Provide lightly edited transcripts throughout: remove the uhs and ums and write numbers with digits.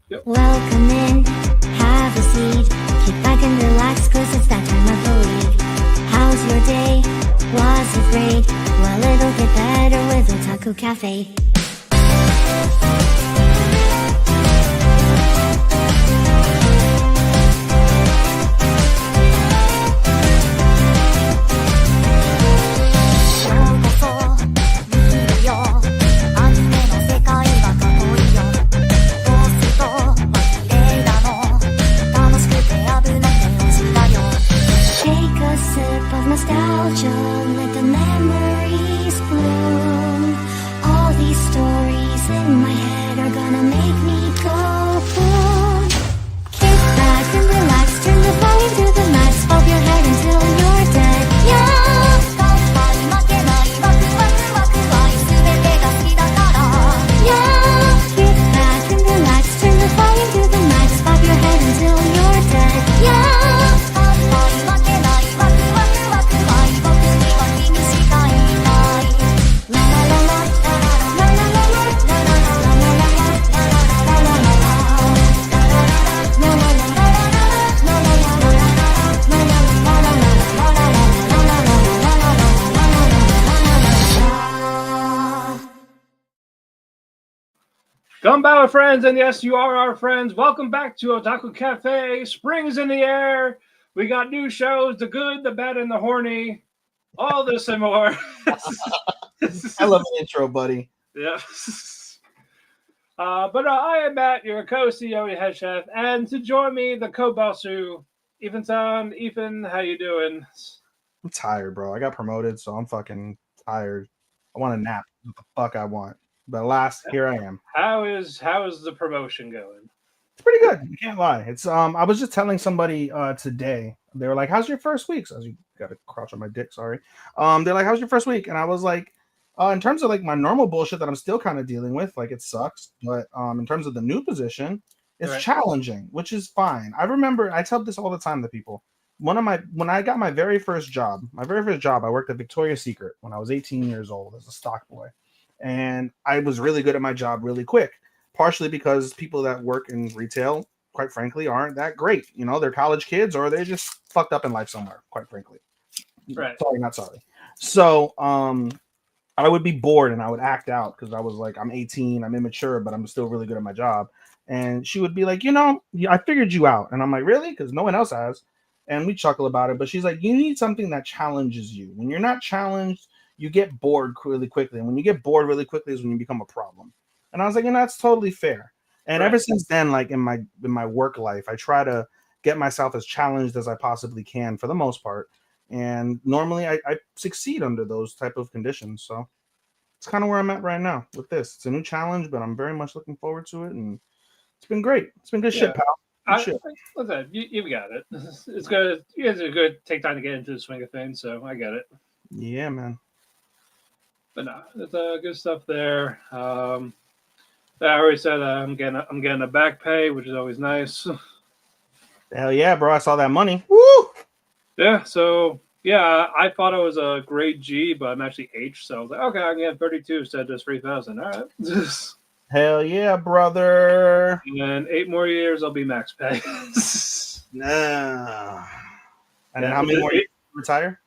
Yep. Welcome in, have a seat. Kick back and relax, cause it's that time of the week. How's your day? Was it great? Well, it'll get better with Otalku Cafe. Nostalgia, let the memories bloom. All these stories in my head are gonna make me go boom. Kick back and relax, turn the volume to the max, bob your head until you're dead. Yeah. Yeah. Kick back and relax, turn the volume to the max, bob your head until you're dead. Yeah. Come back, friends, and yes, you are our friends. Welcome back to Otaku Cafe. Spring is in the air. We got new shows, the good, the bad, and the horny. All this and more. I love the intro, buddy. Yeah. But I am Matt, your co-CEO, head chef, and to join me, the co-bossu, Ethan-san. Ethan, how you doing? I'm tired, bro. I got promoted, so I'm fucking tired. I want a nap. What the fuck I want. But alas, here I am. How is the promotion going? It's pretty good. I can't lie. It's I was just telling somebody today. They were like, "How's your first week?" So you got to crouch on my dick. Sorry. They're like, "How's your first week?" And I was like, in terms of like my normal bullshit that I'm still kind of dealing with, like it sucks. But in terms of the new position, it's challenging, which is fine. I remember I tell this all the time to people. When I got my very first job, I worked at Victoria's Secret when I was 18 years old as a stock boy. And I was really good at my job really quick, partially because people that work in retail, quite frankly, aren't that great. You know, they're college kids or they're just fucked up in life somewhere, quite frankly. Right. Sorry, not sorry. So I would be bored and I would act out because I was like, I'm 18, I'm immature, but I'm still really good at my job. And she would be like, I figured you out. And I'm like, really? Because no one else has. And we chuckle about it. But she's like, you need something that challenges you. When you're not challenged, you get bored really quickly. And when you get bored really quickly is when you become a problem. And I was like, that's totally fair. And ever since then, like in my work life, I try to get myself as challenged as I possibly can for the most part. And normally I succeed under those type of conditions. So it's kind of where I'm at right now with this. It's a new challenge, but I'm very much looking forward to it. And it's been great. It's been good shit, pal. Listen, you got it. It's good. You guys are good. Take time to get into the swing of things, so I get it. Yeah, man. But no, it's good stuff there. I already said I'm getting a back pay, which is always nice. Hell yeah, bro! I saw that money. Woo! Yeah. So yeah, I thought I was a grade G, but I'm actually H. So I was like, okay, I can get 32 instead of just 3,000. All right. Hell yeah, brother! And 8 more years, I'll be max pay. Nah. And then how many more years to retire?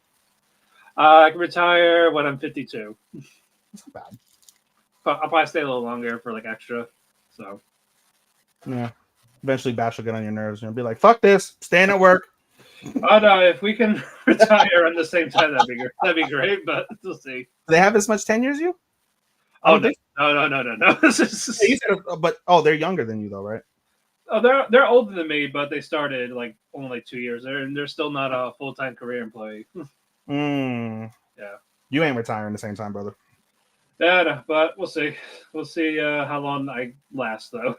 I can retire when I'm 52. That's not bad. I'll probably stay a little longer for like extra. So yeah, eventually Bash will get on your nerves and you'll be like, "Fuck this, staying at work." Oh no! If we can retire at the same time, that'd be great. But we'll see. Do they have as much tenure as you? Oh no! But they're younger than you though, right? Oh, they're older than me, but they started like only like 2 years. They're still not a full-time career employee. Yeah. You ain't retiring the same time, brother. Yeah, no, but we'll see. We'll see how long I last, though.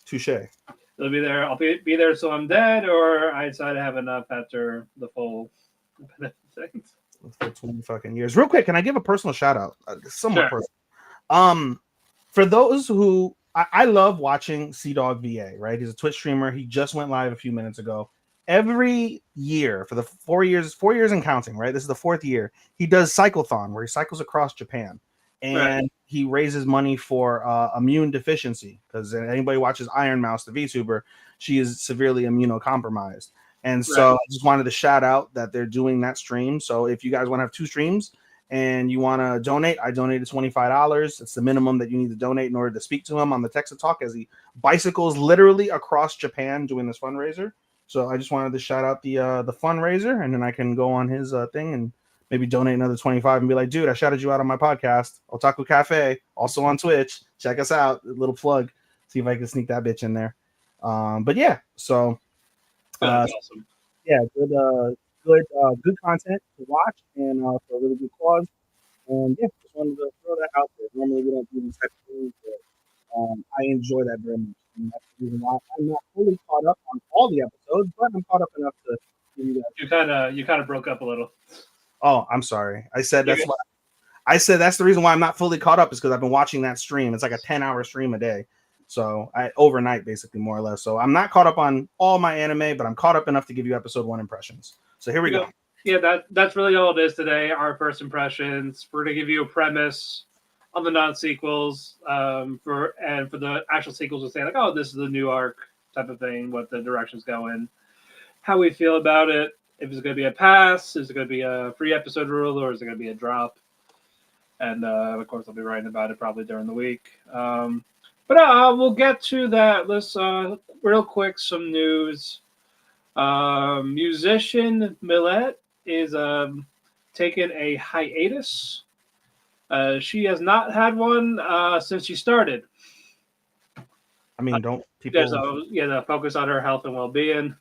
Touche. It'll be there. I'll be there till I'm dead, or I decide to have enough after the full thing. For 20 fucking years. Real quick, can I give a personal shout out? Somewhat personal. For those who I love watching Dog VA, right? He's a Twitch streamer. He just went live a few minutes ago. Every year for the 4 years and counting, right? This is the 4th year. He does Cyclothon where he cycles across Japan. And he raises money for immune deficiency, because anybody watches Iron Mouse, the VTuber, she is severely immunocompromised. And so I just wanted to shout out that they're doing that stream. So if you guys want to have 2 streams and you want to donate, I donated $25. It's the minimum that you need to donate in order to speak to him on the Text to Talk, as he bicycles literally across Japan doing this fundraiser. So I just wanted to shout out the fundraiser, and then I can go on his thing and maybe donate another 25 and be like, dude, I shouted you out on my podcast, Otalku Cafe, also on Twitch. Check us out. A little plug. See if I can sneak that bitch in there. But yeah, so awesome. Yeah, good content to watch, and for a really good cause. And yeah, just wanted to throw that out there. Normally we don't do these type of things, but I enjoy that very much. And that's the reason why I'm not fully caught up on all the episodes, but I'm caught up enough to give you guys. You kind of broke up a little. Oh, I'm sorry. I said that's the reason why I'm not fully caught up, is because I've been watching that stream. It's like a 10-hour stream a day. So overnight, basically, more or less. So I'm not caught up on all my anime, but I'm caught up enough to give you episode 1 impressions. So here we go. Yeah, that's really all it is today. Our first impressions. We're gonna give you a premise on the non-sequels. For the actual sequels, we'll say like, oh, this is the new arc type of thing. What the direction's going, how we feel about it. If it's gonna be a pass, is it gonna be a free episode rule, or is it gonna be a drop? And of course, I'll be writing about it probably during the week. But we'll get to that. Let's real quick, some news. Musician Millet is taking a hiatus. She has not had one since she started. I mean, don't people? The focus on her health and well-being.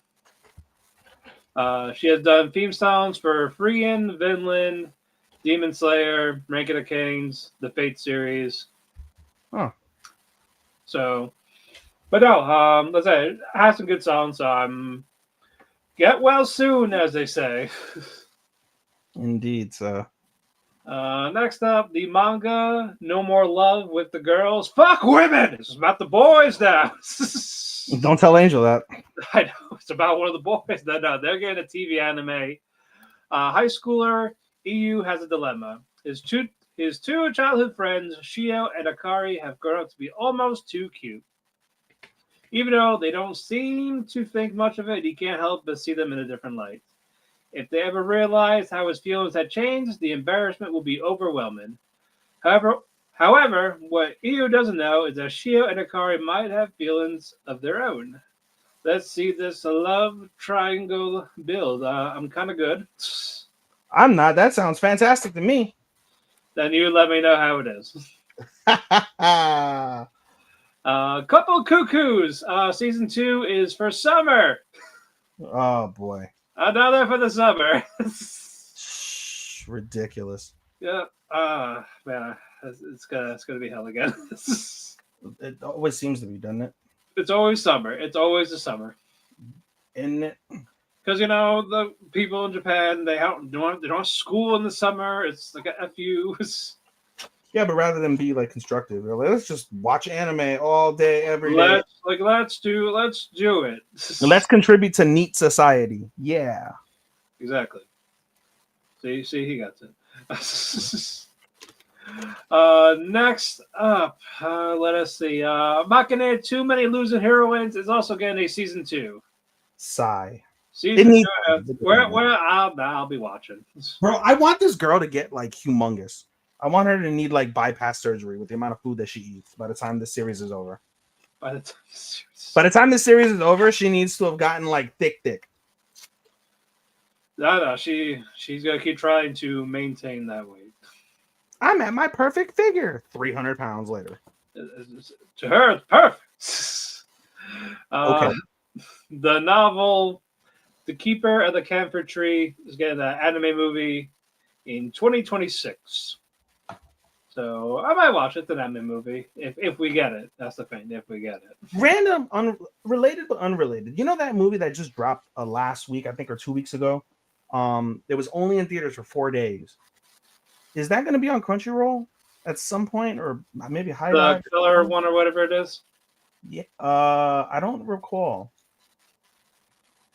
She has done theme songs for Freein, Vinland, Demon Slayer, Ranking of Kings, the Fate series. Huh. So, but no, let's say it has some good songs. Get well soon, as they say. Indeed, sir. Next up, the manga No More Love with the Girls. Fuck women! It's about the boys now. Don't tell Angel that. I know, it's about one of the boys. No, they're getting a TV anime. High schooler EU has a dilemma. His two childhood friends, Shio and Akari, have grown up to be almost too cute. Even though they don't seem to think much of it, he can't help but see them in a different light. If they ever realize how his feelings had changed, the embarrassment will be overwhelming. However, what EU doesn't know is that Shio and Akari might have feelings of their own. Let's see this love triangle build. I'm kind of good. I'm not. That sounds fantastic to me. Then you let me know how it is. Couple Cuckoos. Season 2 is for summer. Oh, boy. Another for the summer. Ridiculous. Yeah. Man, it's gonna be hell again. It always seems to be, doesn't it? It's always summer. It's always the summer. Isn't it? Because the people in Japan, they don't have school in the summer. It's like a FU. Yeah, but rather than be like constructive, they're like, let's just watch anime all day, every day. Let's do it. Let's contribute to neat society. Yeah. Exactly. See, he got it. Next up, let us see. Makane, Too Many Losing Heroines is also getting a season 2. Sigh. Season 2. Where I'll be watching. Bro, I want this girl to get like humongous. I want her to need like bypass surgery with the amount of food that she eats by the time the series is over. By the time the series is over, she needs to have gotten like thick. No, she's gonna keep trying to maintain that weight. I'm at my perfect figure. 300 pounds later. To her, it's perfect. Okay. The novel, The Keeper of the Camphor Tree, is getting an anime movie in 2026. So I might watch it, the anime movie, if we get it. That's the thing, if we get it. Random, related but unrelated. You know that movie that just dropped last week, I think, or 2 weeks ago? It was only in theaters for 4 days. Is that going to be on Crunchyroll at some point, or maybe the Killer one or whatever it is? Yeah, I don't recall.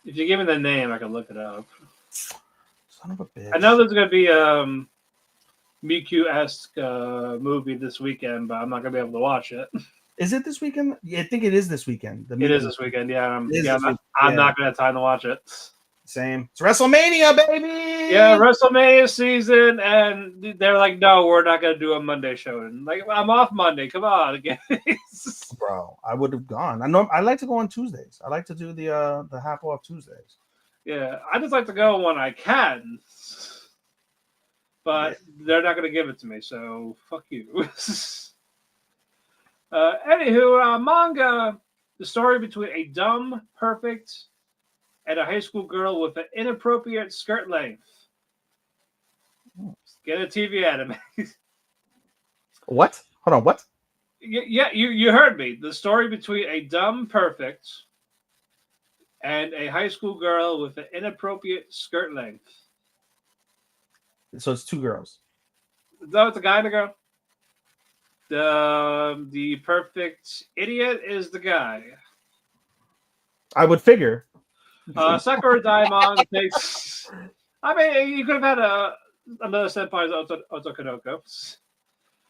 If you give me the name, I can look it up. Son of a bitch. I know there's going to be Miku-esque movie this weekend, but I'm not gonna be able to watch it. Is it this weekend? Yeah, I think it is this weekend. The It is Miku. this weekend. Yeah, It is yeah. this weekend. I'm Yeah. not gonna have time to watch it. Same. It's WrestleMania, baby. Yeah, WrestleMania season, and they're like, "No, we're not gonna do a Monday show." And like, I'm off Monday. Come on, again. Bro, I would have gone. I like to go on Tuesdays. I like to do the half off Tuesdays. Yeah, I just like to go when I can, but they're not gonna give it to me. So fuck you. Anywho, manga. The story between a dumb, perfect, and a high school girl with an inappropriate skirt length. Get a TV anime. What? Hold on. What? Yeah, you heard me. The story between a dumb, perfect, and a high school girl with an inappropriate skirt length. So it's two girls. Is that the guy and the girl? The perfect idiot is the guy. I would figure. Sakura Daimon takes. I mean, you could have had another senpai's Otokonoko.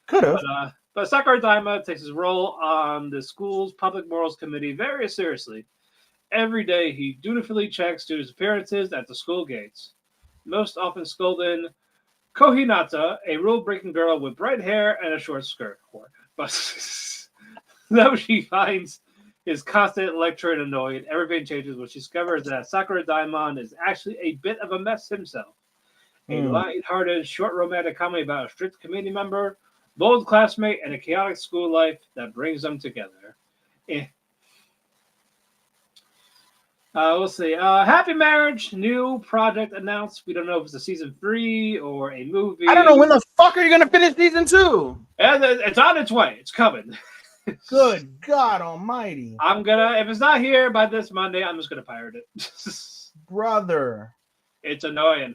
Could have. But Sakura Daima takes his role on the school's public morals committee very seriously. Every day, he dutifully checks students' appearances at the school gates, most often scolding Kohinata, a rule-breaking girl with bright hair and a short skirt. But though she finds his constant lecturing annoying, everything changes when she discovers that Sakura Daimon is actually a bit of a mess himself. A light-hearted, short romantic comedy about a strict committee member, bold classmate, and a chaotic school life that brings them together. Let's see. Happy Marriage, new project announced. We don't know if it's a season 3 or a movie. I don't know when the fuck are you gonna finish season 2? And it's on its way. It's coming. Good God Almighty! If it's not here by this Monday, I'm just gonna pirate it. Brother. It's annoying.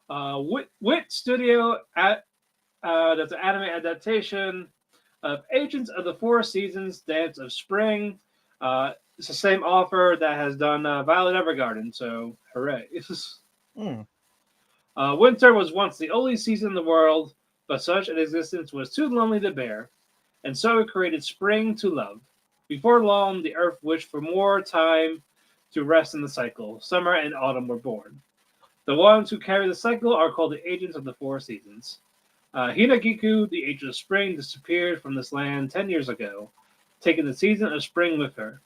Wit Studio that's an anime adaptation of Agents of the Four Seasons, Dance of Spring. It's the same author that has done Violet Evergarden, so hooray. Winter was once the only season in the world, but such an existence was too lonely to bear, and so it created spring to love. Before long, the earth wished for more time to rest in the cycle. Summer and autumn were born. The ones who carry the cycle are called the Agents of the Four Seasons. Hinagiku, the Agent of Spring, disappeared from this land 10 years ago, taking the season of spring with her.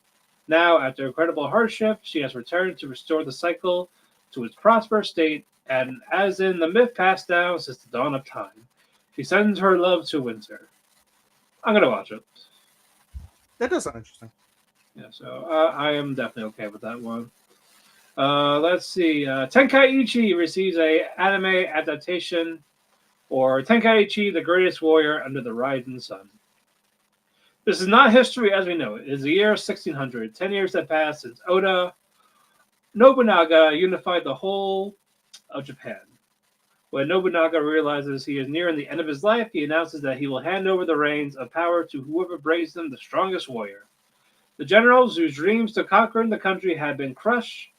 Now, after incredible hardship, she has returned to restore the cycle to its prosperous state, and as in the myth passed down since the dawn of time, she sends her love to Winter. I'm going to watch it. That does sound interesting. Yeah, so I am definitely okay with that one. Let's see. Tenkaichi receives a anime adaptation, or Tenkaichi, the Greatest Warrior Under the Rising Sun. This is not history as we know it. It is the year 1600. 10 years have passed since Oda Nobunaga unified the whole of Japan. When Nobunaga realizes he is nearing the end of his life, he announces that he will hand over the reins of power to whoever brings him the strongest warrior. The generals whose dreams to conquer the country had been crushed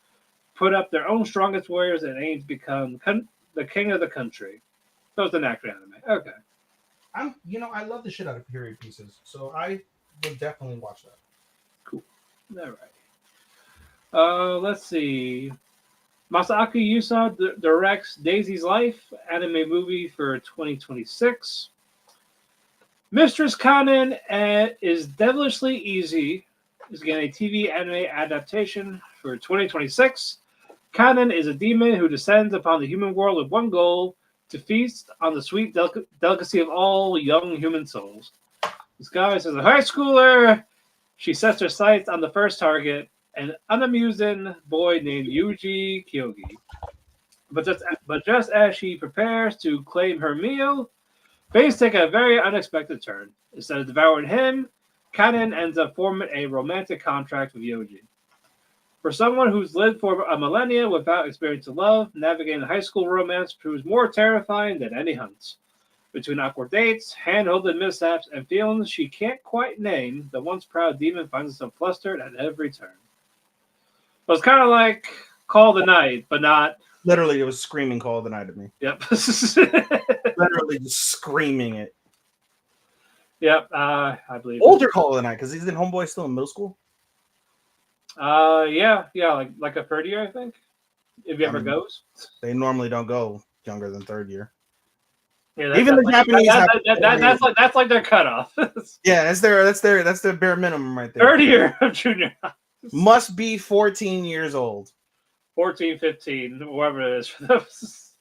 put up their own strongest warriors and aim to become the king of the country. That was an actor anime. Okay. I love the shit out of period pieces, so I would definitely watch that. Cool. All right. Let's see. Masaaki Yusa directs Daisy's Life, anime movie for 2026. Mistress Kanen is Devilishly Easy is getting a TV anime adaptation for 2026. Kanen is a demon who descends upon the human world with one goal: to feast on the sweet delicacy of all young human souls. Disguised as a high schooler, she sets her sights on the first target, an unamusing boy named Yuji Kyogi. But just as she prepares to claim her meal, things take a very unexpected turn. Instead of devouring him, Kanen ends up forming a romantic contract with Yoji. For someone who's lived for a millennia without experiencing love, navigating high school romance proves more terrifying than any hunts. Between awkward dates, hand-holding mishaps, and feelings she can't quite name, the once proud demon finds herself flustered at every turn. But it's kind of like Call the Night, but not. Literally, it was screaming "Call of the Night" at me. Yep. Literally, just screaming it. Yep. I believe. Older Call of the Night because he's in Homeboy still in middle school. Yeah, like a third year, I think. If he ever goes. They normally don't go younger than third year. Yeah, Even the Japanese that's like their cutoff. Yeah, that's their bare minimum right there. Third year of junior high. Must be 14 years old. 14, 15, whoever it is for those.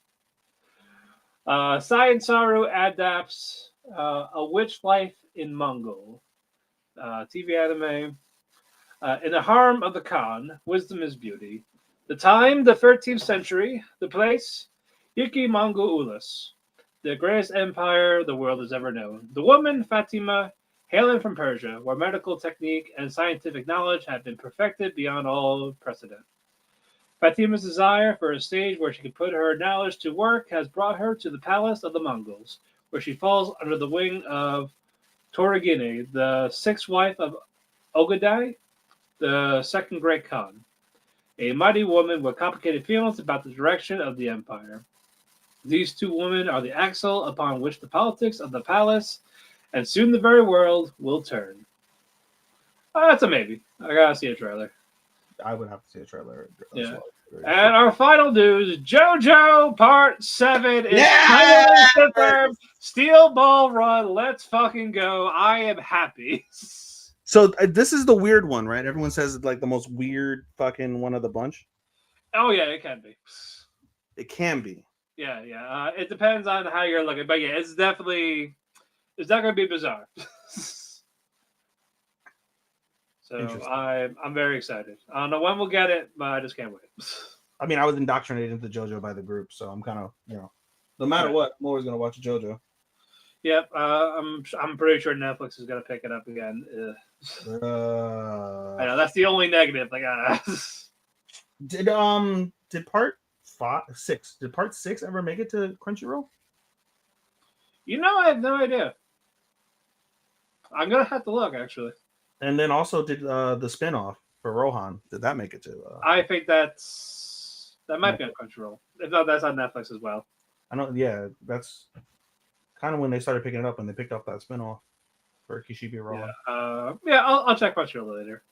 Saiyan Saru adapts A Witch Life in Mongol. TV anime. In the harem of the Khan, wisdom is beauty. The time, the 13th century. The place, Yiki Mongol Ulis. The greatest empire the world has ever known. The woman, Fatima, hailing from Persia, where medical technique and scientific knowledge have been perfected beyond all precedent. Fatima's desire for a stage where she can put her knowledge to work has brought her to the palace of the Mongols, where she falls under the wing of Toragine, the sixth wife of Ogadai, the second great Khan, a mighty woman with complicated feelings about the direction of the empire. These two women are the axle upon which the politics of the palace and soon the very world will turn. That's a maybe. I gotta see a trailer. I would have to see a trailer. Yeah. And our final news, JoJo Part 7 is finally confirmed. Steel Ball Run, let's fucking go. I am happy. So this is the weird one, right? Everyone says it's like the most weird fucking one of the bunch. Oh yeah, it can be. It can be. Yeah. It depends on how you're looking, but yeah, it's not going to be bizarre. So I'm very excited. I don't know when we'll get it, but I just can't wait. I mean, I was indoctrinated into JoJo by the group, so I'm kind of, no matter what, I'm always gonna watch JoJo. Yep, I'm pretty sure Netflix is gonna pick it up again. I know that's the only negative. Like, did part 6? Did part 6 ever make it to Crunchyroll? I have no idea. I'm gonna have to look actually. And then also did the spinoff for Rohan? Did that make it to? I think that might be on Crunchyroll. If not, that's on Netflix as well. I know. Yeah, that's kind of when they started picking it up, and they picked up that spinoff for Kishibe Rohan. Yeah. I'll check Crunchyroll later.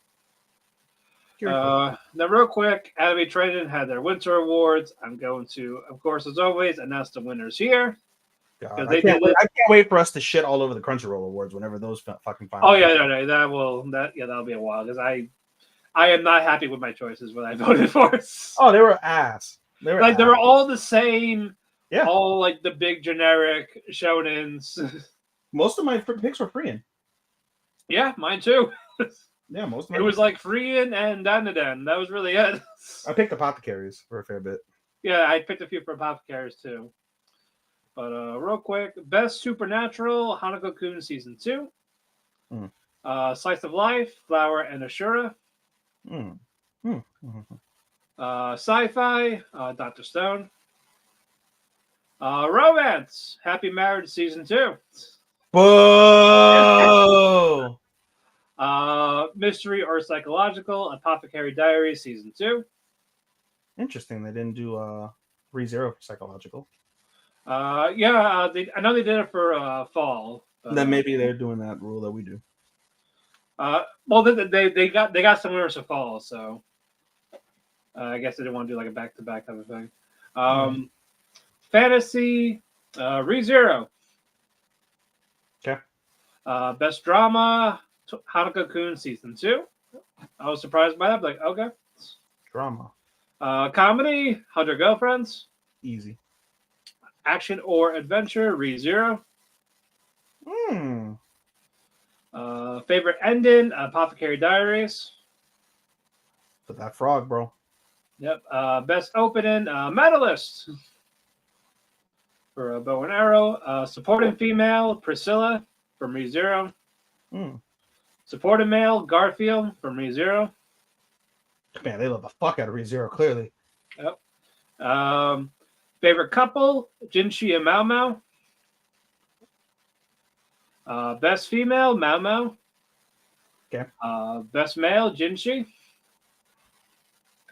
Now, real quick, Anime Training had their Winter Awards. I'm going to, of course, as always, announce the winners here. God, I can't wait for us to shit all over the Crunchyroll Awards whenever those fucking final. Oh yeah, no, that'll be a while because I am not happy with my choices when I voted for. Oh, they were ass. They were all the same. Yeah, all like the big generic shonens. Most of my picks were Freeing. Yeah, mine too. Yeah, most of it was like Freeing and Dandadan. That was really it. I picked Apothecaries for a fair bit. Yeah, I picked a few for Apothecaries too. But real quick, Best Supernatural, Hanako-kun Season 2. Slice of Life, Flower and Ashura. Sci-fi, Dr. Stone. Romance, Happy Marriage Season 2. Whoa! Mystery or Psychological, Apothecary Diaries Season 2. Interesting, they didn't do ReZero for Psychological. I know they did it for fall. Then maybe they're doing that rule that we do. Well, they got some winners for fall, so I guess they didn't want to do like a back-to-back type of thing. Fantasy, ReZero. Okay. Best Drama, Hanako-kun Season 2. I was surprised by that, but okay. Drama. Comedy, 100 Girlfriends. Easy. Action or Adventure, ReZero. Favorite ending, Apothecary Diaries. But that frog, bro. Yep. Best opening, Medalist. For Bow and Arrow. Supporting female, Priscilla from ReZero. Supporting male, Garfield from ReZero. Man, they love the fuck out of ReZero, clearly. Yep. Favorite couple, Jinshi and Mao Mao. Best female, Mao Mao. Okay. Best male, Jinshi.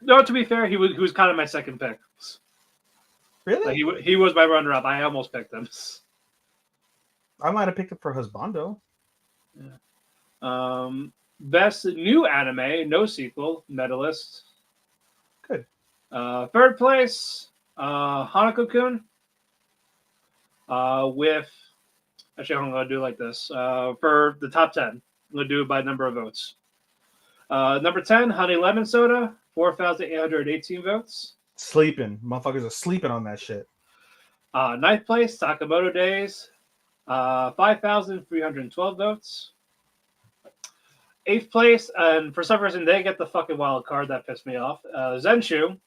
No, to be fair, he was kind of my second pick. Really? Like he was my runner up. I almost picked him. I might have picked it for Husbando. Best new anime, no sequel, medalist. Good. Third place, Hanako-kun. With actually, I'm gonna do it like this. For the top 10, I'm gonna do it by number of votes. Number 10, Honey Lemon Soda, 4,818 votes. Sleeping. Motherfuckers are sleeping on that shit. Ninth place, Sakamoto Days, 5,312 votes. Eighth place, and for some reason they get the fucking wild card that pissed me off. Zenshu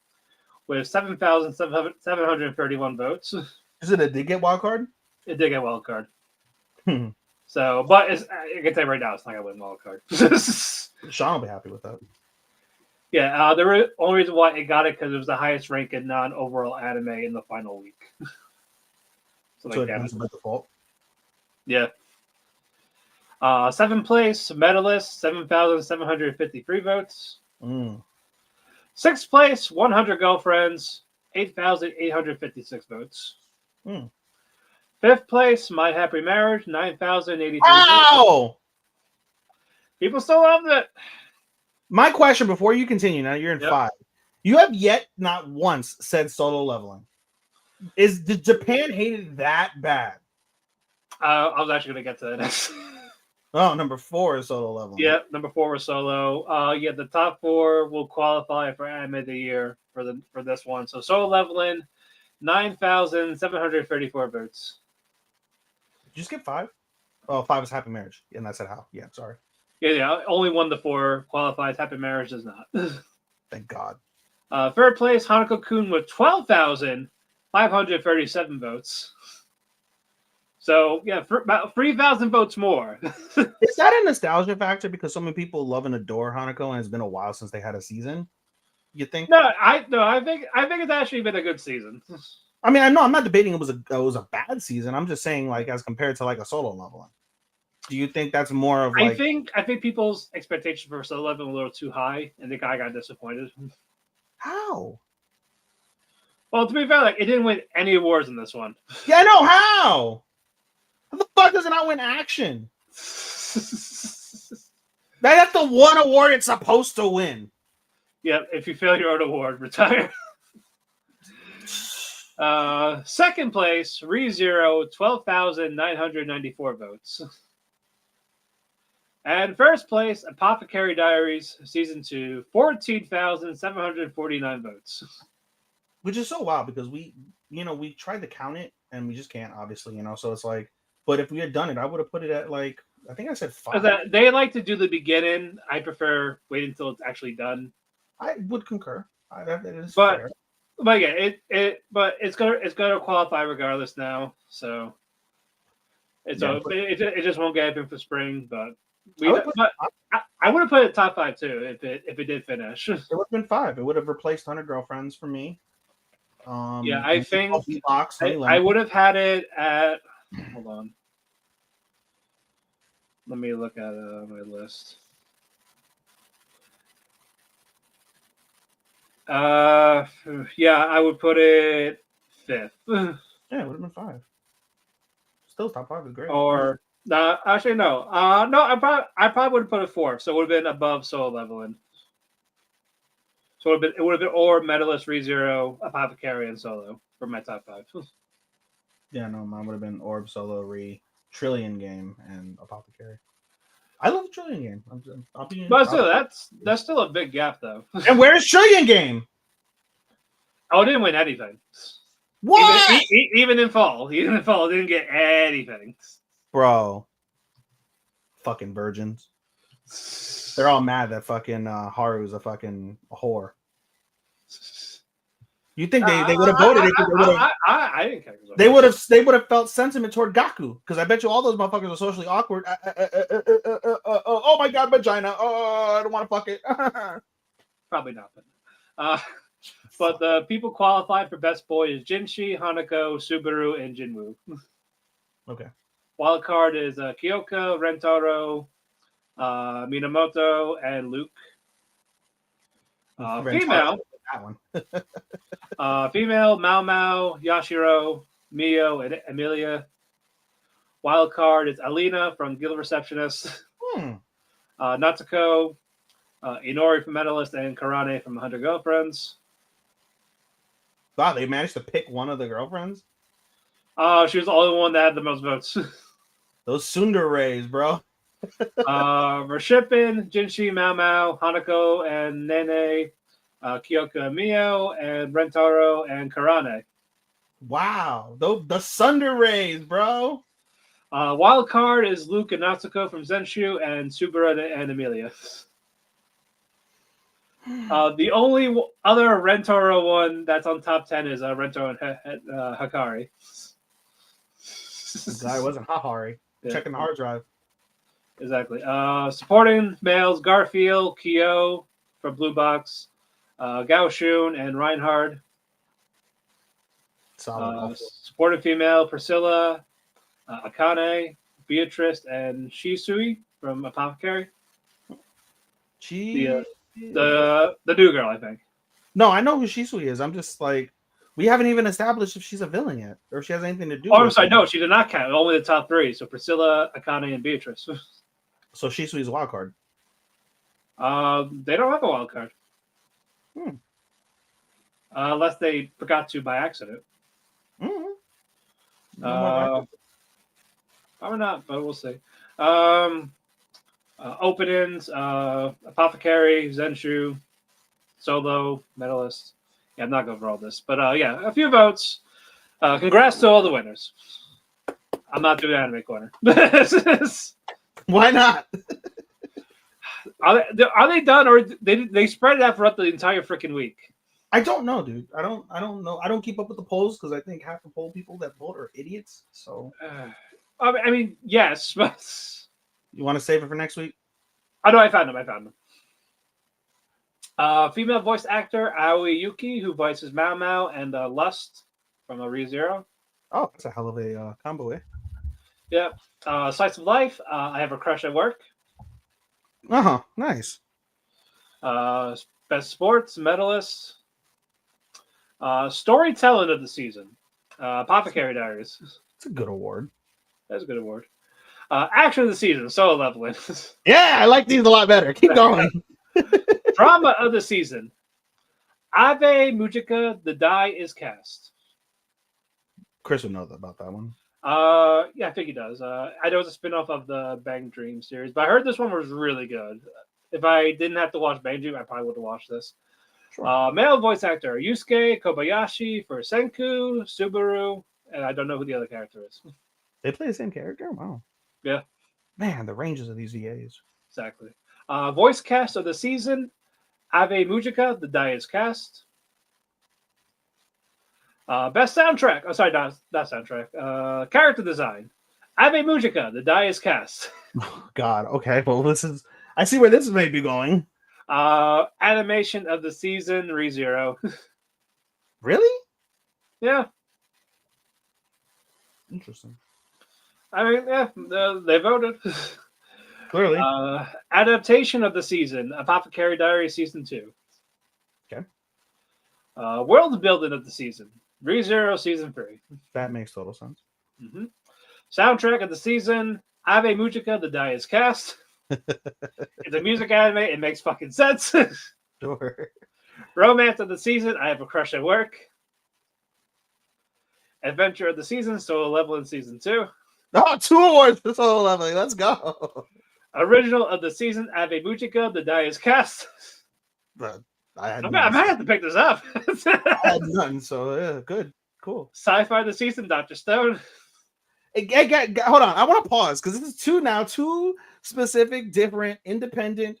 with 7,731 votes. Is it a did get wild card? It did get wild card. Hmm. So, but I can tell you right now, it's not gonna win wild card. Sean will be happy with that. Yeah, the only reason why it got it because it was the highest ranked non-overall anime in the final week. So it was by default. Yeah. Seventh place, medalist, 7,753 votes. Sixth place, 100 Girlfriends, 8,856 votes. Fifth place, My Happy Marriage, 9,083 votes. People still loved it. My question before you continue, now you're in 5. You have yet not once said Solo Leveling. Did Japan hate it that bad? I was actually going to get to that next. Oh, number 4 is Solo Leveling. Yeah, number 4 was Solo. The top 4 will qualify for Anime of the Year for this one. So Solo Leveling, 9,734 votes. Did you skip 5? Oh, 5 is Happy Marriage. And that's it. How? Yeah, sorry. Yeah. Only 1 to 4 qualifies. Happy Marriage does not. Thank God. Third place, Hanako-kun with 12,537 votes. So, yeah, for about 3,000 votes more. Is that a nostalgia factor because so many people love and adore Hanako and it's been a while since they had a season? You think? No, I think it's actually been a good season. I mean, I'm not debating it was a bad season. I'm just saying, like, as compared to like a Solo Leveling. Do you think that's more of like? I think people's expectations for Solo Leveling were a little too high, and the guy got disappointed. How? Well, to be fair, like it didn't win any awards in this one. Yeah, I know how. How the fuck does it not win action? That's the one award it's supposed to win. Yeah, if you fail your own award, retire. Second place, ReZero, 12,994 votes. And first place, Apothecary Diaries, Season 2, 14,749 votes. Which is so wild because we tried to count it and we just can't, obviously, so it's like, but if we had done it, I would have put it at like, I think I said 5. They like to do the beginning. I prefer waiting until it's actually done. I would concur. That is fair. But yeah, it's gonna qualify regardless now. So it just won't get open for spring. But I would have put it top 5 too if it did finish. It would have been 5. It would have replaced 100 Girlfriends for me. I think I would have had it at. Hold on. Let me look at my list. I would put it 5th. Yeah, it would have been 5. Still top 5 is great. Or actually no. No, I probably would have put it 4th, so it would have been above Solo Leveling. So it would have been or Medalist, ReZero, Apothecary, and Solo for my top 5. Yeah, no, mine would have been Orb, Solo, Trillion Game, and Apothecary. I love the Trillion Game. But still, that's still a big gap, though. And where's Trillion Game? Oh, it didn't win anything. What? Even in fall, it didn't get anything. Bro, fucking virgins. They're all mad that fucking Haru's a fucking whore. You think they would have voted? I didn't care. They would have felt sentiment toward Gaku because I bet you all those motherfuckers are socially awkward. Oh my god, vagina! Oh, I don't want to fuck it. Probably not. But the people qualified for best boy is Jinshi, Hanako, Subaru, and Jinwoo. Okay. Wild card is Kyoko, Rentaro, Minamoto, and Luke. Female. that one. Female, Mao Mao, Yashiro, Mio, and Amelia. Wild card is Alina from Guild Receptionist. Hmm. Natsuko, Inori from Medalist, and Karane from 100 Girlfriends. Wow, they managed to pick one of the girlfriends. She was the only one that had the most votes. Those Sundares, bro. Reshippin, Jinshi, Mao Mao, Hanako, and Nene, Kyoko Mio, and Rentaro, and Karane. Wow, the Sundares, bro. Wild card is Luke and Natsuko from Zenshu, and Subaru and Amelia. The only other Rentaro one that's on top 10 is Rentaro and Hakari. The guy wasn't Hahari. Yeah. Checking the hard drive. Exactly. Supporting males: Garfield, Kyo from Blue Box, Gao Shun, and Reinhard. Solid. Supporting female: Priscilla, Akane, Beatrice, and Shisui from Apothecary. The new girl, I think. No, I know who Shisui is. I'm just like, we haven't even established if she's a villain yet, or if she has anything to do. Oh, I'm sorry. No, she did not count. Only the top three. So Priscilla, Akane, and Beatrice. So Shisui's a wild card. They don't have a wild card. Unless they forgot to by accident. Probably not, but we'll see. Openings, Apothecary, Zenshu, Solo, Medalist. Yeah, I'm not going over all this. But yeah, a few votes. Congrats to all the winners. I'm not doing Anime Corner. Why not? Are they done, or they spread it out throughout the entire freaking week? I don't know, dude. I don't know. I don't keep up with the polls because I think half the poll people that vote are idiots. So I mean, yes, but you want to save it for next week? I know I found them. Female voice actor Aoi Yuki, who voices Mao Mao and Lust from ReZero. Oh, that's a hell of a combo, eh? Yeah. Slice of Life. I Have a Crush at Work. Nice. Best Sports Medalist. Storytelling of the season. Apothecary Diaries. It's a good award. That's a good award. Action of the season. Solo Leveling. Yeah, I like these a lot better. Keep going. Drama of the season. Ave Mujica, The Die is Cast. Chris would know about that one. Yeah, I think he does. I know it's a spinoff of the Bang Dream series, but I heard this one was really good. If I didn't have to watch Bang Dream, I probably would have watched this. Sure. Male voice actor Yusuke Kobayashi for Senku, Subaru, and I don't know who the other character is. They play the same character? Wow. Yeah. Man, the ranges of these VAs. Exactly. Voice cast of the season, Ave Mujica, The Die is Cast. Best soundtrack. Oh, sorry, not soundtrack. Character design. Ave Mujica, The Die is Cast. Oh, God. Okay. Well, I see where this may be going. Animation of the season, ReZero. Really? Yeah. Interesting. I mean, yeah, they voted. Clearly. Adaptation of the season, Apothecary Diary Season 2. Okay. World building of the season, ReZero Season 3. That makes total sense. Mm-hmm. Soundtrack of the season, Ave Mujica, The Die is Cast. It's a music anime. It makes fucking sense. Sure. Romance of the season, I Have a Crush at Work. Adventure of the season, Solo Leveling Season 2. Oh, 2 awards for Solo Leveling. Let's go. Original of the season, Ave Mujica, The Die is Cast. I might have to pick this up. I had none, so yeah, good. Cool. Sci-fi of the season, Dr. Stone. Hold on. I want to pause because this is two specific, different, independent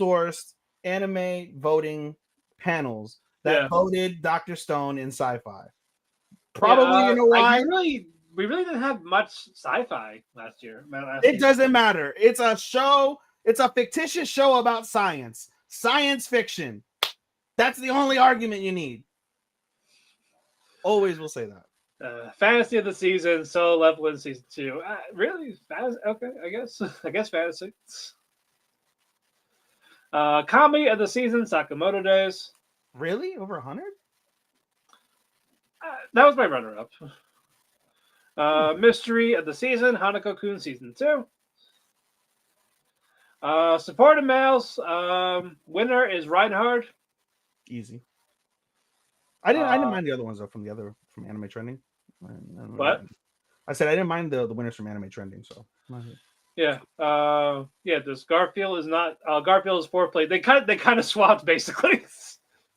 sourced anime voting panels that voted Dr. Stone in sci-fi. Probably, you know why? We really didn't have much sci-fi last year. It doesn't matter. It's a show. It's a fictitious show about science fiction. That's the only argument you need. Always will say that. Fantasy of the season, Solo Leveling Season 2. Really? Okay, I guess fantasy. Comedy of the season, Sakamoto Days. Really? Over 100? That was my runner-up. Mystery of the season, Hanako-kun season 2. Supported males, winner is Reinhard. Easy. I didn't Uh, mind the other ones though from Anime Trending. What? I said I didn't mind the winners from Anime Trending. So Yeah. This Garfield is not. Garfield is foreplay. They kind of swapped basically.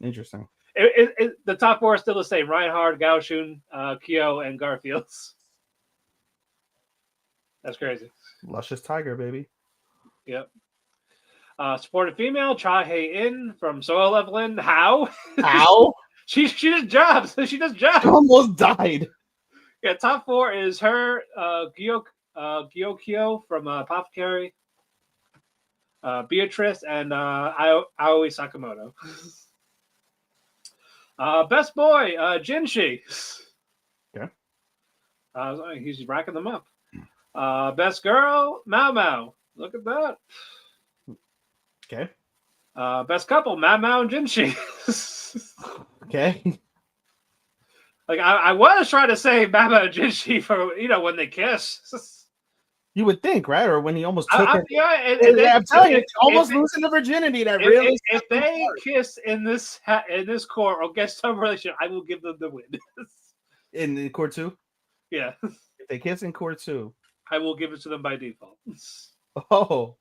interesting. The top four are still the same: Reinhard, Gaoshun, Kyo, and Garfields. That's crazy. Luscious Tiger, baby. Yep. Supported female, Cha Hei In from Solo Leveling. How? How? she does jobs. She does jobs. I almost died. Yeah, top four is her, Gyokyo from Apothecary, Beatrice, and Aoi Sakamoto. Best boy, Jinshi. Okay. He's racking them up. Best girl, Mao Mao. Look at that. Okay. Best couple, Mao Mao and Jinshi. Okay. Like I was trying to say Mao Mao and Jinshi for when they kiss. You would think, right? Or when he almost took it. Yeah, I'm telling you, almost losing the virginity. That really. If they kiss in this court or get some relationship, I will give them the win. In the court 2? Yeah. If they kiss in court 2, I will give it to them by default. Oh,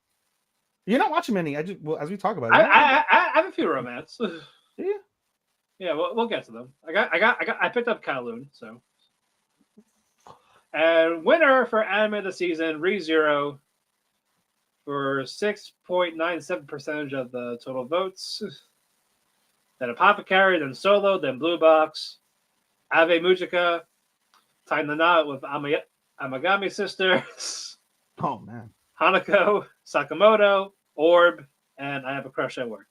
you're not watching many. As we talk about it, I have a few romance. Yeah. Yeah, we'll get to them. I picked up Kowloon, so. And winner for anime of the season, ReZero, for 6.97% of the total votes. Then Apothecary, then Solo, then Blue Box, Ave Mujika, Tie the Knot with Amagami Sisters. Oh man. Hanako, Sakamoto, Orb, and I Have a Crush at Work.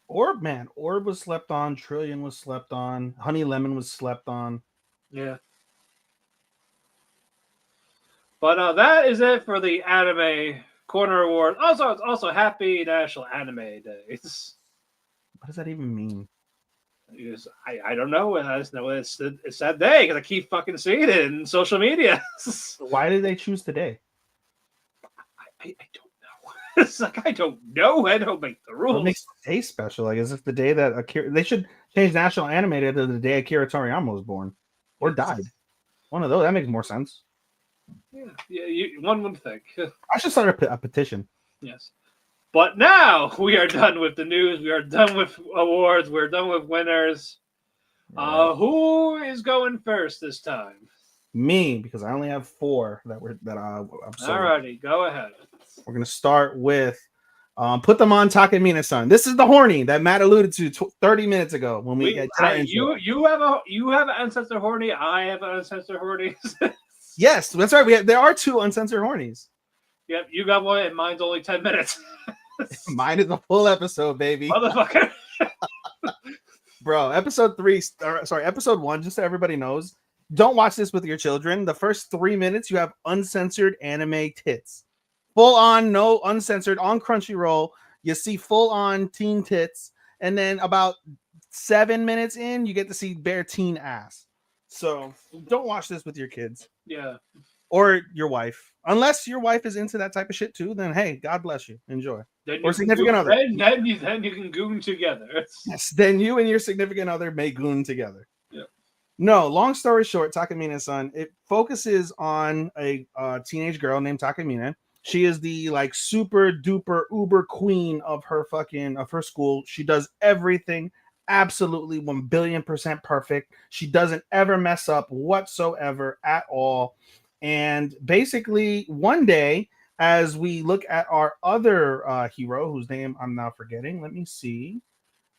Orb, man. Orb was slept on. Trillion was slept on. Honey Lemon was slept on. Yeah. But that is it for the Anime Corner Award. Also, it's also Happy National Anime Days. What does that even mean? I don't know. I just know it's that day because I keep fucking seeing it in social media. Why did they choose today? I don't know. It's like I don't know. I don't make the rules. What makes the day special? Like, is it the day that Akira? They should change National Anime Day to the day Akira Toriyama was born or died. One of those. That makes more sense. Yeah. One would think. I should start a petition. Yes. But now we are done with the news. We are done with awards. We're done with winners. Who is going first this time? Me, because I only have 4 I'm Alrighty, go ahead. We're gonna start with put them on Takamina-san. This is the horny that Matt alluded to 30 minutes ago when we get you have an uncensored horny. I have an uncensored horny. Yes, that's right. There are 2 uncensored hornies. Yep, you got one, and mine's only 10 minutes. Mine is a full episode, baby. Motherfucker. Bro, episode 1, just so everybody knows. Don't watch this with your children. The first 3 minutes, you have uncensored anime tits. Full on, no uncensored, on Crunchyroll. You see full on teen tits. And then about 7 minutes in, you get to see bare teen ass. So don't watch this with your kids. Yeah. Or your wife. Unless your wife is into that type of shit too, then hey, God bless you. Enjoy. Or significant other. Then you can goon together. Yes, then you and your significant other may goon together. Yeah. No, long story short, Takamina-san, it focuses on a teenage girl named Takamina. She is the like super duper uber queen of her school. She does everything absolutely 1,000,000,000% perfect. She doesn't ever mess up whatsoever at all. And basically, one day, as we look at our other hero, whose name I'm now forgetting, let me see.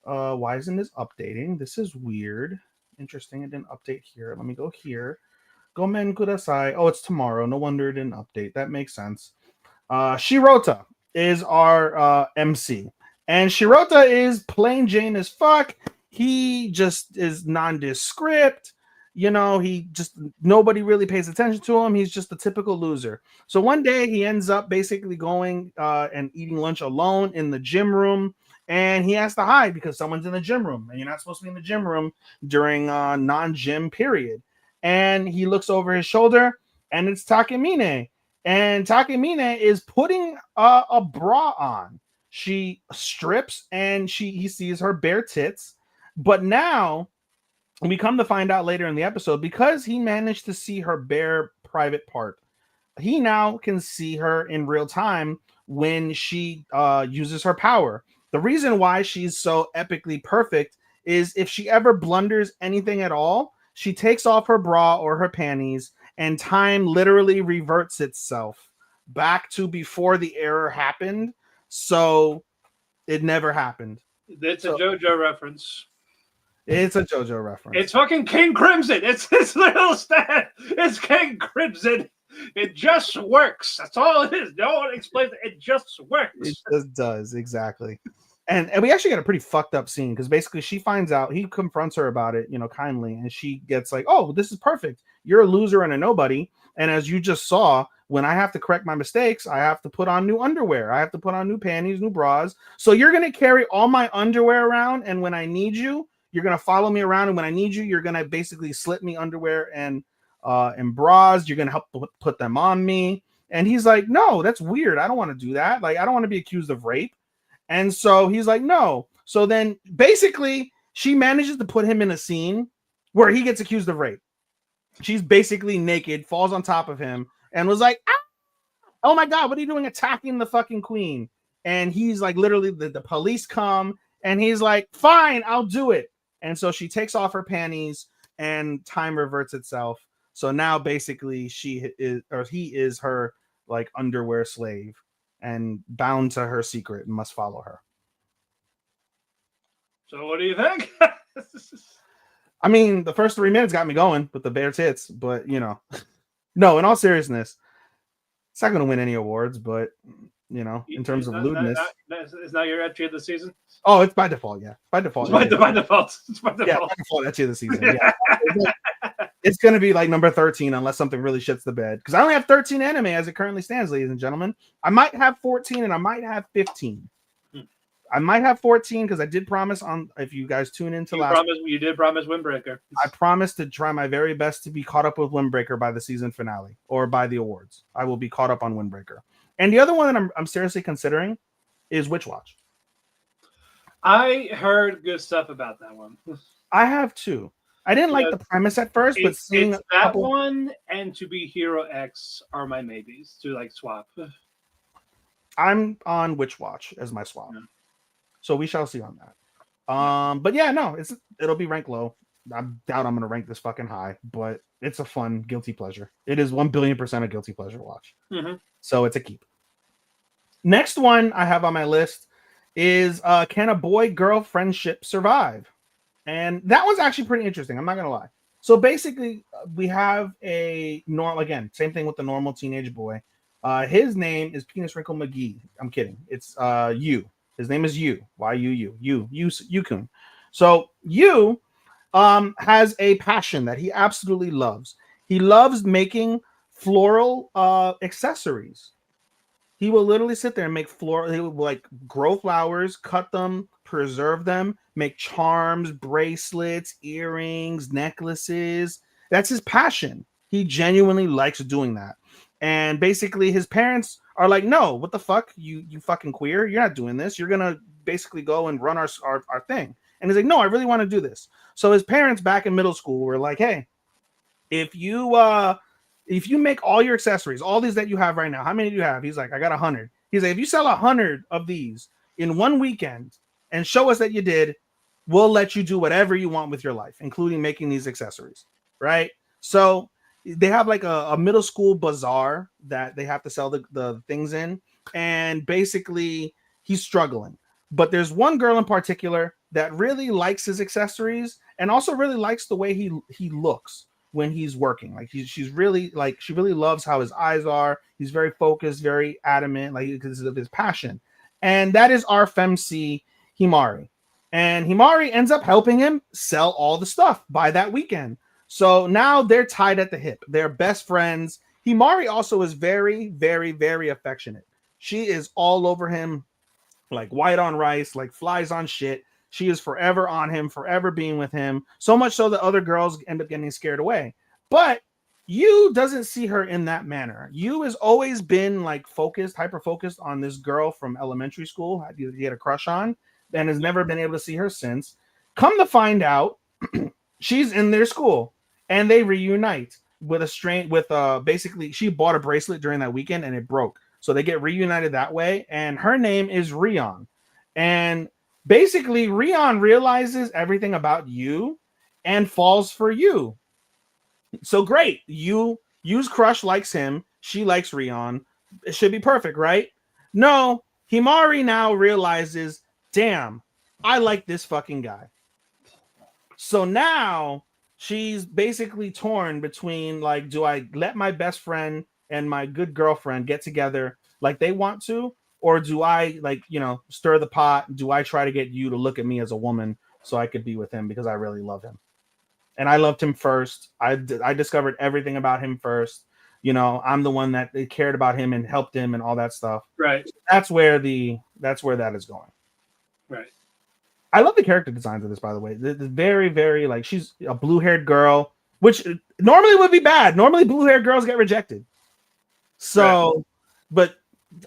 Why isn't this updating? This is weird. Interesting. It didn't update here. Let me go here. Gomen kudasai. Oh, it's tomorrow. No wonder it didn't update. That makes sense. Shirota is our MC. And Shirota is plain Jane as fuck. He just is nondescript. Nobody really pays attention to him. He's just a typical loser. So one day he ends up basically going and eating lunch alone in the gym room. and he has to hide because someone's in the gym room, and you're not supposed to be in the gym room during non-gym period. And he looks over his shoulder, and it's Takemine, and Takemine is putting a bra on. She strips, and he sees her bare tits. But now we come to find out later in the episode, because he managed to see her bare private part, he now can see her in real time when she uses her power. The reason why she's so epically perfect is if she ever blunders anything at all, she takes off her bra or her panties, and time literally reverts itself back to before the error happened. So it never happened. It's a JoJo reference. It's a JoJo reference. It's fucking King Crimson. It's his little stat. It's King Crimson. It just works. That's all it is. No one explains it. It just works. It just does, exactly. And we actually got a pretty fucked up scene, because basically she finds out, he confronts her about it, kindly, and she gets like, oh, this is perfect. You're a loser and a nobody. And as you just saw, when I have to correct my mistakes, I have to put on new underwear. I have to put on new panties, new bras. So you're going to carry all my underwear around, and when I need you, you're going to follow me around, and when I need you, you're going to basically slip me underwear and bras. You're going to help put them on me. And he's like, no, that's weird. I don't want to do that. Like, I don't want to be accused of rape. And so he's like, no. So then basically she manages to put him in a scene where he gets accused of rape. She's basically naked, falls on top of him, and was like, ah! Oh my God, what are you doing attacking the fucking queen? And he's like, literally, the police come, and he's like, fine, I'll do it. And so she takes off her panties, and time reverts itself. So now basically he is her like underwear slave, and bound to her secret and must follow her. So what do you think? I mean, the first 3 minutes got me going with the bare tits, but no, in all seriousness, it's not going to win any awards, but in terms of lewdness, it's not your entry of the season. Oh, it's by default, yeah, by default. By default. Yeah, by default entry of the season. Yeah. It's going to be like number 13 unless something really shits the bed. Because I only have 13 anime as it currently stands, ladies and gentlemen. I might have 14 and I might have 15. I might have 14 because I did promise if you guys tune into you did promise Windbreaker. I promised to try my very best to be caught up with Windbreaker by the season finale or by the awards. I will be caught up on Windbreaker. And the other one that I'm seriously considering is Witch Watch. I heard good stuff about that one. I have too. I didn't like the premise at first, but seeing it's that one and To Be Hero X are my maybes to like swap. I'm on Witch Watch as my swap, so we shall see on that. But yeah, no, it'll be ranked low. I doubt I'm gonna rank this fucking high, but it's a fun guilty pleasure. It is 1,000,000,000% a guilty pleasure watch, so it's a keep. Next one I have on my list is Can a Boy-Girl Friendship Survive? And that one's actually pretty interesting. I'm not going to lie. So basically, we have a normal, again, same thing with the normal teenage boy. His name is Penis Wrinkle McGee. I'm kidding. It's Yu. His name is Yu. Yu-kun. So Yu has a passion that he absolutely loves. He loves making floral accessories. He will literally sit there and make floral. He will like grow flowers, cut them, preserve them, make charms, bracelets, earrings, necklaces. That's his passion. He genuinely likes doing that. And basically his parents are like, no, what the fuck? You fucking queer. You're not doing this. You're going to basically go and run our thing. And he's like, no, I really want to do this. So his parents back in middle school were like, hey, if you make all your accessories, all these that you have right now, how many do you have? He's like, I got 100. He's like, if you sell 100 of these in one weekend and show us that you did, we'll let you do whatever you want with your life, including making these accessories, right? So they have like a middle school bazaar that they have to sell the things in, and basically he's struggling. But there's one girl in particular that really likes his accessories and also really likes the way he looks when he's working. Like she's really like, she really loves how his eyes are. He's very focused, very adamant, like because of his passion. And that is our femc Himari. And Himari ends up helping him sell all the stuff by that weekend. So now they're tied at the hip. They're best friends. Himari also is very, very, very affectionate. She is all over him. like white on rice, like flies on shit. She is forever on him, forever being with him. So much so that other girls end up getting scared away. But Yu doesn't see her in that manner. Yu has always been like focused, hyper focused on this girl from elementary school he had a crush on, and has never been able to see her since. Come to find out, she's in their school and they reunite with a strain with basically she bought a bracelet during that weekend and it broke. So they get reunited that way, and her name is Rion. And basically, Rion realizes everything about you and falls for you. So great. Yu's crush likes him. She likes Rion. It should be perfect, right? No, Himari now realizes, damn, I like this fucking guy. So now she's basically torn between like, do I let my best friend and my good girlfriend get together like they want to, or do I like stir the pot? Do I try to get you to look at me as a woman so I could be with him because I really love him? And I loved him first. I discovered everything about him first. I'm the one that cared about him and helped him and all that stuff. Right. That's where that is going. Right. I love the character designs of this, by the way. The very, very like she's a blue-haired girl, which normally would be bad. Normally, blue-haired girls get rejected. So, right. But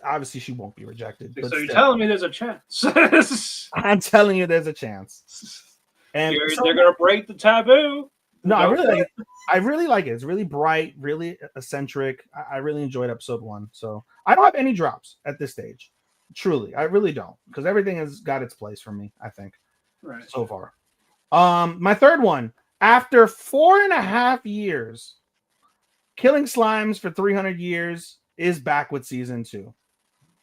obviously, she won't be rejected. So you're telling me there's a chance? I'm telling you, there's a chance. And they're gonna break the taboo. No, I really like it. I really like it. It's really bright, really eccentric. I really enjoyed episode 1. So I don't have any drops at this stage. Truly, I really don't, because everything has got its place for me, I think. Right. So far. My third one, after 4.5 years, Killing Slimes for 300 years is back with season 2.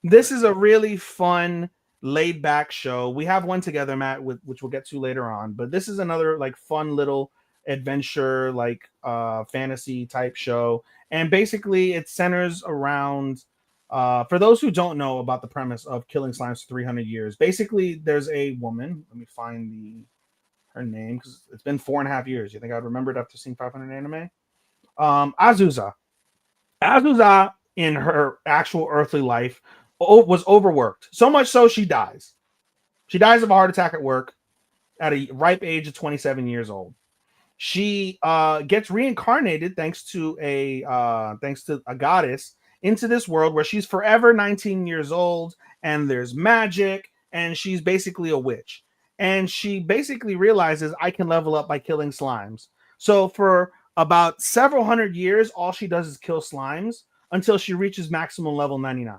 This is a really fun, laid back show. We have one together, Matt, which we'll get to later on, but this is another like fun little adventure, like fantasy type show. And basically it centers around for those who don't know about the premise of Killing Slimes for 300 years, basically there's a woman. Let me find her name because it's been 4.5 years. You think I'd remember it after seeing 500 anime? Azusa in her actual earthly life was overworked, so much so she dies. She dies of a heart attack at work at a ripe age of 27 years old. She gets reincarnated thanks to a goddess into this world where she's forever 19 years old, and there's magic, and she's basically a witch. And she basically realizes I can level up by killing slimes. So for about several hundred years, all she does is kill slimes until she reaches maximum level 99.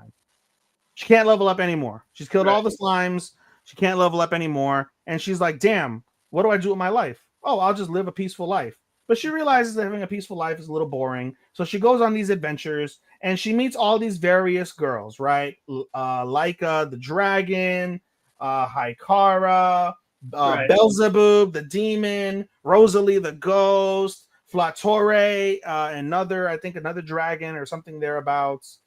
She can't level up anymore. She's killed all the slimes. She can't level up anymore. And she's like, damn, what do I do with my life? Oh, I'll just live a peaceful life. But she realizes that having a peaceful life is a little boring. So she goes on these adventures and she meets all these various girls, right? Laika the dragon, Haikara, Beelzebub the demon, Rosalie the ghost, Flatore, another dragon or something thereabouts.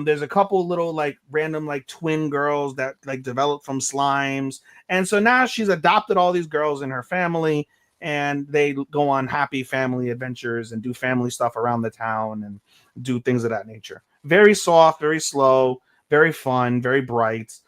There's a couple little like random like twin girls that like developed from slimes. And so now she's adopted all these girls in her family, and they go on happy family adventures and do family stuff around the town and do things of that nature. Very soft, very slow, very fun, very bright.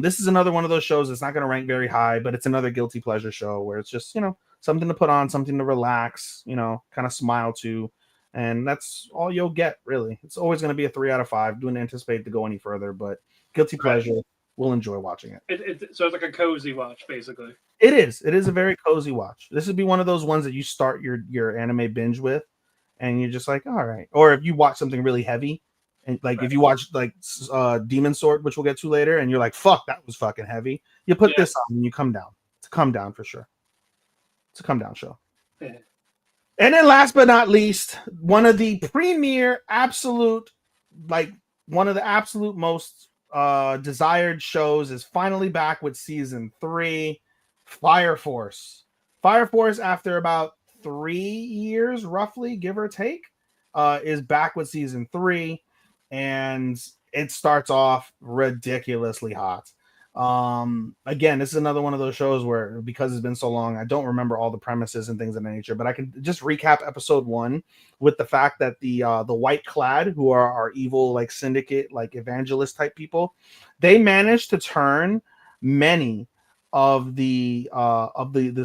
This is another one of those shows that's not going to rank very high, but it's another guilty pleasure show where it's just, something to put on, something to relax, kind of smile to. And that's all you'll get, really. It's always going to be a 3 out of 5. Don't anticipate to go any further, but guilty pleasure. We'll enjoy watching it. So it's like a cozy watch, basically. It is. It is a very cozy watch. This would be one of those ones that you start your anime binge with, and you're just like, all right. Or if you watch something really heavy, and like if you watch like Demon Sword, which we'll get to later, and you're like, fuck, that was fucking heavy. You put this on and you come down. It's a come down for sure. It's a come down show. Yeah. And then last but not least, one of the absolute most desired shows is finally back with season 3, Fire Force. Fire Force, after about 3 years, roughly, give or take, is back with season 3, and it starts off ridiculously hot. Again, this is another one of those shows where, because it's been so long, I don't remember all the premises and things of that nature, but I can just recap episode 1 with the fact that the white clad, who are our evil like syndicate, like evangelist type people, they managed to turn many of the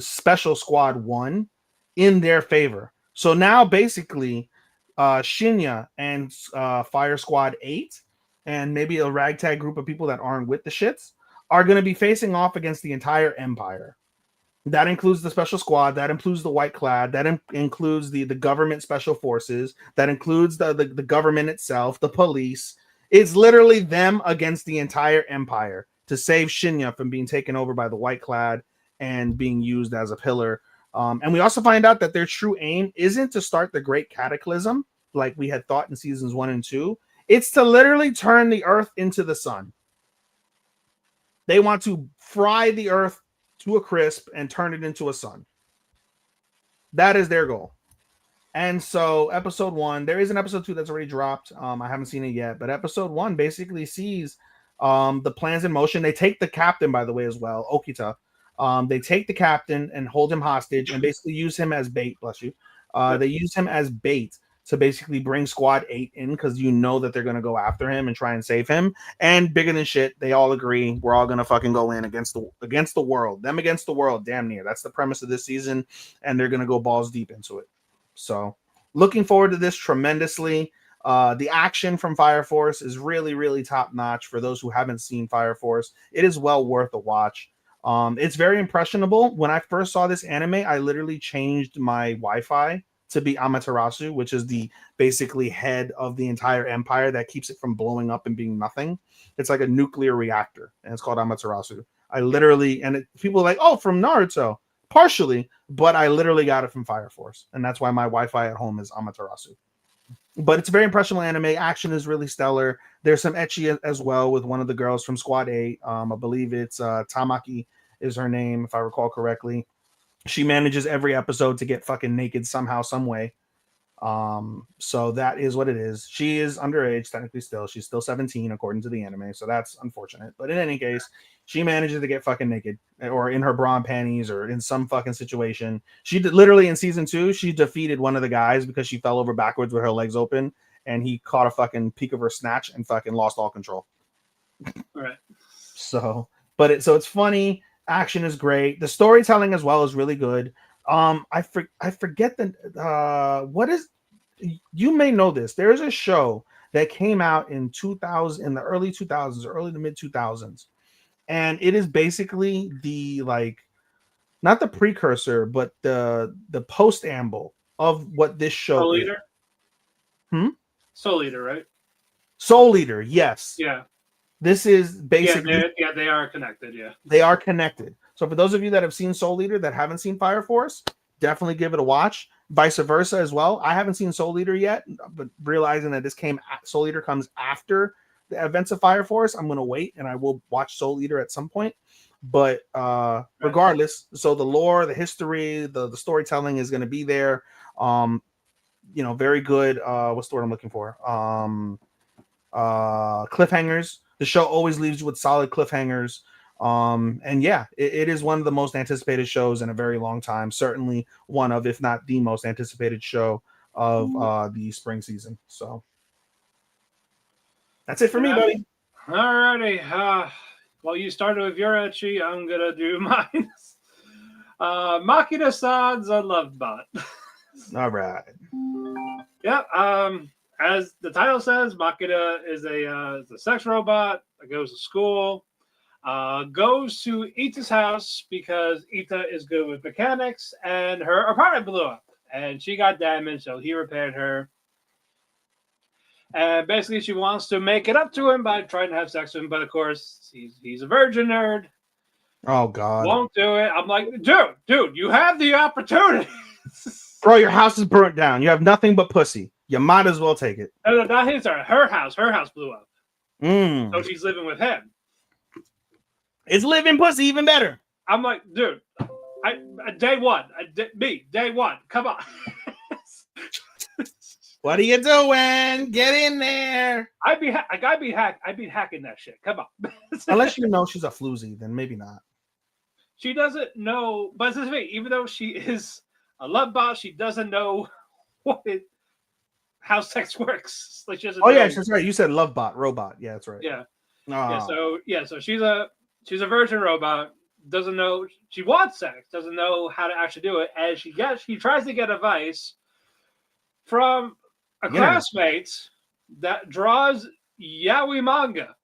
special squad 1 in their favor. So now basically Shinya and Fire Squad 8 and maybe a ragtag group of people that aren't with the shits are going to be facing off against the entire empire. That includes the special squad, that includes the white clad, that includes the government special forces, that includes the government itself, the police. It's literally them against the entire empire to save Shinya from being taken over by the white clad and being used as a pillar. And we also find out that their true aim isn't to start the great cataclysm like we had thought in seasons 1 and 2. It's to literally turn the earth into the sun. They want to fry the earth to a crisp and turn it into a sun. That is their goal. And so episode 1, there is an episode 2 that's already dropped. I haven't seen it yet, but episode 1 basically sees the plans in motion. They take the captain, by the way, as well, Okita. They take the captain and hold him hostage and basically use him as bait. Bless you. They use him as bait to basically bring Squad 8 in, because you know that they're going to go after him and try and save him. And bigger than shit, they all agree we're all going to fucking go in against the world. Them against the world, damn near. That's the premise of this season, and they're going to go balls deep into it. So looking forward to this tremendously. The action from Fire Force is really, really top notch. For those who haven't seen Fire Force, it is well worth a watch. It's very impressionable. When I first saw this anime, I literally changed my Wi-Fi to be Amaterasu, which is the basically head of the entire empire that keeps it from blowing up and being nothing. It's like a nuclear reactor, and it's called Amaterasu. I literally, people are like, oh, from Naruto, partially, but I literally got it from Fire Force, and that's why my Wi-Fi at home is Amaterasu. But it's a very impressionable anime. Action is really stellar. There's some ecchi as well with one of the girls from Squad 8. I believe it's Tamaki is her name, if I recall correctly. She manages every episode to get fucking naked somehow, some way. So that is what it is. She is underage, technically still. She's still 17, according to the anime, so that's unfortunate. But in any case, she manages to get fucking naked, or in her bra and panties, or in some fucking situation. She literally, in season 2, she defeated one of the guys because she fell over backwards with her legs open, and he caught a fucking peek of her snatch and fucking lost all control. All right. So, it's funny. Action is great. The storytelling as well is really good. I forget the what is. You may know this. There is a show that came out in 2000, in the early 2000s, or early to mid 2000s, and it is basically the, like, not the precursor, but the post-amble of what this show Soul is. Eater? Soul Eater, right? Soul Eater, yes. Yeah. This is basically... Yeah, they are connected, yeah. They are connected. So for those of you that have seen Soul Eater that haven't seen Fire Force, definitely give it a watch. Vice versa as well. I haven't seen Soul Eater yet, but realizing that Soul Eater comes after the events of Fire Force, I'm going to wait, and I will watch Soul Eater at some point. But regardless, so the lore, the history, the storytelling is going to be there. Very good. What's the word I'm looking for? Cliffhangers. The show always leaves you with solid cliffhangers. And yeah, it is one of the most anticipated shows in a very long time. Certainly one of, if not the most anticipated show of the spring season. So that's it for me, buddy. All righty. Well, you started with your ecchi. I'm going to do mine. Makina-san's Unloved Bot. All right. Yeah. As the title says, Makina is a sex robot that goes to school. Goes to Ita's house because Ita is good with mechanics, and her apartment blew up and she got damaged, so he repaired her. And basically she wants to make it up to him by trying to have sex with him, but of course he's a virgin nerd. Oh God. Won't do it. I'm like, dude, you have the opportunity. Bro, your house is burnt down. You have nothing but pussy. You might as well take it. No, not his. Her house. Her house blew up. So she's living with him. It's living pussy even better. I'm like, dude, day one. Come on. What are you doing? Get in there. I'd be hacking that shit. Come on. Unless you know she's a floozy, then maybe not. She doesn't know, but it's the thing, even though she is a love bot, she doesn't know how sex works. Like she doesn't Oh yeah, know. that's right. You said love bot, robot. Yeah, that's right. Yeah, yeah. Oh, So she's a virgin robot. Doesn't know she wants sex. Doesn't know how to actually do it. And she tries to get advice from a the internet. classmate that draws yaoi manga.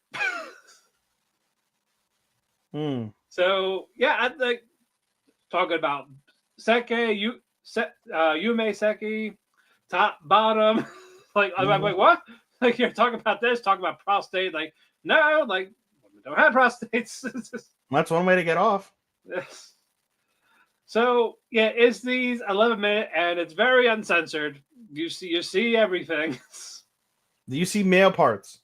Hmm. So yeah, I think talking about seke, yume seki, top bottom. Like I'm like what? Like you're talking about this, talking about prostate. Like no, like women don't have prostates. That's one way to get off. So yeah, it's these 11-minute and it's very uncensored. You see everything. Do you see male parts?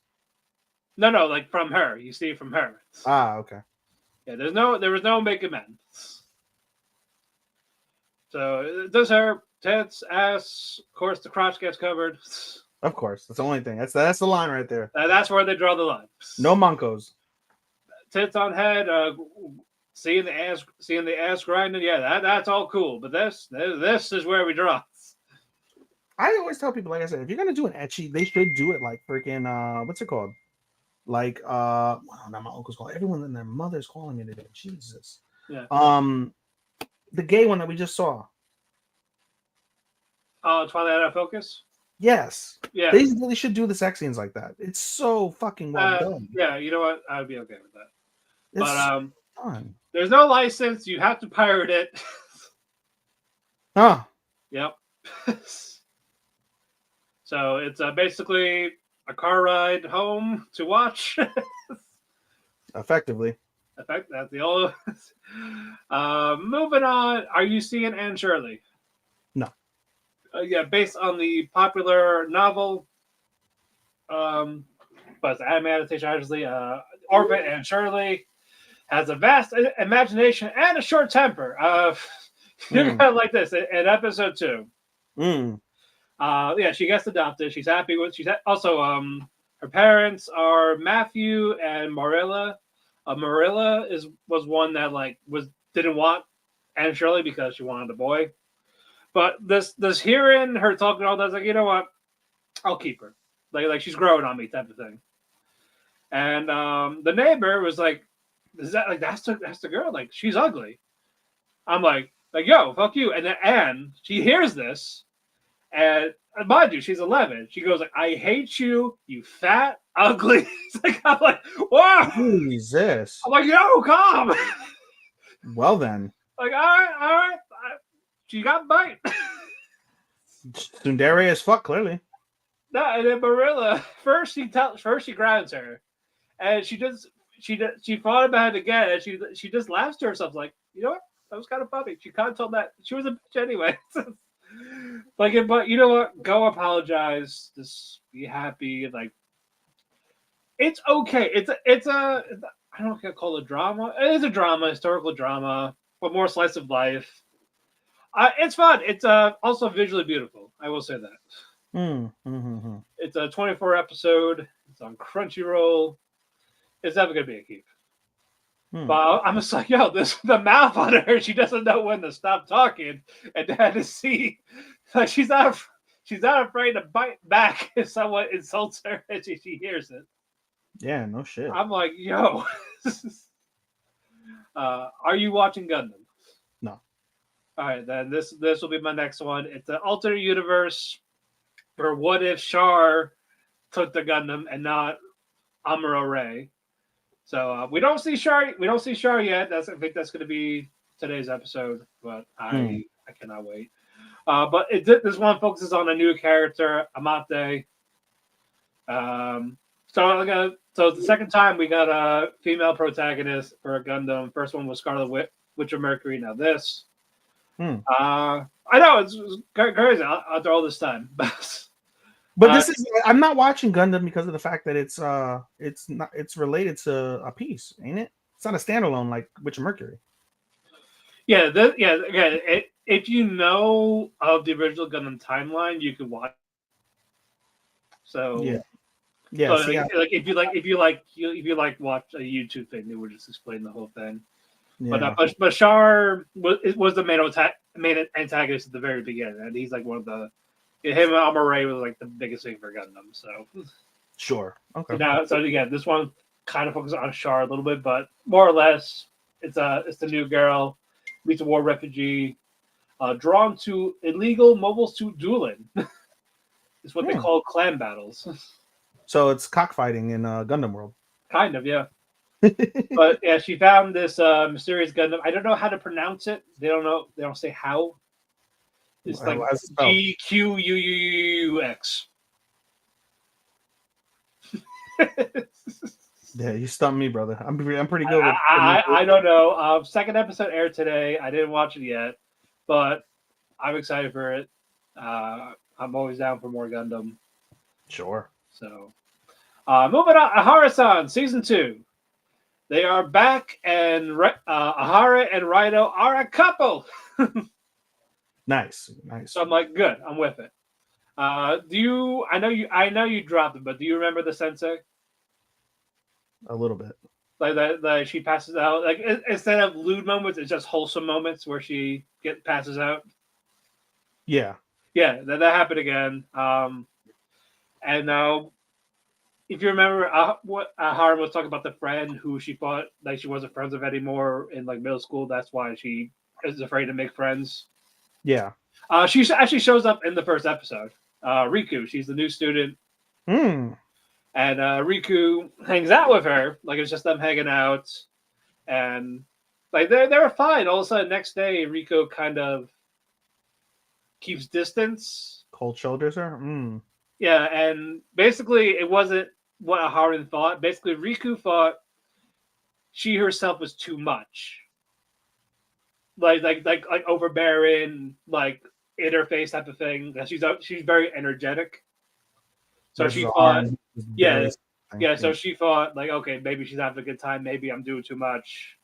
No, like from her. You see it from her. Ah, okay. Yeah, there was no making men. So does her tits, ass, of course the crotch gets covered. Of course, that's the only thing. That's the line right there. That's where they draw the line. No mancos. Tits on head, seeing the ass grinding. Yeah, that's all cool. But this is where we draw. I always tell people, like I said, if you're gonna do an ecchi, they should do it like freaking what's it called? Like well, not my uncle's calling. Everyone and their mother's calling me today. Jesus. Yeah. The gay one that we just saw. Oh, Twilight Out of Focus. Yes. Yeah. They really should do the sex scenes like that. It's so fucking well done. Yeah, you know what? I'd be okay with that. It's But fun. there's no license. You have to pirate it. Huh. Yep. So it's basically a car ride home to watch. Effectively. In fact, that's the old. Moving on. Are you seeing Anne Shirley? No. Yeah, based on the popular novel. But it's an anime adaptation, obviously. Orbit Anne Shirley has a vast imagination and a short temper. You're kind of like this in episode 2. Yeah, she gets adopted. She's happy with. She's also her parents are Matthew and Marilla. Marilla was one that didn't want Anne Shirley because she wanted a boy. But this hearing her talking all that, I was like, you know what, I'll keep her. Like she's growing on me type of thing. And the neighbor was like, is that like that's the girl? Like she's ugly. I'm like yo, fuck you. And then Anne, she hears this. And mind you, she's 11. She goes like, "I hate you, you fat, ugly." I'm like, "Wow." Jesus. I'm like, "Yo, calm." Well then. Like, all right. She got bite. Tsundere as fuck, clearly. No, and then Marilla first she grounds her, and she thought about it again, and she just laughs to herself like, you know what? That was kind of funny. She kind of told that she was a bitch anyway. But you know what? Go apologize. Just be happy. Like it's okay. It's a I don't know if I call it a drama. It is a drama, historical drama, but more slice of life. It's fun. It's also visually beautiful. I will say that. It's a 24 episode. It's on Crunchyroll. It's never gonna be a keep. But I'm just like, yo, the mouth on her. She doesn't know when to stop talking, and then to see, like she's not afraid to bite back if someone insults her and she hears it. Yeah, no shit. I'm like, yo, are you watching Gundam? No. All right, then this will be my next one. It's an alternate universe where what if Char took the Gundam and not Amuro Ray? So we don't see Char. We don't see Char yet. I think that's going to be today's episode, but I cannot wait. But this one focuses on a new character, Amate. So the second time we got a female protagonist for a Gundam. First one was Scarlet Witch of Mercury. Now this. I know it's crazy after all this time, But this is I'm not watching Gundam because of the fact that it's related to a piece, ain't it? It's not a standalone like Witch of Mercury. Yeah, again, if you know of the original Gundam timeline, you could watch. So yeah, Yeah, But see, if you like watch a YouTube thing, it would just explain the whole thing. But yeah, Bashar was the main antagonist at the very beginning, and he's like one of the him and Amare was like the biggest thing for Gundam. So sure, okay. so again, this one kind of focuses on Char a little bit, but more or less, it's the new girl meets a war refugee, drawn to illegal mobile suit dueling. It's what they Hmm. call clan battles. So it's cockfighting in Gundam World. Kind of, yeah. But yeah, she found this mysterious Gundam. I don't know how to pronounce it. They don't know. They don't say how. It's like How's it spelled? GQUUX. Yeah, you stumped me, brother. I'm pretty good with. I don't know. Second episode aired today. I didn't watch it yet, but I'm excited for it. I'm always down for more Gundam. Sure. So, moving on. Ahara-san season 2. They are back, and Ahara and Raido are a couple. Nice. So I'm like, good. I'm with it. Do you? I know you dropped it, but do you remember the sensei? A little bit. Like she passes out. Like instead of lewd moments, it's just wholesome moments where she passes out. Yeah. Yeah, that happened again. And now, if you remember, what Harem was talking about the friend who she thought like she wasn't friends with anymore in like middle school. That's why she is afraid to make friends. Yeah. She actually shows up in the first episode. Riku, she's the new student, Hmm. and Riku hangs out with her. Like it's just them hanging out, and like they were fine. All of a sudden, next day, Riku kind of keeps distance. Cold shoulders her. Hmm. Yeah, and basically, it wasn't what Aharon thought. Basically, Riku thought she herself was too much, like overbearing, like in her face type of thing. She's very energetic. So she thought, yeah. So she thought, like, okay, maybe she's having a good time. Maybe I'm doing too much.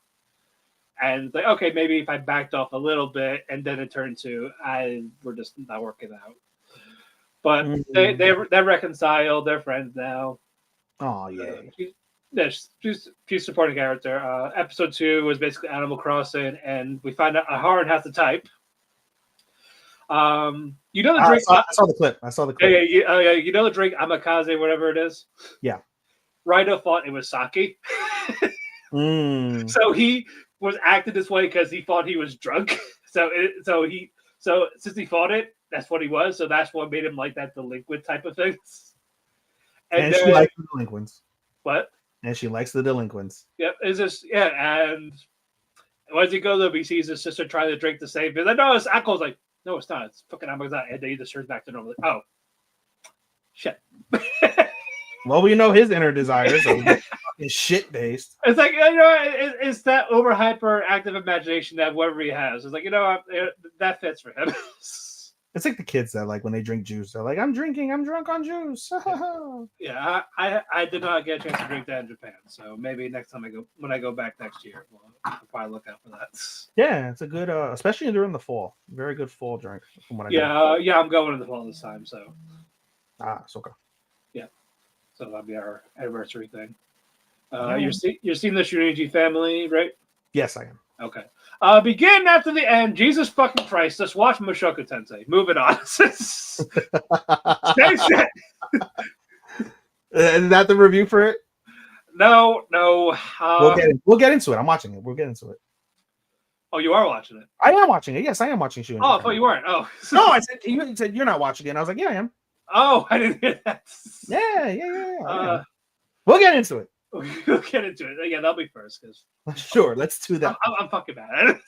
And like, okay, maybe if I backed off a little bit, and then it turned to we're just not working out. But they reconciled. They're friends now. Oh yeah. She's supporting character. Episode 2 was basically Animal Crossing, and we find out Aharon has the type. You know the drink. I saw the clip. Yeah. You know the drink Amakaze, whatever it is. Yeah. Raido thought it was sake. So he was acting this way because he thought he was drunk. So since he thought it, that's what he was. So that's what made him like that delinquent type of things. And she likes the delinquents. What? And she likes the delinquents. Yep. It's just and once he goes up, he sees his sister trying to drink the same. He's like, no, it's alcohol. Like, no, it's not. It's fucking Amazon. And then he just turns back to normal. Like, oh, shit. Well, we know his inner desires are shit based. It's like, it's that over hyperactive imagination that whatever he has. It's like, that fits for him. It's like the kids that like when they drink juice, they're like, I'm drunk on juice. Yeah, I did not get a chance to drink that in Japan. So maybe next time when I go back next year, I'll probably look out for that. Yeah, it's a good, especially during the fall. Very good fall drink. From what I yeah, I'm going in the fall this time. So it's okay. Yeah, so that'll be our anniversary thing. Yeah. You're seeing the Shunichi family, right? Yes, I am. Okay. Begin after the end. Jesus fucking Christ. Let's watch Mushoku Tensei. Moving on. Stay set. Is that the review for it? No. We'll get into it. I'm watching it. We'll get into it. Oh, you are watching it? I am watching it. Yes, I am watching Shunichi. Oh, I thought you weren't. Oh. No, I said you said you're not watching it. And I was like, yeah, I am. Oh, I didn't hear that. Yeah. We'll get into it. We'll get into it. Yeah, that'll be first. Sure, let's do that. I'm fucking mad at it.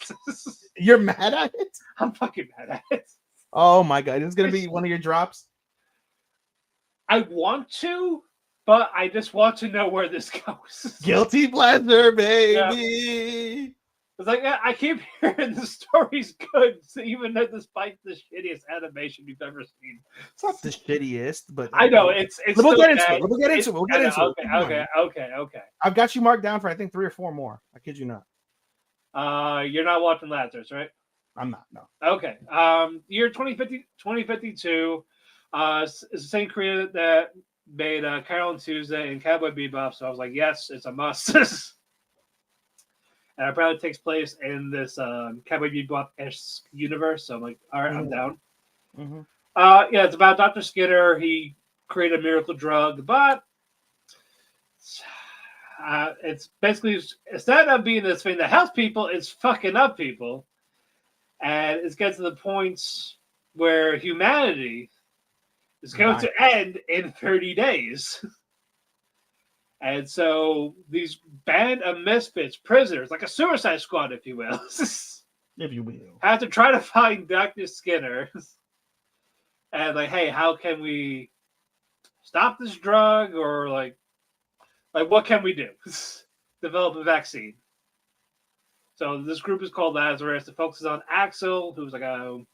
You're mad at it? I'm fucking mad at it. Oh my god, it's gonna be one of your drops. I want to, but I just want to know where this goes. Guilty pleasure, baby. Yeah. It's like I keep hearing the story's good, so even though despite the shittiest animation you've ever seen. It's not the shittiest, but I know it's. We'll get into it. We'll get into it. Okay. I've got you marked down for I think 3 or 4 more. I kid you not. You're not watching Lazarus, right? I'm not. No. Okay. Year 2052. Is the same creator that made Carol and Tuesday and Cowboy Bebop, so I was like, yes, it's a must. And it probably takes place in this Cowboy Bebop-esque universe, so I'm like, all right, I'm down. Mm-hmm. Yeah, it's about Dr. Skinner. He created a miracle drug, but it's basically, instead of being this thing that helps people, it's fucking up people. And it's getting to the point where humanity is going to end in 30 days. And so these band of misfits, prisoners, like a suicide squad, if you will, if you will, have to try to find Dr. Skinner. And like, hey, how can we stop this drug? Or like what can we do? Develop a vaccine. So this group is called Lazarus. It focuses on Axel, who's like who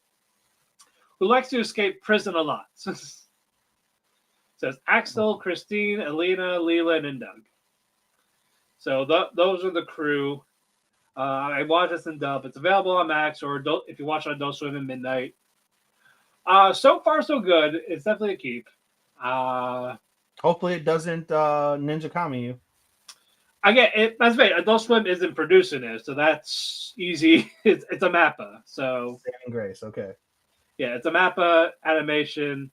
likes to escape prison a lot. So it's Axel, Christine, Alina, Leland, and Doug. So those are the crew. I watched this in dub. It's available on Max, or if you watch it on Adult Swim at midnight. So far, so good. It's definitely a keep. Hopefully, it doesn't Ninja Kami you. I get it. That's right. Adult Swim isn't producing it, so that's easy. It's a Mappa. So Saving grace. Okay. Yeah, it's a Mappa animation,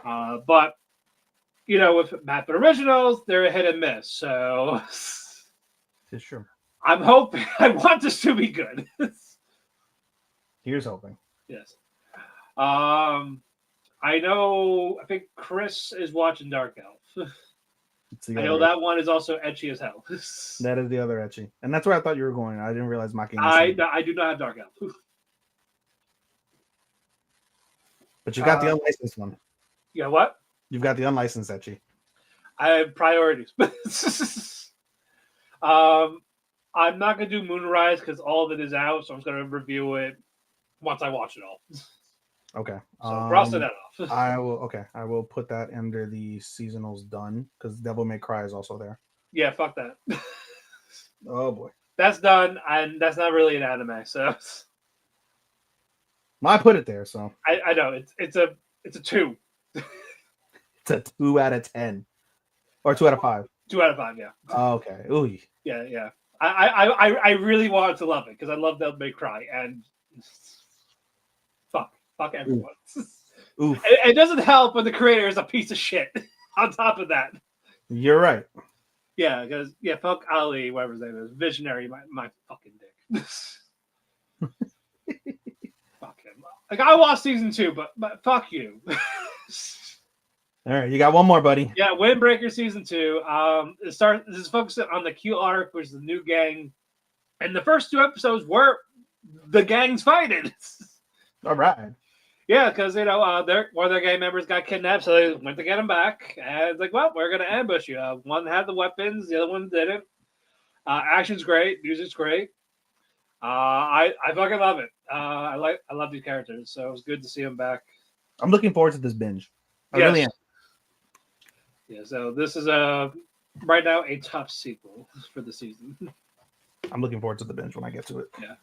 but with Mappa originals, they're a hit and miss. So it's true. I'm hoping. I want this to be good. Here's hoping. Yes. I think Chris is watching Dark Elf. I know that one is also ecchi as hell. That is the other ecchi. And that's where I thought you were going. I didn't realize Maki. I do not have Dark Elf. But you got the unlicensed one. Yeah, what? You've got the unlicensed ecchi. I have priorities. I'm not going to do Moonrise because all of it is out, so I'm just going to review it once I watch it all. Okay. So crossing that off. I will put that under the seasonals done because Devil May Cry is also there. Yeah, fuck that. Oh boy. That's done, and that's not really an anime, so I put it there, so I know it's a 2. It's a 2 out of 10. Or 2 out of 5. 2 out of 5, yeah. Oh, okay. Ooh. Yeah. I really wanted to love it because I love Devil May Cry, and fuck everyone. Ooh. It doesn't help when the creator is a piece of shit. On top of that, you're right. Yeah, because fuck Ali, whatever his name is, visionary, my fucking dick. Fuck him. Like I watched season 2, but fuck you. All right, you got one more, buddy. Yeah, Windbreaker season 2. This is focusing on the Q arc, which is the new gang, and the first 2 episodes were the gangs fighting. All right. Yeah, because one of their gang members got kidnapped, so they went to get him back. And it's like, well, we're gonna ambush you. One had the weapons, the other one didn't. Action's great, music's great. I fucking love it. I love these characters, so it was good to see them back. I'm looking forward to this binge. I really am. Yeah, so this is right now a top sequel for the season. I'm looking forward to the binge when I get to it. Yeah,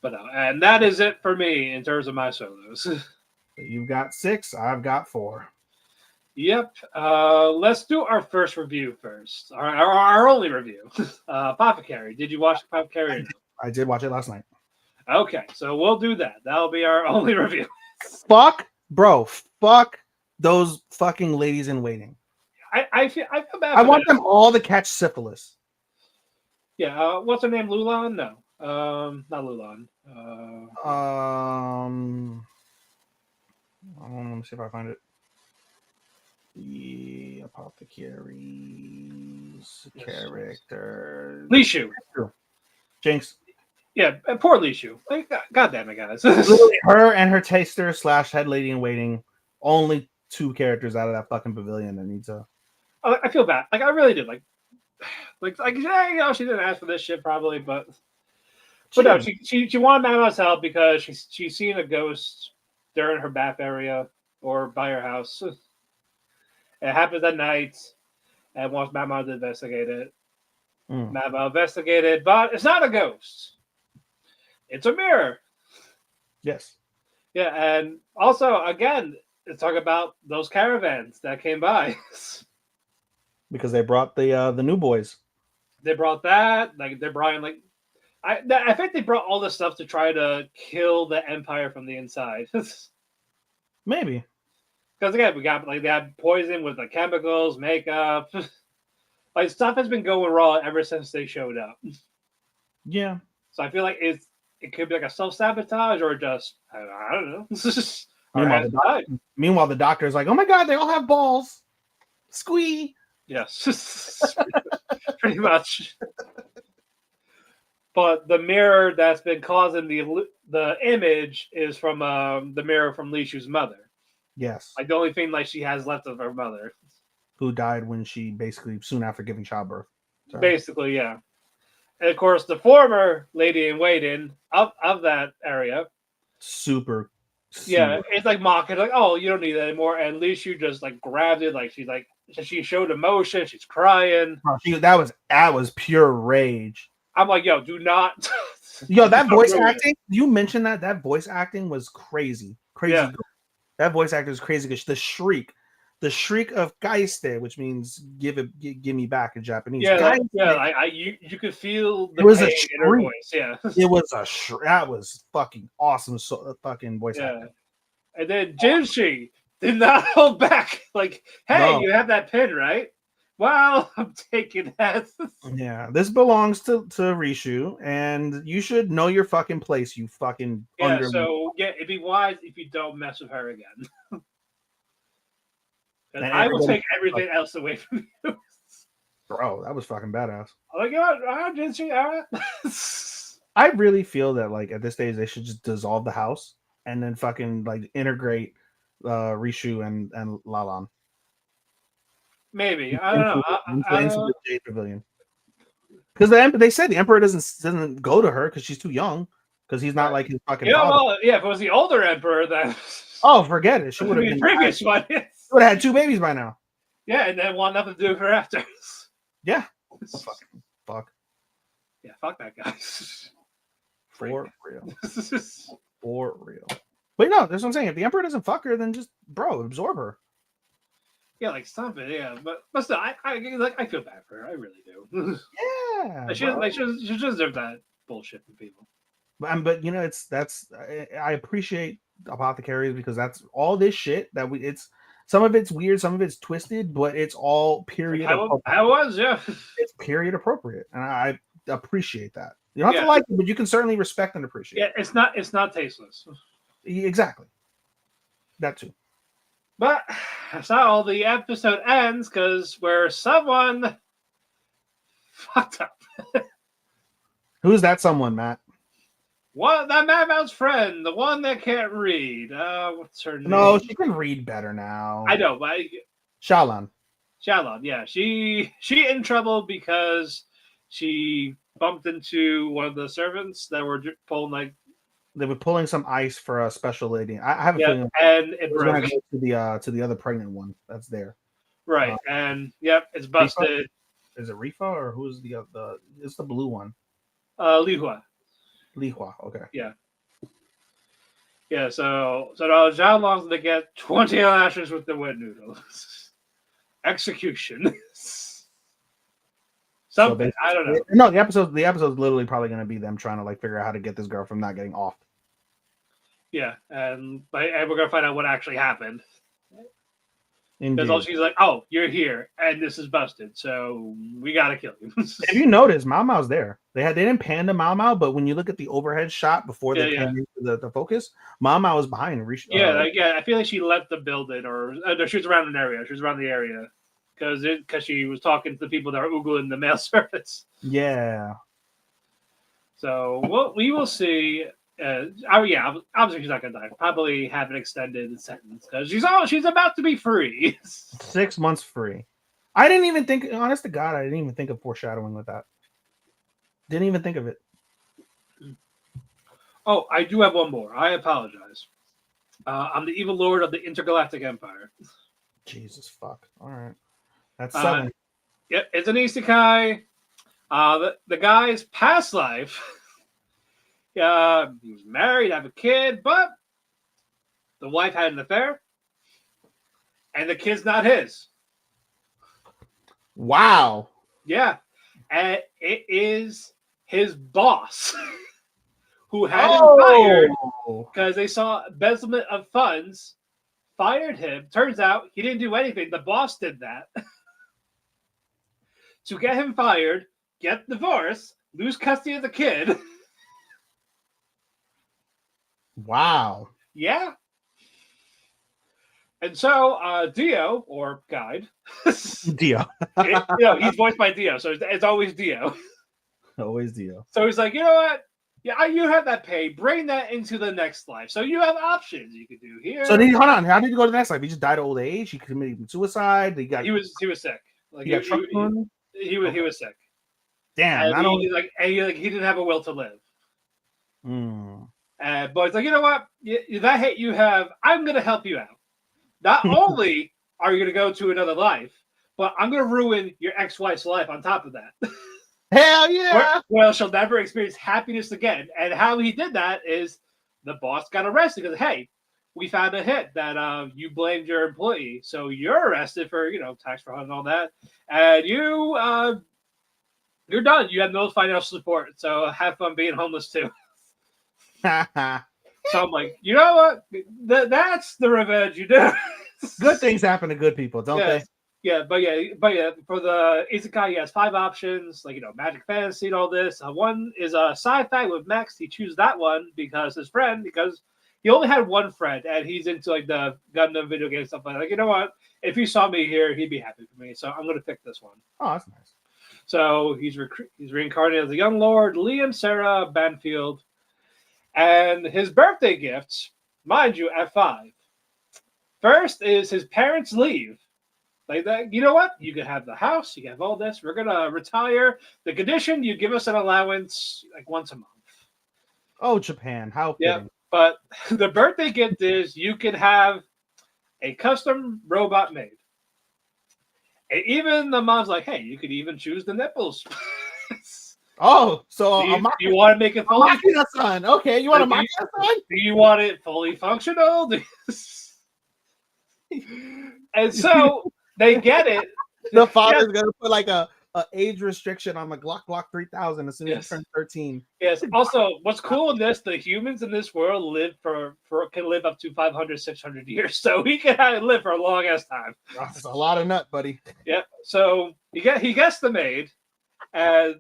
but and that is it for me in terms of my solos. You've got 6. I've got 4. Yep. Let's do our first review first. Our only review. Apothecary. Did you watch Apothecary? I did watch it last night. Okay, so we'll do that. That'll be our only review. Fuck those fucking ladies in waiting. I feel bad. I want them all to catch syphilis. Yeah. What's her name? Lulan? No. Not Lulan. Let me see if I find it. The Apothecary's character. Lishu. Jinx. Yeah, poor Lishu. Like, God damn it, guys. Literally her and her taster / head lady in waiting. Only 2 characters out of that fucking pavilion that need to. I feel bad. Like I really did. Like yeah, she didn't ask for this shit probably, but no, she wanted Mama's help because she's seen a ghost during her bath area or by her house. It happens at night, and wants Mama to investigate it. Mama investigated, but it's not a ghost. It's a mirror. Yes. Yeah, and also again, let's talk about those caravans that came by. because they brought the new boys. They brought that. Like they're bringing like I think they brought all this stuff to try to kill the empire from the inside. Because Maybe. again, we got like they had poison with the chemicals, makeup. Like stuff has been going wrong ever since they showed up. Yeah. So I feel like it could be like a self sabotage or just I don't know. Or Meanwhile, has died. the doctor's like, "Oh my god, they all have balls." Squee. Yes, pretty much. But the mirror that's been causing the image is from the mirror from Li Shu's mother. Yes. Like the only thing like she has left of her mother. Who died when she basically soon after giving childbirth. Sorry. Basically, yeah. And of course, the former lady in waiting of that area. Super. Yeah, it's like mocking, like, oh, you don't need that anymore. And Li Shu just like grabbed it, like she showed emotion, she's crying. That was pure rage. I'm like, yo, do not. Yo, that voice acting. You mentioned that voice acting was crazy. Crazy. Yeah. That voice actor is crazy. The shriek of Geiste, which means give me back in Japanese. Yeah, you could feel the it was pain a in her voice. Yeah, it was that was fucking awesome. Fucking voice acting. And then Jinshi did not hold back. Like, hey, you have that pin, right? Well, I'm taking that. Yeah, this belongs to Rishu, and you should know your fucking place. You fucking So it'd be wise if you don't mess with her again. And I will take everything else away from you. Bro, that was fucking badass. I'm like, Jinshi, all right. I really feel that like at this stage they should just dissolve the house and then fucking like integrate Rishu and Lalan. Maybe I don't know. Into the Jade Pavilion. Because they said the Emperor doesn't go to her because she's too young. Because he's not like his fucking father. Well, if it was the older Emperor, then forget it. She would have been previous one. Would have had 2 babies by now. Yeah, and then want nothing to do with her after. Yeah. Fuck. Yeah, fuck that guy. For real. For real. But no, that's what I'm saying. If the Emperor doesn't fuck her, then just absorb her. Yeah, like something. Yeah, but still, I feel bad for her. I really do. Yeah. She deserves that bullshit from people. But you know, I appreciate apothecaries because that's all this shit that it's some of it's weird, some of it's twisted, but it's all period. I was, yeah. It's period appropriate, and I appreciate that. You don't have to like it, but you can certainly respect and appreciate. Yeah, it's not tasteless. Exactly. That too. But that's not all the episode ends because where someone fucked up. Who's that someone, Matt? That Mad Mouse friend, the one that can't read. What's her name? No, she can read better now. I know, but Shalon, yeah. She in trouble because she bumped into one of the servants that were pulling like they were pulling some ice for a special lady. I have a feeling, and it broke to the other pregnant one that's there. Right, and it's busted. Rifa? Is it Rifa or who's the it's the blue one? Lihua. Lihua, okay. Yeah. Yeah, so now Zhao Long's gonna get 20 lashes with the wet noodles. Execution. Something. I don't know. No, the episode's literally probably gonna be them trying to like figure out how to get this girl from not getting off. Yeah, and we're gonna find out what actually happened. Because all she's like, "Oh, you're here, and this is busted, so we gotta kill you." If you notice, Mao Mao's there. They didn't pan to Mao Mao, but when you look at the overhead shot before they pan into the focus, Mao Mao is behind. I feel like she left the building, or no, she was around an area. She was around the area because she was talking to the people that are oogling the mail service. Yeah. So we will see. Obviously she's not gonna die. Probably have an extended sentence because she's about to be free. 6 months free. I didn't even think. Honest to God, I didn't even think of foreshadowing with that. Didn't even think of it. Oh, I do have one more. I apologize. I'm the evil lord of the Intergalactic Empire. Jesus fuck. All right, that's 7. Yep, it's an isekai. The guy's past life. He was married, have a kid, but the wife had an affair, and the kid's not his. Wow. Yeah, and it is his boss who had him fired Oh. because they saw embezzlement of funds. Fired him. Turns out he didn't do anything. The boss did that to get him fired, get divorced, lose custody of the kid. Wow. Yeah. And so Dio, or Guide, Dio. he's voiced by Dio, so it's always Dio. Always Dio. So he's like, you know what? Yeah, you have that pay. Bring that into the next life. So you have options you could do here. So hold on. How did he go to the next life? He just died of old age. He committed suicide. He was sick. Like he got truck run? He was sick. Damn. And he didn't have a will to live. Mm. But it's like, you know what? That hate you have, I'm going to help you out. Not only are you going to go to another life, but I'm going to ruin your ex-wife's life on top of that. Hell yeah! Well, she'll never experience happiness again. And how he did that is the boss got arrested because, hey, we found a hit that you blamed your employee, so you're arrested for tax fraud and all that, and you're done. You have no financial support, so have fun being homeless too. So I'm like, you know what? That's the revenge you do. Good things happen to good people, don't they? Yeah, but for the Isekai, he has 5 options, like magic, fantasy, and all this. One is sci-fi with Max. He chooses that one because he only had one friend, and he's into like the Gundam video game stuff. Like, you know what? If he saw me here, he'd be happy for me. So I'm going to pick this one. Oh, that's nice. So he's reincarnated as a young lord, Liam Sarah Banfield, and his birthday gifts, mind you, at 5. First is his parents leave. Like that, you know what? You can have the house, you can have all this. We're gonna retire. The condition, you give us an allowance like once a month. Oh, Japan, how fitting. Yeah, but the birthday gift is you can have a custom robot made. And even the mom's like, hey, you could even choose the nipples. Oh, so do you want to make it fully son? Okay, you want a Machina son? Do you want it fully functional? And so they get it. The father's gonna put like a age restriction on the Glock 3000 as soon as Yes. he turns 13. Yes. Also, what's cool in this, the humans in this world live can live up to 500, 600 years. So he can live for a long ass time. That's a lot of nut, buddy. Yep. So he gets the maid, and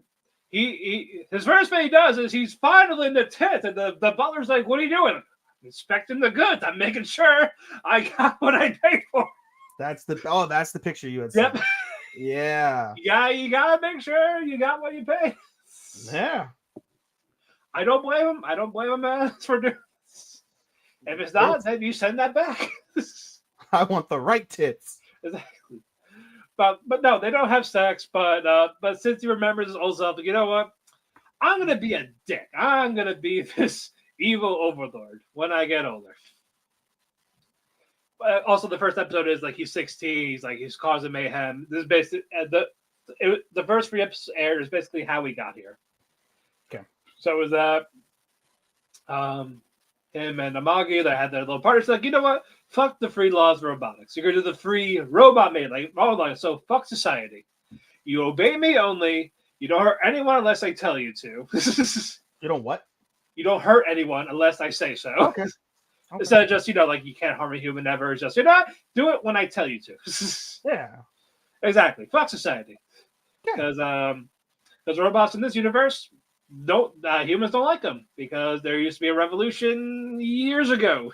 his first thing he does is he's fondling the tit, and the butler's like, "What are you doing?" I'm inspecting the goods. I'm making sure I got what I paid for. That's the pixture you had. Yep. Seen. Yeah. Yeah, you gotta make sure you got what you paid. Yeah. I don't blame him. I don't blame him for doing this. If it's not, then you send that back. I want the right tits. Exactly. But no, they don't have sex. But since he remembers his old self, you know what? I'm gonna be a dick. I'm gonna be this evil overlord when I get older. Also, the first episode is like he's 16. He's causing mayhem. This is basically the first 3 episodes aired is basically how we got here. Okay. So it was that him and Amagi that had their little party. So like, you know what? Fuck the free laws of robotics. You're gonna do the free robot maid, so fuck society. You obey me only. You don't hurt anyone unless I tell you to. You don't what? You don't hurt anyone unless I say so. Okay. Instead of just, you can't harm a human ever. It's just, do it when I tell you to. Yeah. Exactly. Fuck society. Because robots in this universe, humans don't like them because there used to be a revolution years ago.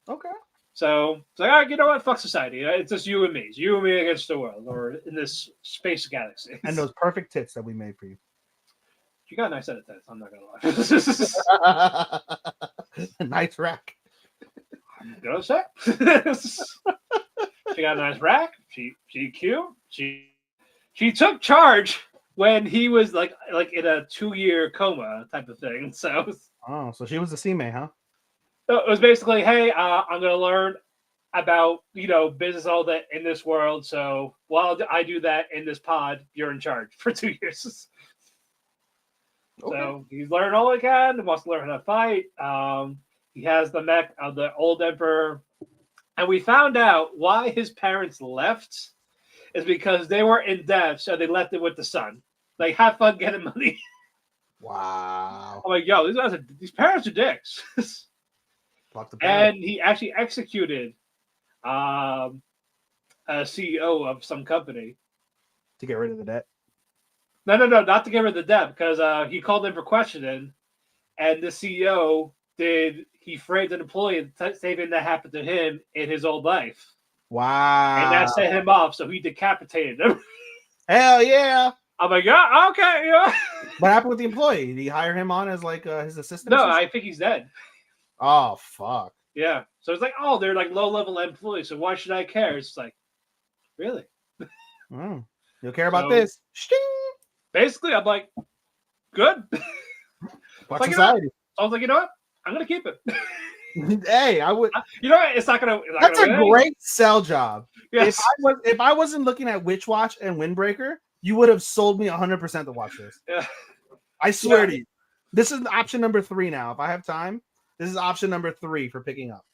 Okay. So it's like, all right, you know what? Fuck society. It's just you and me. It's you and me against the world, or in this space galaxy. And those perfect tits that we made for you. You got a nice set of tits. I'm not gonna lie. Nice rack. I'm gonna say. She got a nice rack. She cute. She took charge when he was like in a 2-year coma type of thing. So she was a CMA, huh? So it was basically, hey, I'm gonna learn about business all that in this world. So while I do that in this pod, you're in charge for 2 years. Okay. So he's learned all he can. He wants to learn how to fight. He has the mech of the old emperor, and we found out why his parents left is because they were in debt, so they left it with the son. Like, have fun getting money. Wow. I'm like, yo, these parents are dicks. Fuck the parents. And he actually executed a CEO of some company. To get rid of the debt. No, not to get rid of the debt, because he called in for questioning, and the CEO he framed an employee saying that happened to him in his old life. Wow. And that set him off, so he decapitated him. Hell yeah. I'm like, yeah, okay, yeah. What happened with the employee? Did he hire him on as like his assistant? No, I think he's dead. Oh fuck. Yeah. So it's like, oh, they're like low level employees, so why should I care? It's like, really? You'll care about this. Sting. Basically, I'm like, good. Fuck like, society. I was like, you know what? I'm gonna keep it. Hey, I would. You know what? It's not gonna. That's a great sell job. Yes. If I wasn't looking at Witch Watch and Windbreaker, you would have sold me 100% to watch this. Yeah. I swear to you. This is option number 3 now. If I have time, this is option number 3 for picking up.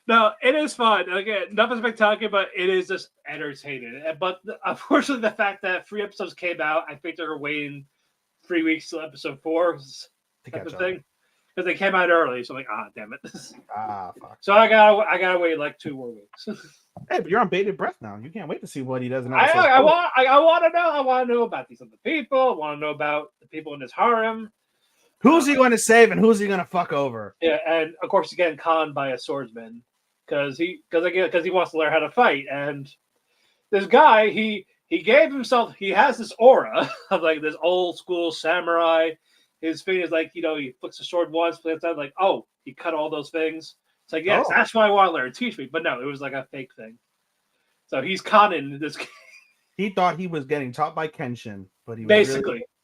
No, it is fun. Again, nothing spectacular, but it is just entertaining. But unfortunately, the fact that 3 episodes came out, I think they're waiting 3 weeks till episode 4 type of thing, because they came out early. So I'm like, damn it. Fuck. So I gotta wait like 2 more weeks. Hey, but you're on bated breath now. You can't wait to see what he does in I episode 4. want to know. I want to know about these other people. I want to know about the people in his harem. Who's he going to save and who's he going to fuck over? Yeah, and of course he's getting conned by a swordsman because he wants to learn how to fight. And this guy, he gave himself. He has this aura of like this old school samurai. His thing is like, he flicks a sword once, flips out, like, oh, he cut all those things. It's like, yes, that's what I want to learn. Teach me. But no, it was like a fake thing. So he's conning this. He thought he was getting taught by Kenshin, but he was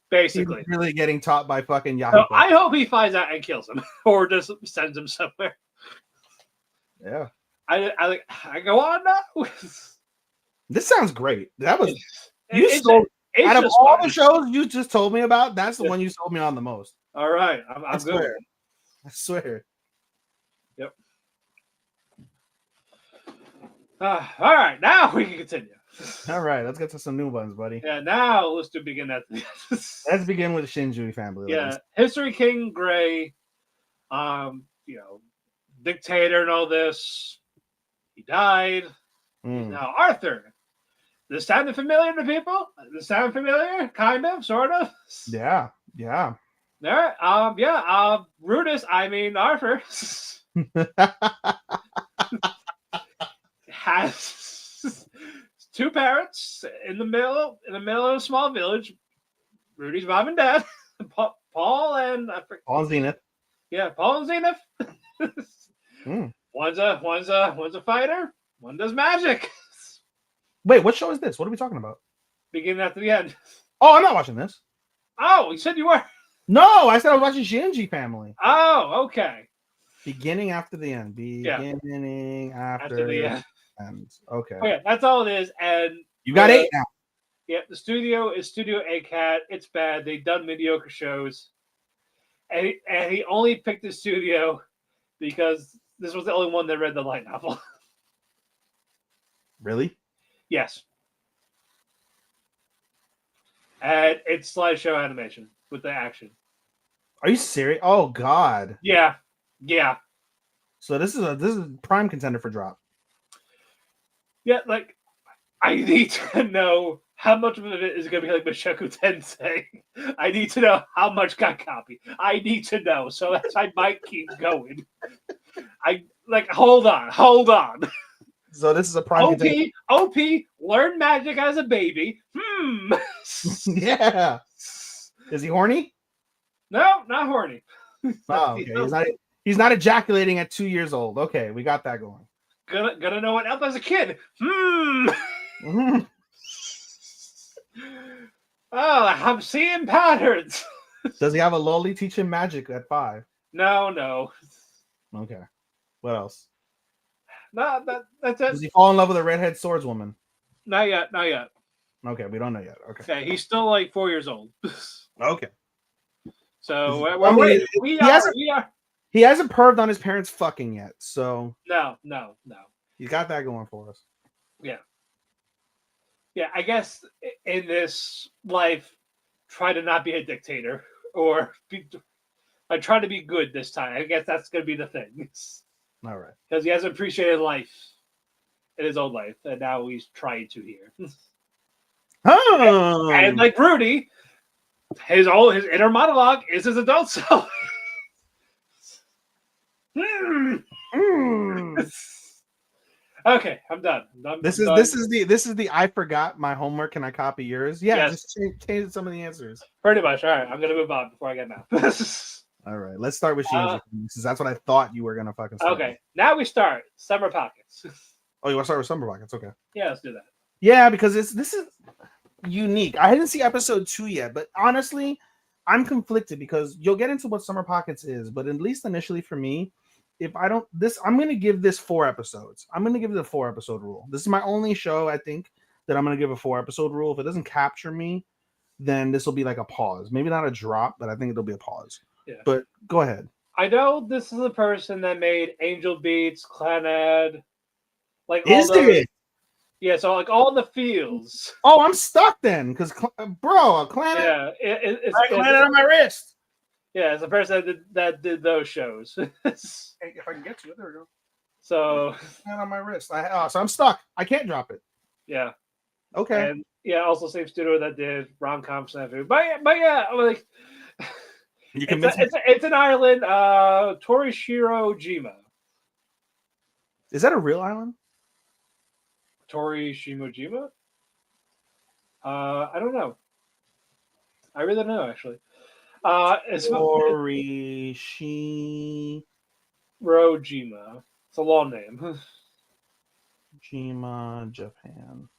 basically really getting taught by fucking Yahoo. So I hope he finds out and kills him, or just sends him somewhere. Yeah. I go on now. This sounds great. That was out of all the shows you just told me about, that's the one you sold me on the most. All right, I'm good. I swear. Yep. All right, now we can continue. All right, let's get to some new ones, buddy. Yeah, now let's begin at the Let's begin with the Shinjui family. Yeah, History King Gray, dictator and all this. He died. Now Arthur. This sound familiar to people? This sound familiar? Kind of, sort of. Yeah. All right. Brutus. I mean Arthur has 2 parents in the middle of a small village. Rudy's mom and dad, Paul and Zenith. Yeah, Paul and Zenith. One's a fighter. One does magic. Wait, what show is this? What are we talking about? Beginning after the end. Oh, I'm not watching this. Oh, you said you were. No, I said I was watching Shinji Family. Oh, okay. Beginning after the end. Beginning after the end. Okay. Okay, that's all it is. And you got 8 now. Yeah, the studio is Studio ACAT. It's bad. They've done mediocre shows. And he only picked the studio because this was the only one that read the light novel. Really? Yes. And it's slideshow animation with the action. Are you serious? Oh God. Yeah. So this is a prime contender for drop. Yeah, like I need to know how much of it is going to be like Mushoku Tensei. I need to know how much got copied. I need to know, so that I might keep going. Hold on. So this is a prime contender. OP learned magic as a baby. Yeah. Is he horny? No, not horny. Oh, okay. He's not ejaculating at 2 years old. Okay, we got that going. Gonna know what else as a kid. Oh, I'm seeing patterns. Does he have a loli teach him magic at 5? No. Okay. What else? No, that's it. Does he fall in love with a redhead swordswoman? Not yet. Okay, we don't know yet. Okay. He's still like 4 years old. Okay. So we are. He hasn't perved on his parents fucking yet, so No. He's got that going for us. Yeah. Yeah, I guess in this life, try to not be a dictator, or I try to be good this time. I guess that's gonna be the thing, All right. because he hasn't appreciated life in his own life, and now he's trying to here. And like Rudy, his inner monologue is his adult self. Okay, I'm done. This I'm is the I forgot my homework. Can I copy yours? Yeah, Yes. just change some of the answers. Pretty much. All right, I'm gonna move on before I get math. All right, let's start with Shinji. Because that's what I thought you were gonna fucking start Okay, with. now we start Summer Pockets. Oh, you want to start with Summer Pockets? Okay. Yeah, let's do that. Yeah, because this is unique. I didn't see episode 2 yet, but honestly, I'm conflicted because you'll get into what Summer Pockets is, but at least initially for me, if I don't this, I'm gonna give this 4 episodes. I'm gonna give it a 4-episode rule. This is my only show I think that I'm gonna give a 4-episode rule. If it doesn't capture me, then this will be like a pause. Maybe not a drop, but I think it'll be a pause. Yeah. But go ahead. I know this is the person that made Angel Beats, Clanad, like all Is those. it? Yeah, so like all the feels. Oh, I'm stuck then, because bro, Clan. Yeah, it's Clan on my wrist. Yeah, it's the person that did those shows. If I can get to it, there we go. So Clan on my wrist. So I'm stuck. I can't drop it. yeah. Okay. And yeah, also same studio that did rom-com snafu. But yeah, like You it's an island, Torishiro Jima. Is that a real island? Torishimojima? I don't know. I really don't know actually. It's Torishirojima, Rojima. It's a long name. Japan.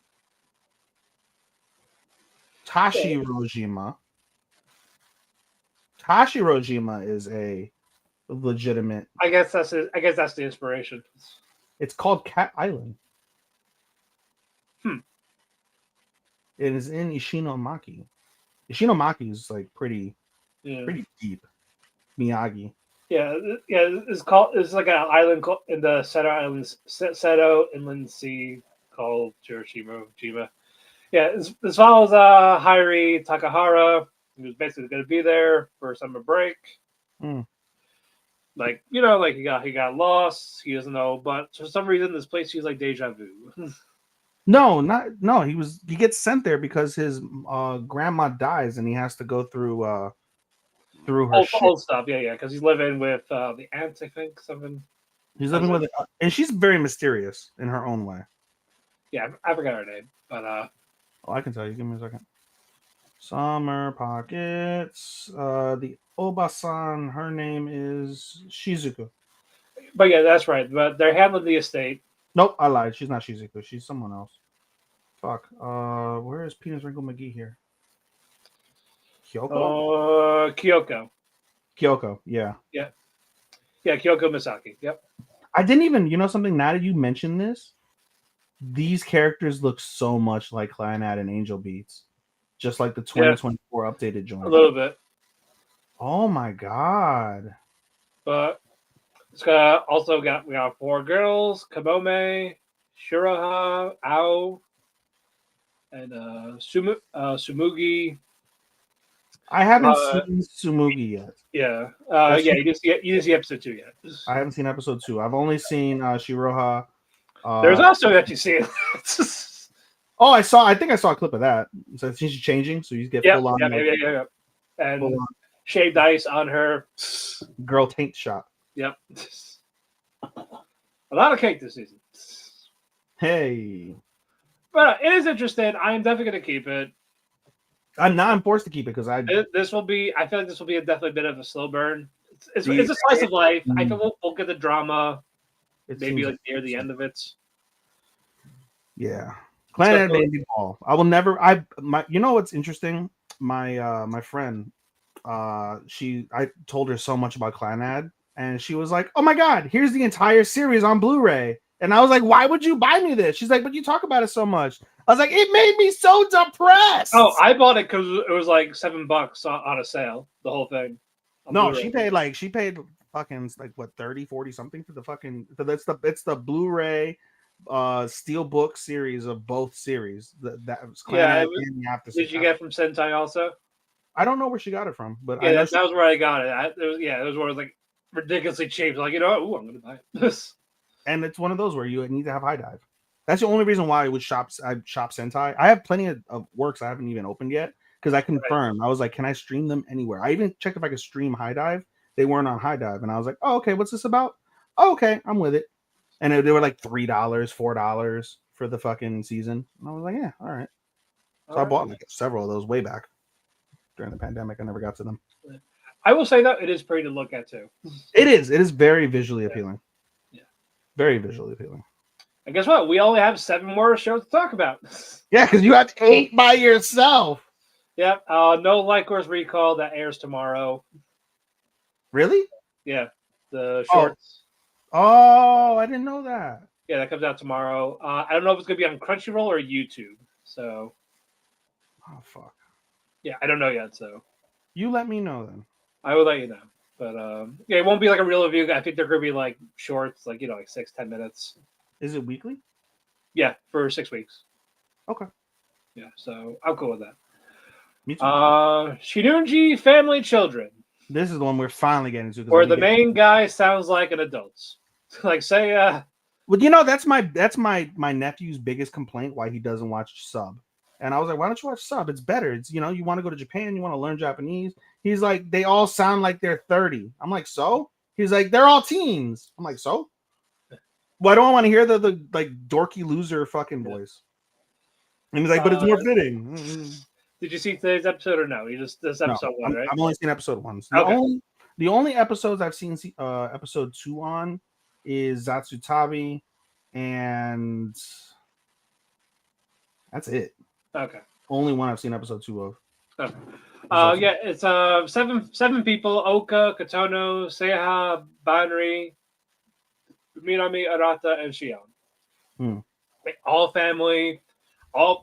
Tashirojima. Tashirojima is a legitimate. I guess that's it. I guess that's the inspiration. It's called Cat Island. Hmm. It is in Ishinomaki. Ishinomaki is like pretty deep. Miyagi. Yeah. It's like an island in the Seto Inland Sea called Jima. Yeah, this follows Hairi Takahara, who was basically going to be there for summer break. Mm. Like he got lost. He doesn't know, but for some reason, this place feels like deja vu. No. He gets sent there because his grandma dies and he has to go through her old stuff. Yeah, because he's living with the aunt, I think something. He's living with it, and she's very mysterious in her own way. Yeah, I forgot her name, but I can tell you. Give me a second. Summer Pockets. The Obasan. Her name is Shizuku. But yeah, that's right. But they're handling the estate. Nope, I lied. She's not Shizuku. She's someone else. Fuck. Where is Penis Wrinkle McGee here? Kyoko. Kyoko. Yeah. Yeah, Kyoko Misaki. Yep. I didn't even. Something. Now that you mentioned this, these characters look so much like Clanad and Angel Beats, just like the 2024 updated joint. A little bit. Oh my god! But it's we got 4 girls: Kamome, Shiroha, Ao, and Sumugi. I haven't seen Sumugi yet. Yeah, you didn't see episode 2 yet. I haven't seen episode 2. I've only seen Shiroha. There's also that you see. I think I saw a clip of that. So she's changing, so you get full on. Yeah. And shaved ice on her girl taint shot. Yep. A lot of cake this season. Hey. But it is interesting. I am definitely going to keep it. I'm forced to keep it because this will be. I feel like this will be definitely a bit of a slow burn. It's a slice of life. I feel we'll get the drama. Maybe like near the end of it. Yeah. Clan Baby Ball. I will never. You know what's interesting? My friend. I told her so much about Clanad, and she was like, "Oh my god, here's the entire series on Blu-ray." And I was like, "Why would you buy me this?" She's like, "But you talk about it so much." I was like, "It made me so depressed." Oh, I bought it because it was like $7 on a sale. The whole thing. No, she paid fucking like what 30, 40 something for the fucking. It's the Blu-ray, steelbook series of both series. That was Yeah. Clannad and the After. Did you get from Sentai also? I don't know where she got it from, but I Yeah, know that was where I got it. It was where it was like ridiculously cheap. Like, ooh, I'm gonna buy this. and it's one of those where you need to have high dive. That's the only reason why I would shop Sentai. I have plenty of works I haven't even opened yet because I confirmed. Right. I was like, can I stream them anywhere? I even checked if I could stream high dive. They weren't on high dive, and I was like, oh, okay, what's this about? Oh, okay, I'm with it. And they were like $3, $4 for the fucking season. And I was like, yeah, all right. So I bought like several of those way back during the pandemic. I never got to them. I will say that it is pretty to look at too. It is. It is very visually appealing. Yeah. Very visually appealing. And guess what? We only have 7 more shows to talk about. Yeah, because you have 8 by yourself. Yep. No Lycor's Recall that airs tomorrow. Really? Yeah. The shorts. Oh, I didn't know that. Yeah, that comes out tomorrow. I don't know if it's going to be on Crunchyroll or YouTube. So. Oh, fuck. Yeah, I don't know yet. So. You let me know then. I will let you know. But yeah, it won't be like a real review. I think they're going to be like shorts, like, like 6-10 minutes. Is it weekly? Yeah, for 6 weeks. Okay. Yeah, so I'm cool with that. Me too. Shinunji Family Children. This is the one we're finally getting to. Where the main guy sounds like an adult. Like, say, well, that's my nephew's biggest complaint why he doesn't watch sub. And I was like, why don't you watch sub? It's better. It's, you want to go to Japan, you want to learn Japanese. He's like, they all sound like they're 30. I'm like, so? He's like, they're all teens. I'm like, so? Well, I don't want to hear the like dorky loser fucking voice. And he's like, but it's more fitting. Did you see today's episode or no? You just this episode 1, right? I've only seen episode 1. So okay. The only episodes I've seen episode 2 on is Zatsu Tabi, and that's it. Okay. Only one I've seen episode 2 of. Okay. Yeah, it's 7 people: Oka, Katono, Seiha, Banri, Minami, Arata, and Shion. All family, all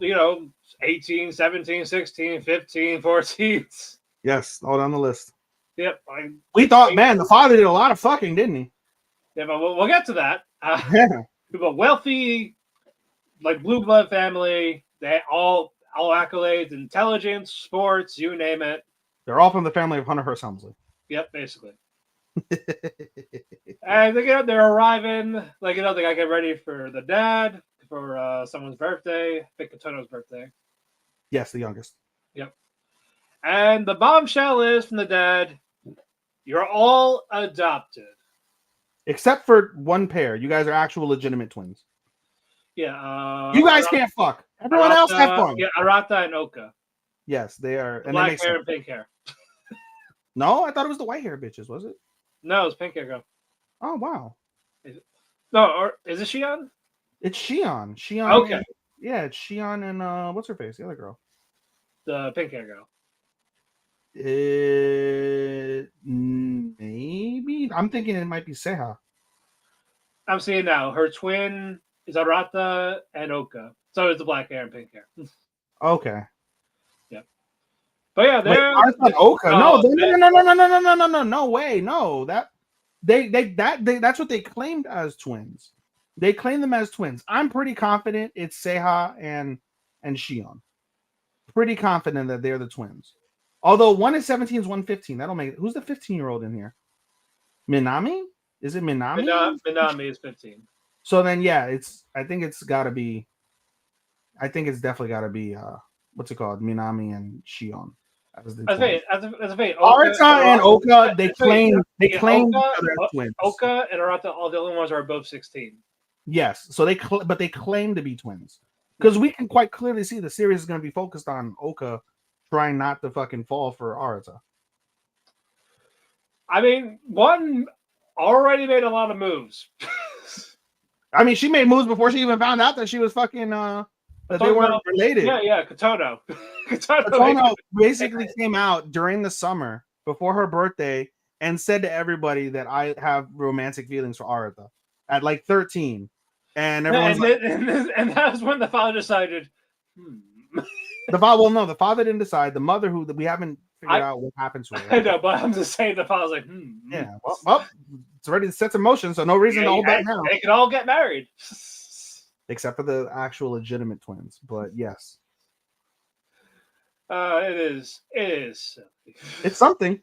18, 17, 16, 15, 14. Yes, all down the list. Yep. We thought, man, the father did a lot of fucking, didn't he? Yeah, but we'll get to that. But wealthy, like blue blood family, they all accolades, intelligence, sports, you name it. They're all from the family of Hunter Hearst Helmsley. Yep, basically. And they're arriving. Like, they gotta get ready for the dad, for someone's birthday. I think Katono's birthday. Yes, the youngest. Yep. And the bombshell is from the dad, you're all adopted. Except for one pair. You guys are actual legitimate twins. Yeah. You guys can't fuck. Everyone else have fun. Yeah, Arata and Oka. Yes, they are. And black hair and pink hair. No, I thought it was the white hair bitches, was it? No, it's pink hair girl. Oh, wow. No, or is it Shion? It's Shion. Shion. Okay. And, yeah, it's Shion and what's her face? The other girl. The pink hair girl. Maybe. I'm thinking it might be Seiha. I'm seeing now. Her twin is Arata and Oka. So it's the black hair and pink hair. Okay. Yep. But yeah, they're Oka. No way. No. That's what they claimed as twins. They claim them as twins. I'm pretty confident it's Seiha and Shion. Pretty confident that they're the twins. Although one is 17, one 15. That'll make it. Who's the 15-year-old in here? Minami? Is it Minami? Minami is 15. So then, yeah, I think it's definitely got to be what's it called? Minami and Shion. As Arata and Oka, they claim Oka, twins. Oka and Arata, all the other ones are both 16. Yes, so they claim to be twins because we can quite clearly see the series is going to be focused on Oka trying not to fucking fall for Arata. I mean, one already made a lot of moves. I mean, she made moves before she even found out that she was fucking that they weren't related. Yeah, Katono. Katono basically came out during the summer before her birthday and said to everybody that I have romantic feelings for Arata at like 13. And everyone's and that was when the father decided. The father didn't decide. The mother, who we haven't figured out what happened to her. I know, but I'm just saying the father's like, Yeah, well, it's already set in motion, so no reason to hold back now. They can all get married. except for the actual legitimate twins. But yes, It is. It is. Silly. it's something.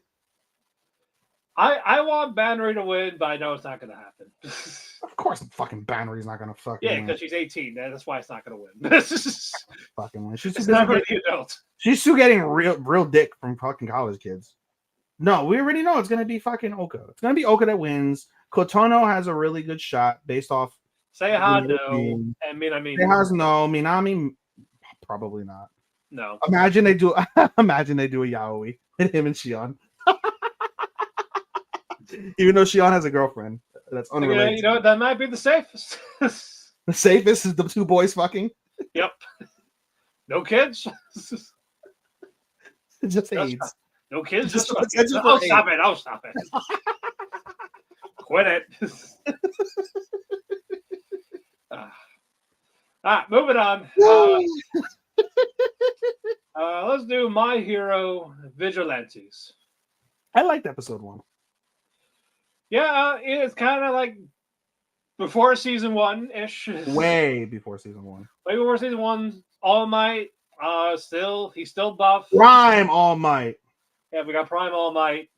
I want Bannery to win, but I know it's not going to happen. Of course, fucking Bannery's not gonna fucking Yeah, win. because she's 18. That's why it's not going to win. It's Fucking win. She's too busy never getting, the adult. she's still getting real dick from fucking college kids. No, we already know it's gonna be fucking Oka. It's gonna be Oka that wins. Kotono has a really good shot based off. Seiha, the no. And He has no. Minami, probably not. no. Imagine they do. Imagine they do a yaoi with him and Shion. Even though Shion has a girlfriend, that's unrelated. You know, that might be the safest. The safest is the two boys fucking. Yep. No kids. Just AIDS. No kids. Just- Just, just for I'll AIDS. stop it. I'll stop it. Quit it. Moving on. Let's do My Hero Vigilantes. I liked episode 1. Yeah, it's kind of like before season 1 ish. Way before season 1. Way before season 1. All Might. He's still buff. Prime All Might. Yeah, we got Prime All Might.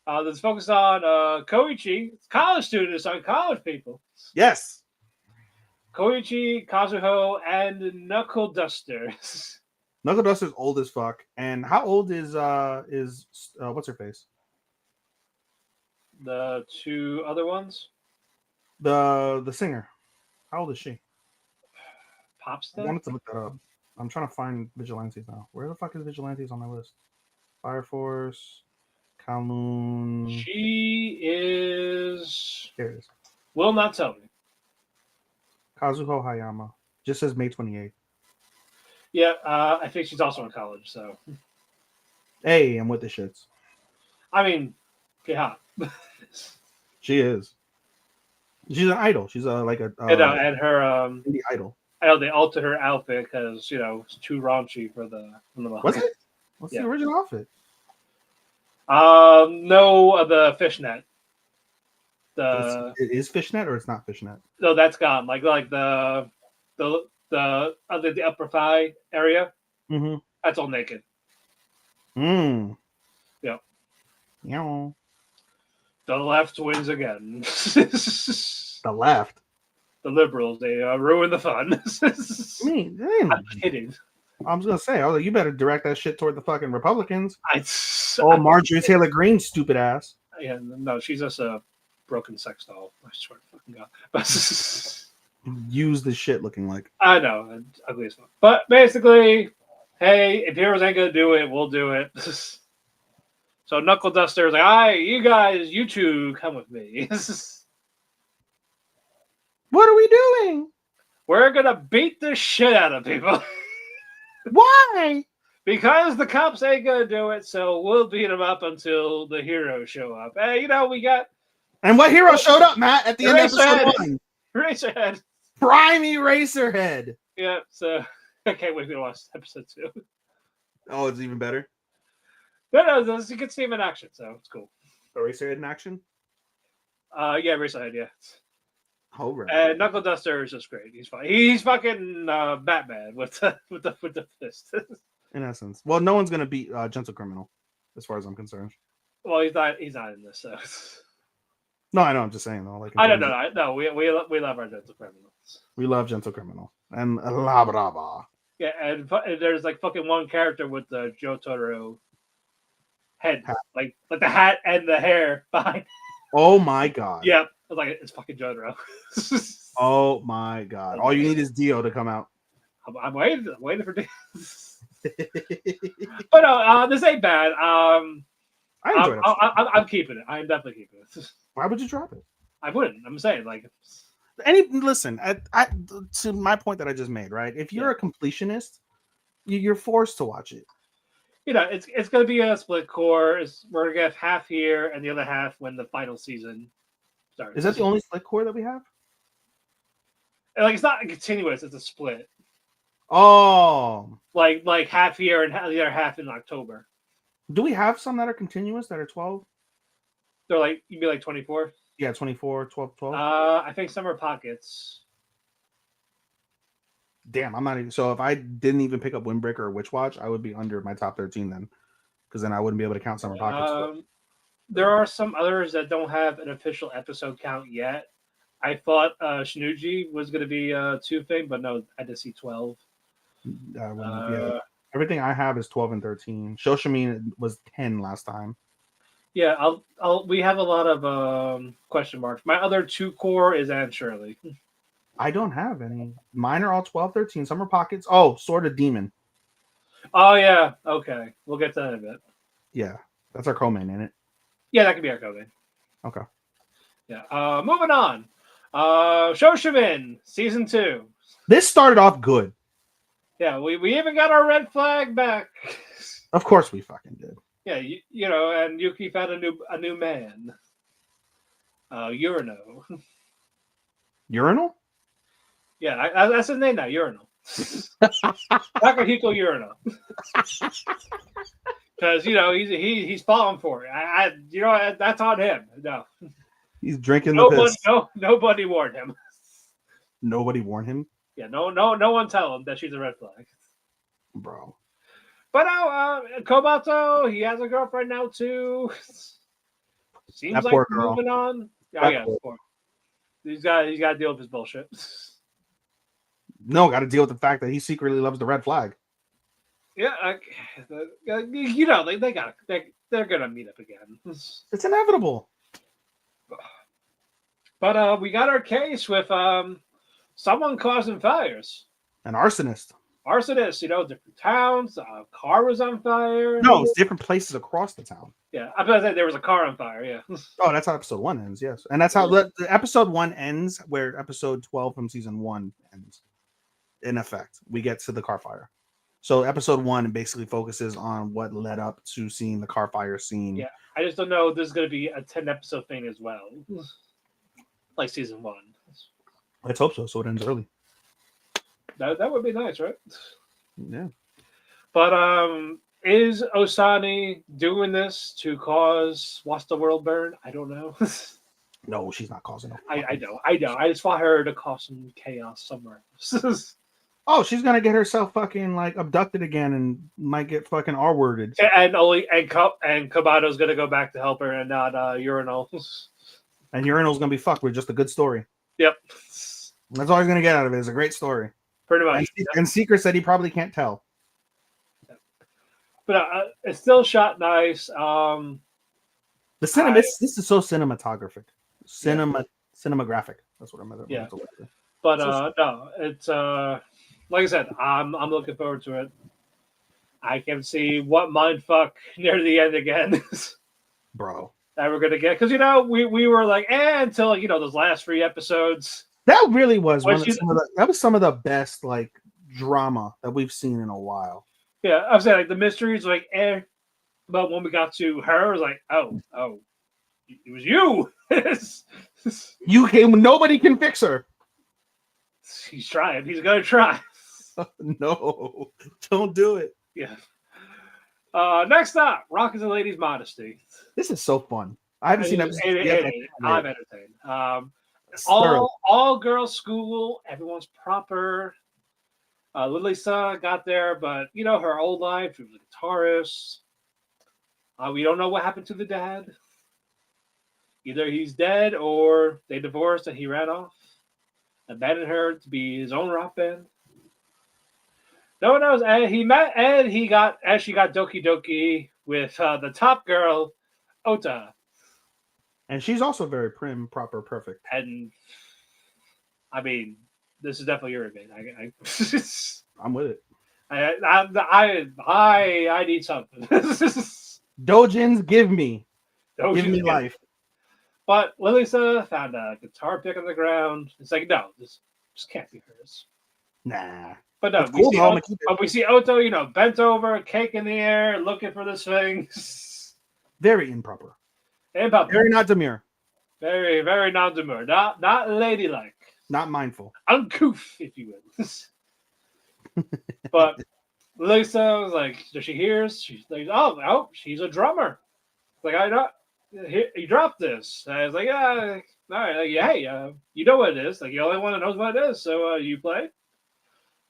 That's focused on Koichi. It's college students, on college people. Yes. Koichi, Kazuho, and Knuckle Duster. Knuckle Duster's old as fuck. And how old is what's her face? The two other ones. The singer. How old is she? I Popstar? wanted to look that up. I'm trying to find Vigilantes now. Where the fuck is Vigilantes on my list? Fire Force, Kowloon. She is. Here it is. Will not tell me. Kazuho Hayama. Just says May 28th. Yeah, I think she's also in college, so. Hey, I'm with the shits. I mean, get hot. She is. She's an idol. She's like a and her indie idol. I know they altered her outfit because it's too raunchy for the Was it? What's the original outfit? No, the fishnet. It is fishnet or it's not fishnet? No, that's gone. Like the upper thigh area. Mm-hmm. That's all naked. Mm. Yeah. Yeah. The left wins again. The left. The liberals, they ruin the fun. I'm kidding. I was gonna say, I was like, you better direct that shit toward the fucking Republicans. Oh, Marjorie Taylor Greene, stupid ass. Yeah, no, she's just a broken sex doll. I swear to fucking God. Use the shit looking like. I know, it's ugly as fuck. But basically, hey, if Heroes ain't gonna do it, we'll do it. So Knuckle Duster is like, "Alright, you guys, you two, come with me. What are we doing? We're gonna beat the shit out of people." Why? Because the cops ain't gonna do it, so we'll beat them up until the heroes show up. Hey, we got. And what hero showed up, Matt, at the end of episode 1? Eraserhead. Prime Eraserhead. Yeah, so I can't wait to watch episode 2. Oh, it's even better. No, you can see him in action, so it's cool. Eraserhead in action? Yeah, Eraserhead, yeah. Oh, right. And Knuckle Duster is just great. He's fine. He's fucking Batman with the fist. In essence. Well, no one's gonna beat Gentle Criminal, as far as I'm concerned. Well, he's not in this, so. No, I know. I'm just saying though. Like, I don't know. No, we love our Gentle Criminals. We love Gentle Criminal and La Brava. Yeah, and there's like fucking one character with the Joe Totoro head, like the hat and the hair behind. Oh my god. Yeah, it's fucking Jotaro. Oh my god. All you need is Dio to come out. I'm waiting for this. But no, this ain't bad. I enjoyed it. I'm keeping it. I'm definitely keeping it. Why would you drop it? I wouldn't. I'm saying Listen, to my point that I just made, right? If you're a completionist, you're forced to watch it. It's going to be a split core. We're going to have half here and the other half when the final season starts. Is that the only split core that we have? Like, it's not continuous. It's a split. Oh, like half here and the other half in October. Do we have some that are continuous that are 12? They're like, you'd be like 24. Yeah, 24, 12, 12. I think some are pockets. Damn, I'm not even. So if I didn't even pick up Windbreaker or Witch Watch, I would be under my top 13 then, because then I wouldn't be able to count Summer Pockets. There are some others that don't have an official episode count yet. I thought Shinuji was going to be two thing, but no, I did see 12. Yeah, everything I have is 12 and 13. Shoshamin was 10 last time. Yeah, we have a lot of question marks. My other two core is Anne Shirley. I don't have any. Mine are all 12, 13. Summer Pockets. Oh, Sword of Demon. Oh yeah, okay, we'll get to that in a bit. Yeah, that's our co-main, ain't it? Yeah, that could be our code. Okay. Yeah. Moving on. Shoshamin season 2. This started off good. Yeah, we even got our red flag back. Of course we fucking did. Yeah, you know, and Yuki found a new man. Urino. Urinal? Yeah, that's his name now, Urinal. Takahiko Urinal. Because you know he's falling for it. You know that's on him. No, he's drinking the piss. Nobody warned him. Nobody warned him. Yeah, no one tell him that she's a red flag, bro. But no, Kobato, he has a girlfriend now too. Seems that like poor girl. moving on. Oh yeah, poor. He's got to deal with his bullshit. No, got to deal with the fact that he secretly loves the red flag. Yeah, you know they're gonna meet up again. It's inevitable. But we got our case with someone causing fires. An arsonist. Arsonist, you know, different towns. Car was on fire. No, it's different places across the town. Yeah, I was saying there was a car on fire. Yeah. Oh, that's how episode 1 ends. Yes, and that's how the episode 1 ends, where episode 12 from season 1 ends. In effect, we get to the car fire. So episode 1 basically focuses on what led up to seeing the car fire scene. Yeah, I just don't know if this is going to be a 10 episode thing as well, like season 1. Let's hope so. So it ends early. That would be nice, right? Yeah. But is Osani doing this to cause Watch the World Burn? I don't know. No, she's not causing it. I know. I just want her to cause some chaos somewhere. Oh, she's gonna get herself fucking like abducted again and might get fucking R-worded. And Kabato's gonna go back to help her and not Urinal. And Urinal's gonna be fucked with just a good story. Yep. That's all he's gonna get out of it is a great story. Pretty much. And Seeker said he probably can't tell. But it's still shot nice. The cinema. This is so cinematographic. Cinematographic. That's what I'm gonna. Yeah. But no, it's like I said, I'm looking forward to it. I can see what mindfuck near the end again, bro. That we're gonna get, because you know we were like until you know those last 3 episodes. That really was that was some of the best like drama that we've seen in a while. Yeah, I was saying like the mysteries like but when we got to her, it was like oh, it was you. You came. Nobody can fix her. He's trying. He's gonna try. No, don't do it. Yeah. Next up, Rock is a Lady's Modesty. This is so fun. I haven't seen episodes yet. I'm entertained. All girls school. Everyone's proper. Lisa got there, but you know her old life. She was a guitarist. We don't know what happened to the dad. Either he's dead or they divorced and he ran off, abandoned her to be his own rock band. No one knows. And he met Ed. She got Doki Doki with the top girl, Ota. And she's also very prim, proper, perfect. And I mean, this is definitely your event. I'm with it. I need something. Dojins, give me life. But Lilisa found a guitar pick on the ground. It's like, no, this can't be hers. Nah. But no, we see Oto, you know, bent over, cake in the air, looking for this thing. Very improper. Very not demure. Very, very not demure. Not ladylike. Not mindful. Uncouth, if you will. But Lisa was like, does she hears? She's like, oh, she's a drummer. Like, I know. You dropped this. And I was like, yeah, all right. Like, hey, you know what it is. Like, you're the only one that knows what it is. So you play.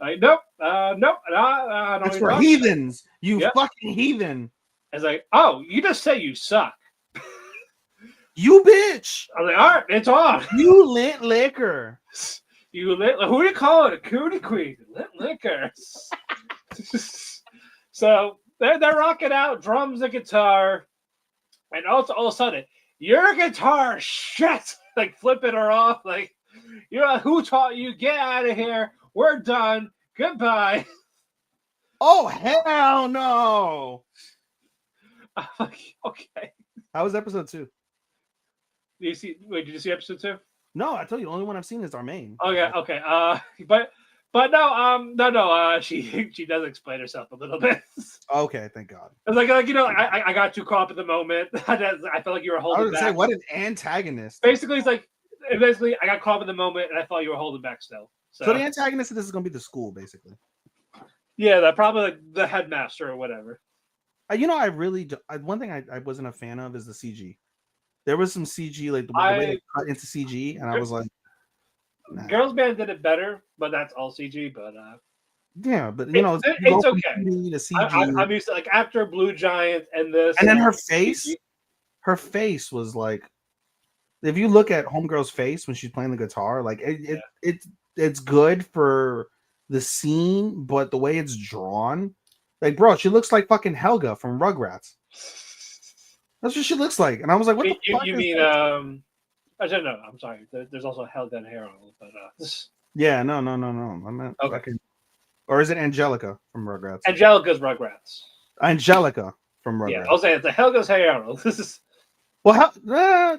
Like, nope, nope, I don't It's even for talk. heathens. You Yep. fucking heathen. It's like, oh, you just say you suck. You bitch. I was like, all right, it's on. You lit liquor. You lit. Who do you call it? A cootie queen. Lit liquor. So they're rocking out drums and guitar, and also all of a sudden, your guitar shit, like flipping her off, like, you know, who taught you? Get out of here. We're done. Goodbye. Oh hell no. I'm like, okay. How was episode 2? Did you see episode 2? No, I told you the only one I've seen is our main. Oh yeah, okay. But no. She does explain herself a little bit. Okay, thank God. It's like you know, I got too caught up in the moment. I felt like you were I holding was gonna back. say, what an antagonist. Basically, it's like basically I got caught up in the moment, and I thought you were holding back still. So the antagonist of this is gonna be the school, basically. Yeah, that probably like the headmaster or whatever. You know, I really one thing I wasn't a fan of is the CG. There was some CG, like the way they cut into CG, and I was like, nah. Girls Band did it better, but that's all CG. But yeah, but you know, it's okay. 2D to CG. I'm used to like after Blue Giant and this, and then her face was like, if you look at Homegirl's face when she's playing the guitar, like it's good for the scene, but the way it's drawn, like, bro, she looks like fucking Helga from Rugrats. That's what she looks like, and I was like, "What the fuck?" You mean I don't know. I'm sorry. There's also Helga and Harold, but yeah, no. I meant fucking, or is it Angelica from Rugrats? Angelica's Rugrats. Angelica from Rugrats. Yeah, I'll say it's a Helga's Harold. This is well, a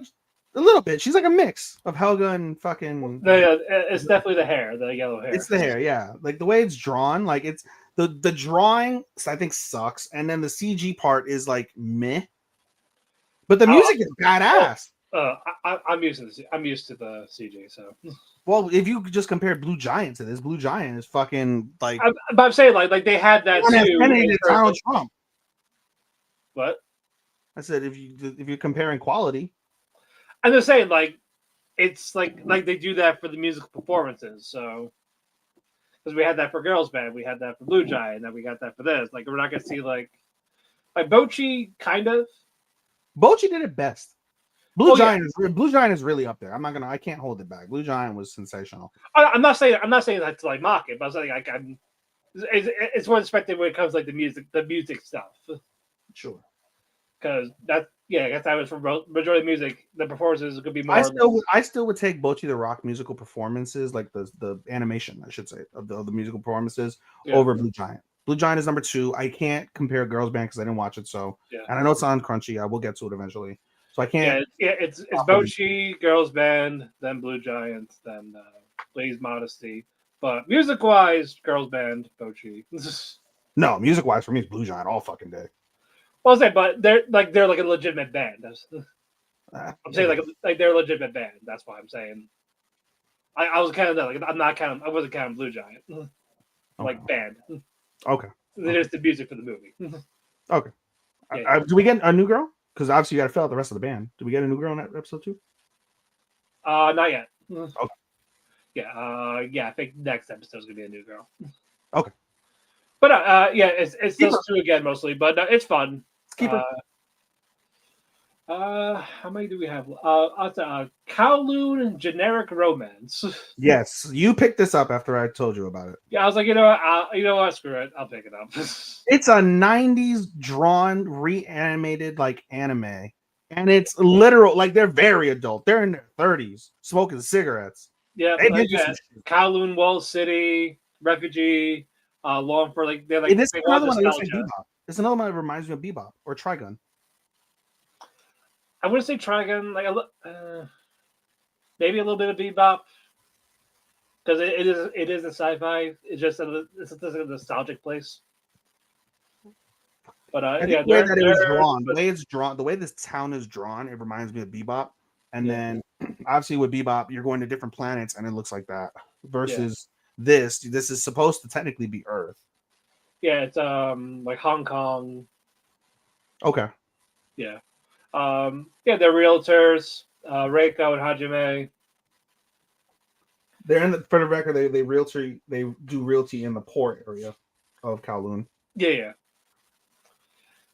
little bit. She's like a mix of Helga and fucking. No, it's definitely the hair, the yellow hair. It's the hair, yeah. Like the way it's drawn, like it's the drawing, I think sucks, and then the CG part is like meh. But the music is badass. I'm used to the CG. So, well, if you just compare Blue Giant to this, Blue Giant is fucking like. But I'm saying like they had that too. Donald Trump. What? I said if you're comparing quality. I'm just saying like it's like they do that for the musical performances. So because we had that for Girls Band, we had that for Blue Giant, and we got that for this. Like we're not gonna see like Bochi kind of. Bochi did it best. Blue Giant is really up there. I can't hold it back. Blue Giant was sensational. I'm not saying that to like mock it, but I'm saying like it's more expected when it comes to, like the music stuff. Sure. Because I guess that was for majority of music. The performances could be more. I still would take Bochi the Rock musical performances, like the animation, I should say, of the musical performances over Blue Giant. Blue Giant is number 2. I can't compare Girls Band because I didn't watch it. So, and I know it's on Crunchy. I will get to it eventually. So I can't. Yeah, it's Bochi, Girls Band, then Blue Giant, then Blaze Modesty. But music wise, Girls Band, Bochi. No, music wise for me, it's Blue Giant all fucking day. Well, I'll say, but they're like a legitimate band. I'm saying like they're a legitimate band. That's why I'm saying. I was kind of like I wasn't counting Blue Giant, like band. Okay. There's the music for the movie. Okay. Do we get a new girl? Because obviously you got to fill out the rest of the band. Did we get a new girl in that episode 2? Not yet. Okay. Yeah. I think next episode is gonna be a new girl. Okay. But it's those 2 again mostly. But it's fun. Keep her. How many do we have? Kowloon generic romance. Yes, you picked this up after I told you about it. Yeah, I was like, you know what, screw it, I'll pick it up. It's a 90s drawn, reanimated like anime, and it's literal. Like they're very adult. They're in their 30s, smoking cigarettes. Yeah, Kowloon, Wall City, Refugee, Long for like they're like. It's another one. It's another one that reminds me of Bebop or Trigun. I wouldn't say Trigun, like maybe a little bit of Bebop, because it is a sci-fi. It's just it's a nostalgic place. But the way that it was drawn, the way this town is drawn, it reminds me of Bebop. And then obviously with Bebop, you're going to different planets, and it looks like that. Versus this is supposed to technically be Earth. Yeah, it's like Hong Kong. Okay. Yeah. They're realtors, Reiko and Hajime. They're in the, for the record, they do realty in the port area of Kowloon. Yeah,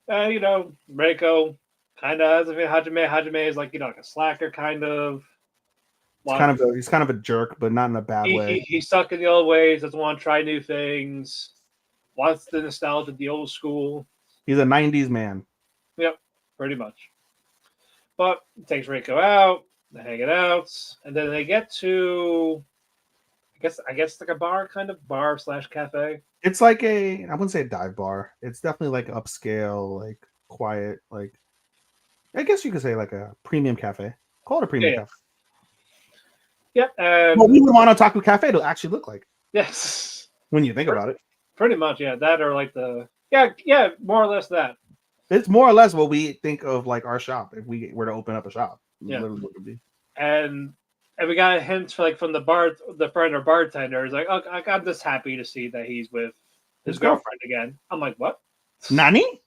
yeah. You know, Reiko kind of has a Hajime. Hajime is like like a slacker kind of. He's kind of a jerk, but not in a bad way. He's stuck in the old ways. Doesn't want to try new things. Wants the nostalgia of the old school. He's a '90s man. Yep, pretty much. But takes Reiko out. They're hanging out, and then they get to, I guess like a bar slash cafe. It's like I wouldn't say a dive bar. It's definitely like upscale, like quiet, like I guess you could say like a premium cafe. Call it a premium cafe. Yep. What we would want Otaku Cafe to actually look like. Yes. When you think about it. Pretty much, yeah. That or like yeah, more or less that. It's more or less what we think of like our shop if we were to open up a shop. Yeah. Literally what it would be. And we got hints from the friend or bartender. He's like, oh, I'm just happy to see that he's with his girlfriend again. I'm like, what? Nani?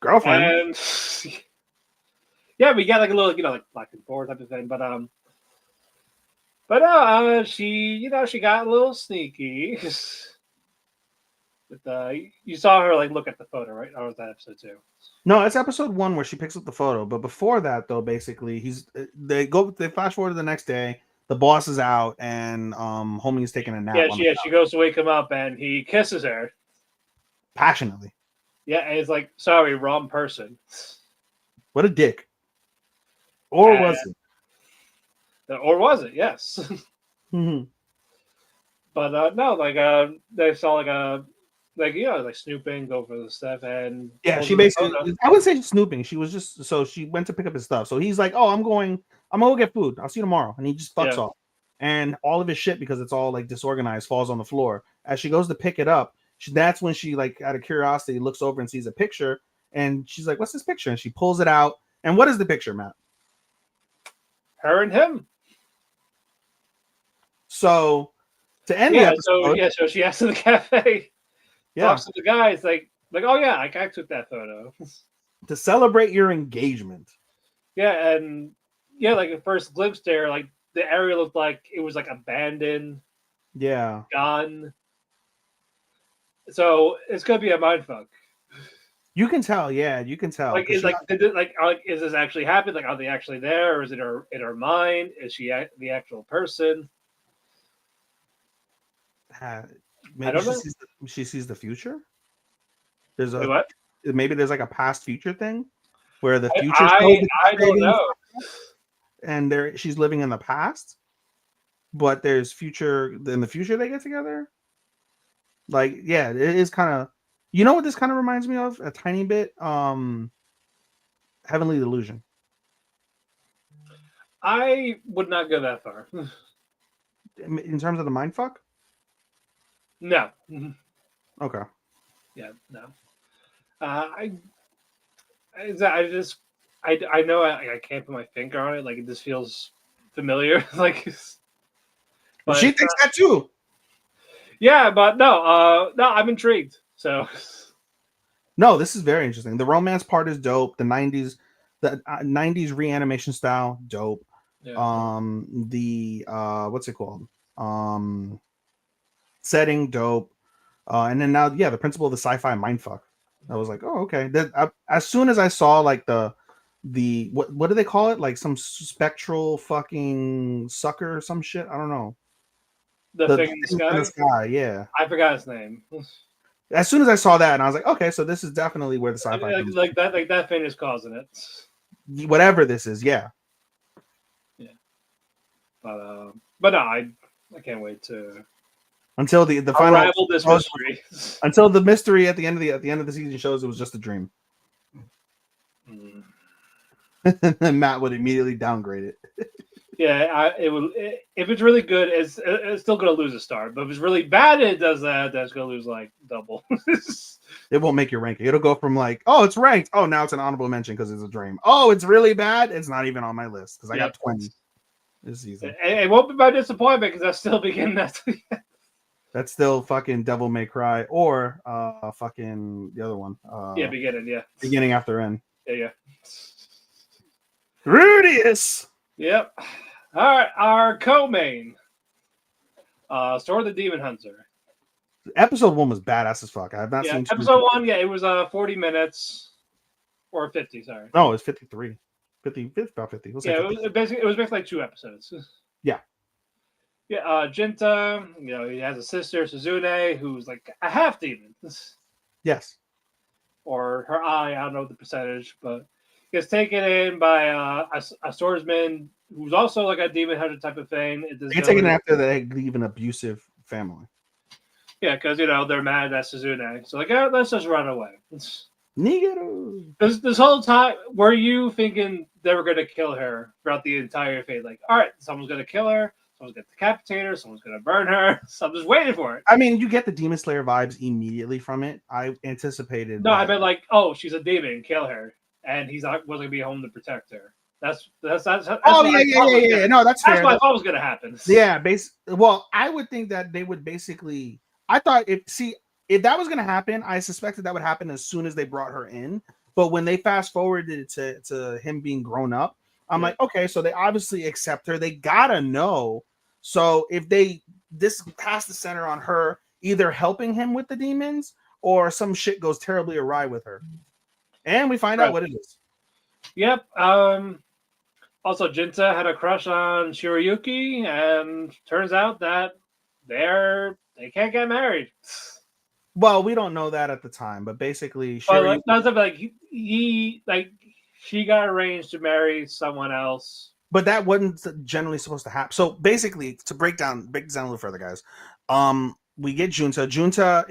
Girlfriend? And yeah, we got like a little, like back and forth type of thing. But she got a little sneaky. You saw her like look at the photo, right? Or was that episode 2? No, it's episode 1 where she picks up the photo. But before that, though, basically, they flash forward to the next day. The boss is out, and homie is taking a nap. Yeah, she goes to wake him up, and he kisses her passionately. Yeah, and he's like, "Sorry, wrong person." What a dick. Or was it? Or was it? Yes. Mm-hmm. But no, like they saw like snooping over the stuff, and yeah, she basically, I wouldn't say snooping. She was just, so she went to pick up his stuff. So he's like, "Oh, I'm gonna go get food. I'll see you tomorrow." And he just fucks off, and all of his shit, because it's all like disorganized, falls on the floor. As she goes to pick it up, that's when she, like, out of curiosity, looks over and sees a picture, and she's like, "What's this picture?" And she pulls it out, and what is the picture, Matt? Her and him. So to end the episode, so she asks to the cafe. Talks to the guys like, oh yeah, I took that photo to celebrate your engagement. Yeah, and yeah, like at first glimpse there, like the area looked like it was like abandoned. Yeah, gone. So it's gonna be a mindfuck. You can tell, yeah, you can tell. Like, is this actually happened? Like, are they actually there, or is it in her mind? Is she the actual person? Maybe I don't know. She sees the future. Maybe there's like a past future thing where the future. I don't know. And she's living in the past, but there's future. In the future, they get together. Like, yeah, it is kind of. You know what this kind of reminds me of a tiny bit? Heavenly Delusion. I would not go that far. In terms of the mindfuck? No. Okay. Yeah, no. I know I can't put my finger on it. Like, it just feels familiar. Like, but she thinks that too. Yeah, but no, I'm intrigued. So, no, this is very interesting. The romance part is dope. The '90s reanimation style, dope. Yeah. The what's it called? Setting, dope. And then now, yeah, the principle of the sci-fi mindfuck. I was like, oh, okay. As soon as I saw like the what do they call it? Like some spectral fucking sucker or some shit. I don't know. The thing in the sky, yeah. I forgot his name. As soon as I saw that, and I was like, okay, so this is definitely where the sci-fi like that thing is causing it. Whatever this is, yeah. Yeah. But no, I can't wait to until the final unravel this mystery. Until the mystery at the end of the season shows it was just a dream. And then Matt would immediately downgrade it. Yeah, it will. If it's really good, it's still going to lose a star. But if it's really bad, it does that. That's going to lose like double. It won't make your ranking. It'll go from like, oh, it's ranked. Oh, now it's an honorable mention because it's a dream. Oh, it's really bad. It's not even on my list because I got 20 this season. It won't be my disappointment because that's still beginning. That's still fucking Devil May Cry or fucking the other one. Beginning. Yeah, beginning after end. Yeah. Rudius. Yep. All right, our co-main Store the Demon Hunter. Episode 1 was badass as fuck. I have not Yeah, seen 2. episode 1. Yeah, it was 40 minutes or 50. Sorry. No, it's 53. 50, about 50. We'll say Yeah, 50. it was basically like 2 episodes. Yeah. Yeah, Jinta, he has a sister, Suzune, who's like a half demon. Yes. Or her eye, I don't know the percentage, but gets taken in by a swordsman who's also like a demon hunter type of thing. They get taken after they leave an abusive family. Yeah, because they're mad at Suzune. So like, let's just run away. Nigero. This whole time, were you thinking they were gonna kill her throughout the entire fate? Like, all right, someone's gonna kill her. Someone's gonna decapitate her. Someone's gonna burn her. So I'm just waiting for it. I mean, you get the Demon Slayer vibes immediately from it. I anticipated. No, I meant like, oh, she's a demon, kill her, and he's not wasn't gonna be home to protect her. That's oh yeah. No, that's fair. That's what I thought was gonna happen. Yeah, well, I would think that they would basically. I thought if that was gonna happen, I suspected that would happen as soon as they brought her in. But when they fast forwarded to him being grown up, I'm like, okay, so they obviously accept her. They gotta know. So if this has to center on her either helping him with the demons or some shit goes terribly awry with her. And we find out what it is. Yep. Also, Jinta had a crush on Shiroyuki, and turns out that they can't get married. Well, we don't know that at the time, but basically, she got arranged to marry someone else. But that wasn't generally supposed to happen. So basically, to break down a little further, guys, we get Junta. Junta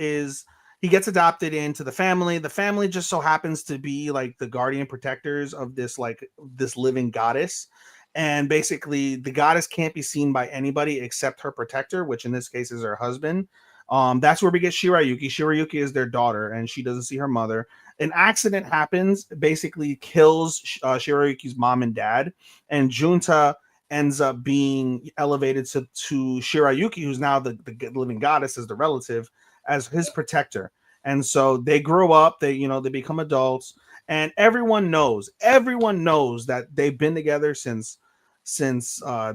he gets adopted into the family. The family just so happens to be like the guardian protectors of this living goddess. And basically, the goddess can't be seen by anybody except her protector, which in this case is her husband. That's where we get Shirayuki. Shirayuki is their daughter, and she doesn't see her mother. An accident happens, basically kills Shirayuki's mom and dad, and Junta ends up being elevated to Shirayuki, who's now the living goddess, as the relative, as his protector. And so they grow up, they become adults, and everyone knows that they've been together since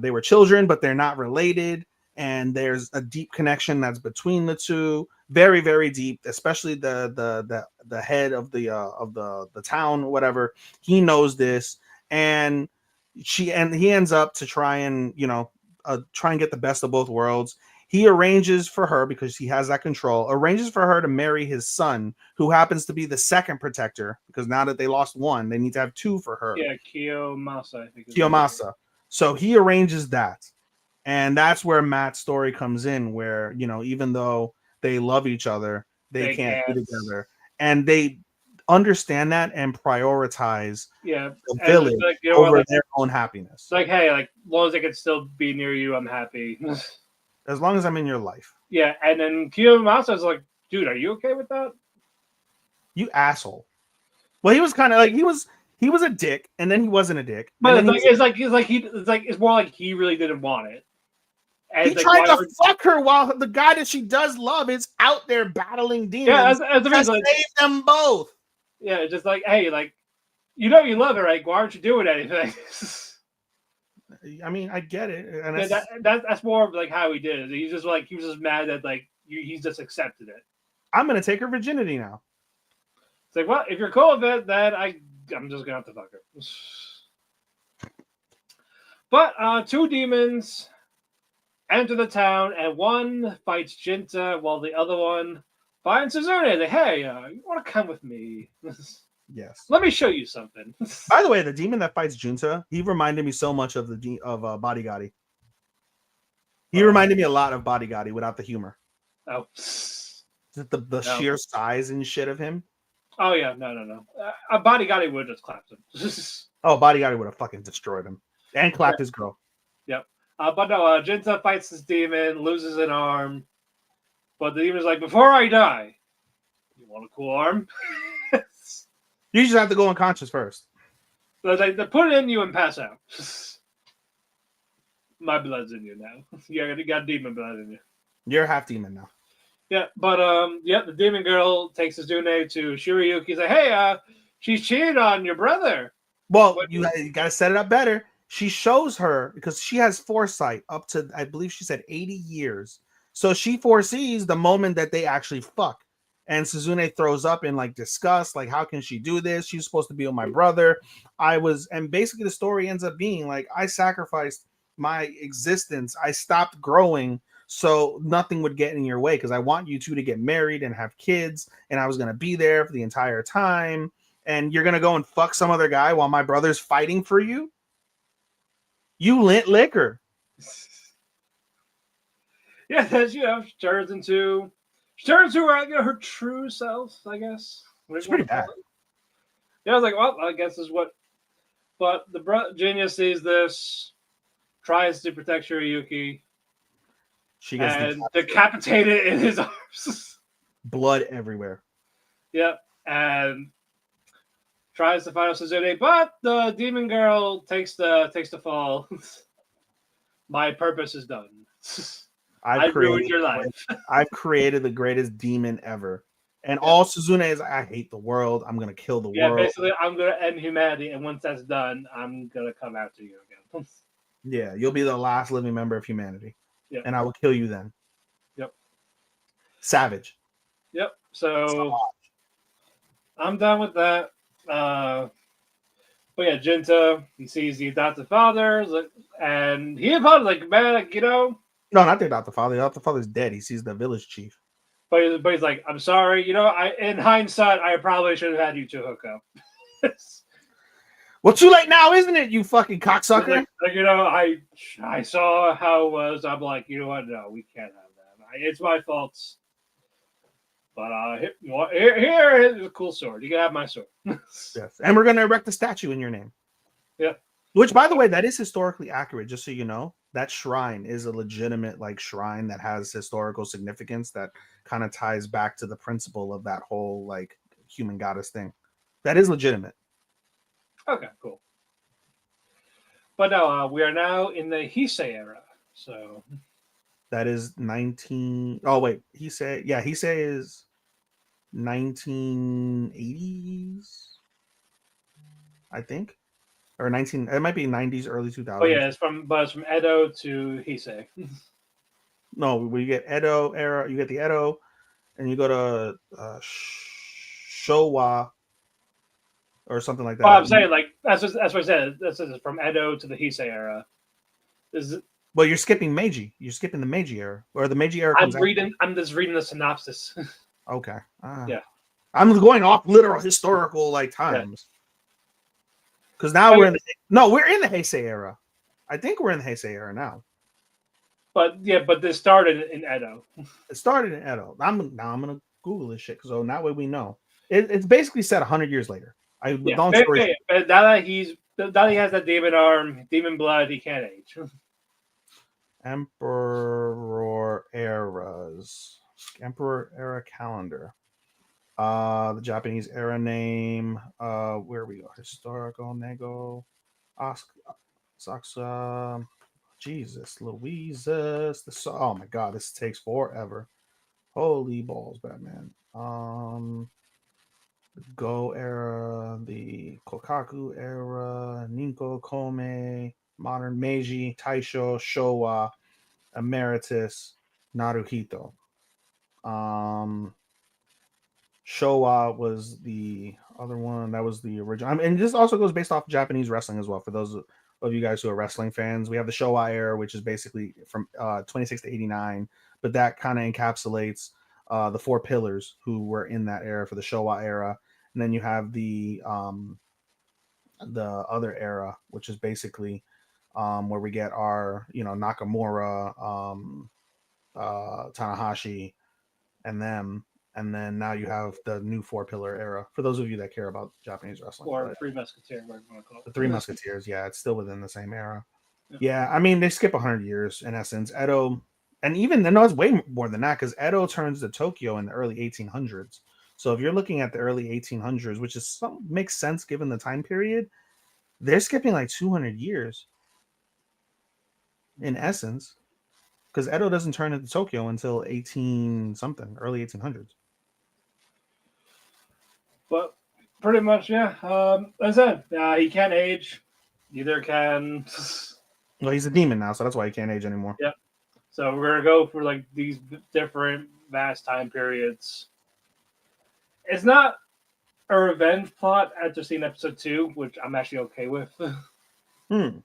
they were children, but they're not related. And there's a deep connection that's between the two, very, very deep. Especially the head of the town, whatever. He knows this, and he ends up to try and get the best of both worlds. He arranges for her, because he has that control. Arranges for her to marry his son, who happens to be the second protector. Because now that they lost one, they need to have two for her. Yeah, Kiyomasa. I think. Kiyomasa. So he arranges that. And that's where Matt's story comes in, where, even though they love each other, they can't be together. And they understand that and prioritize the village over their own happiness. Like, hey, as long as I can still be near you, I'm happy. As long as I'm in your life. Yeah, and then Kiyomasa is like, dude, are you okay with that? You asshole. Well, he was kind of like, he was a dick, and then he wasn't a dick. But it's more like he really didn't want it. And he tried to fuck her while the guy that she does love is out there battling demons. Yeah, as the reason, save them both. Yeah, just like, hey, you love her, right? Why aren't you doing anything? I mean, I get it, and that's more of like how he did it. He was just mad that he's just accepted it. I'm gonna take her virginity now. It's like, well, if you're cool with it, then I'm just gonna have to fuck her. But two demons enter the town, and one fights Jinta while the other one finds Suzune. Like, hey, you want to come with me? Yes. Let me show you something. By the way, the demon that fights Junta, he reminded me so much of Bodyguardi. He reminded me a lot of Bodyguardi without the humor. Oh. The sheer size and shit of him. Oh, yeah. No. A Bodyguardi would have just clapped him. Oh, Bodyguardi would have fucking destroyed him. And clapped his girl. Yep. But no, Jinta fights this demon, loses an arm. But the demon's like, before I die, you want a cool arm? You just have to go unconscious first. So they put it in you and pass out. My blood's in you now. You got demon blood in you. You're half demon now. Yeah, but the demon girl takes Suzune to Shirayuki. He's like, hey, she's cheated on your brother. Well, you got to set it up better. She shows her, because she has foresight up to, I believe she said 80 years. So she foresees the moment that they actually fuck. And Suzune throws up in like disgust, like, how can she do this? She's supposed to be with my brother. And basically the story ends up being like, I sacrificed my existence. I stopped growing so nothing would get in your way because I want you two to get married and have kids. And I was going to be there for the entire time. And you're going to go and fuck some other guy while my brother's fighting for you? You lit liquor. Yeah, then she turns into her true self, I guess. It's pretty bad. Yeah, I was like, well, I guess this is what. But the genius sees this, tries to protect Shirayuki, She gets and decapitated in his arms. Blood everywhere. Yep, and tries to fight Suzune, but the demon girl takes the fall. My purpose is done. I ruined your life. I've created the greatest demon ever. And all Suzune is, I hate the world. I'm going to kill the world. Yeah, basically, I'm going to end humanity. And once that's done, I'm going to come after you again. Yeah, you'll be the last living member of humanity. Yep. And I will kill you then. Yep. Savage. Yep. So, I'm done with that. But yeah, Jinta, he sees the adopted father, and he apologizes, like, man, like, No, not the adopted father. The adopted father's dead. He sees the village chief. But he's like, I'm sorry. In hindsight, I probably should have had you two hook up. Well, too late now, isn't it, you fucking cocksucker? I saw how it was. I'm like, you know what? No, we can't have that. It's my fault. But here is a cool sword. You can have my sword. Yes. And we're going to erect a statue in your name. Yeah. Which, by the way, that is historically accurate, just so you know. That shrine is a legitimate shrine that has historical significance that kind of ties back to the principle of that whole human goddess thing. That is legitimate. Okay, cool. But no, we are now in the Heisei era. So that is 19. Oh wait, Heisei is 1980s, I think, or 19. It might be 90s, early 2000s. Oh yeah, it's from Edo to Heisei. No, we get Edo era. You get the Edo, and you go to Showa or something like that. Oh, I'm saying that's what I said. This is from Edo to the Heisei era. Well, you're skipping Meiji. You're skipping the Meiji era, or the Meiji era. I'm just reading the synopsis. Okay. Yeah. I'm going off literal historical times. Because now we're in the Heisei era. I think we're in the Heisei era now. But this started in Edo. It started in Edo. I'm gonna Google this shit so that way we know. It's basically set 100 years later. But now that he has that demon arm, demon blood, he can't age. Emperor era calendar. The Japanese era name. Where we go? Historical Nego. Saksa. Jesus, Louises. Oh my god, this takes forever. Holy balls, Batman. The Go era, the Kokaku era, Ninko Kome, modern Meiji, Taisho, Showa, Emeritus, Naruhito. Showa was the other one. That was the original. And this also goes based off Japanese wrestling as well. For those of you guys who are wrestling fans, we have the Showa era, which is basically from 26 to 89. But that kind of encapsulates the four pillars who were in that era for the Showa era. And then you have the other era, which is basically where we get our Nakamura, Tanahashi, and them. And then now you have the new four pillar era. For those of you that care about Japanese wrestling, or Three Musketeers, whatever you want to call it. The Three Musketeers, yeah, it's still within the same era. Yeah, I mean they skip 100 years in essence. Edo, and even it's way more than that because Edo turns to Tokyo in the early 1800s. So if you're looking at the early 1800s, which is makes sense given the time period, they're skipping 200 years in essence, because Edo doesn't turn into Tokyo until 18 something, early 1800s. But pretty much, yeah. As I said, he can't age. Neither can. Well, he's a demon now, so that's why he can't age anymore. Yep. So we're gonna go for like these different vast time periods. It's not a revenge plot after seeing episode 2, which I'm actually okay with. Hmm.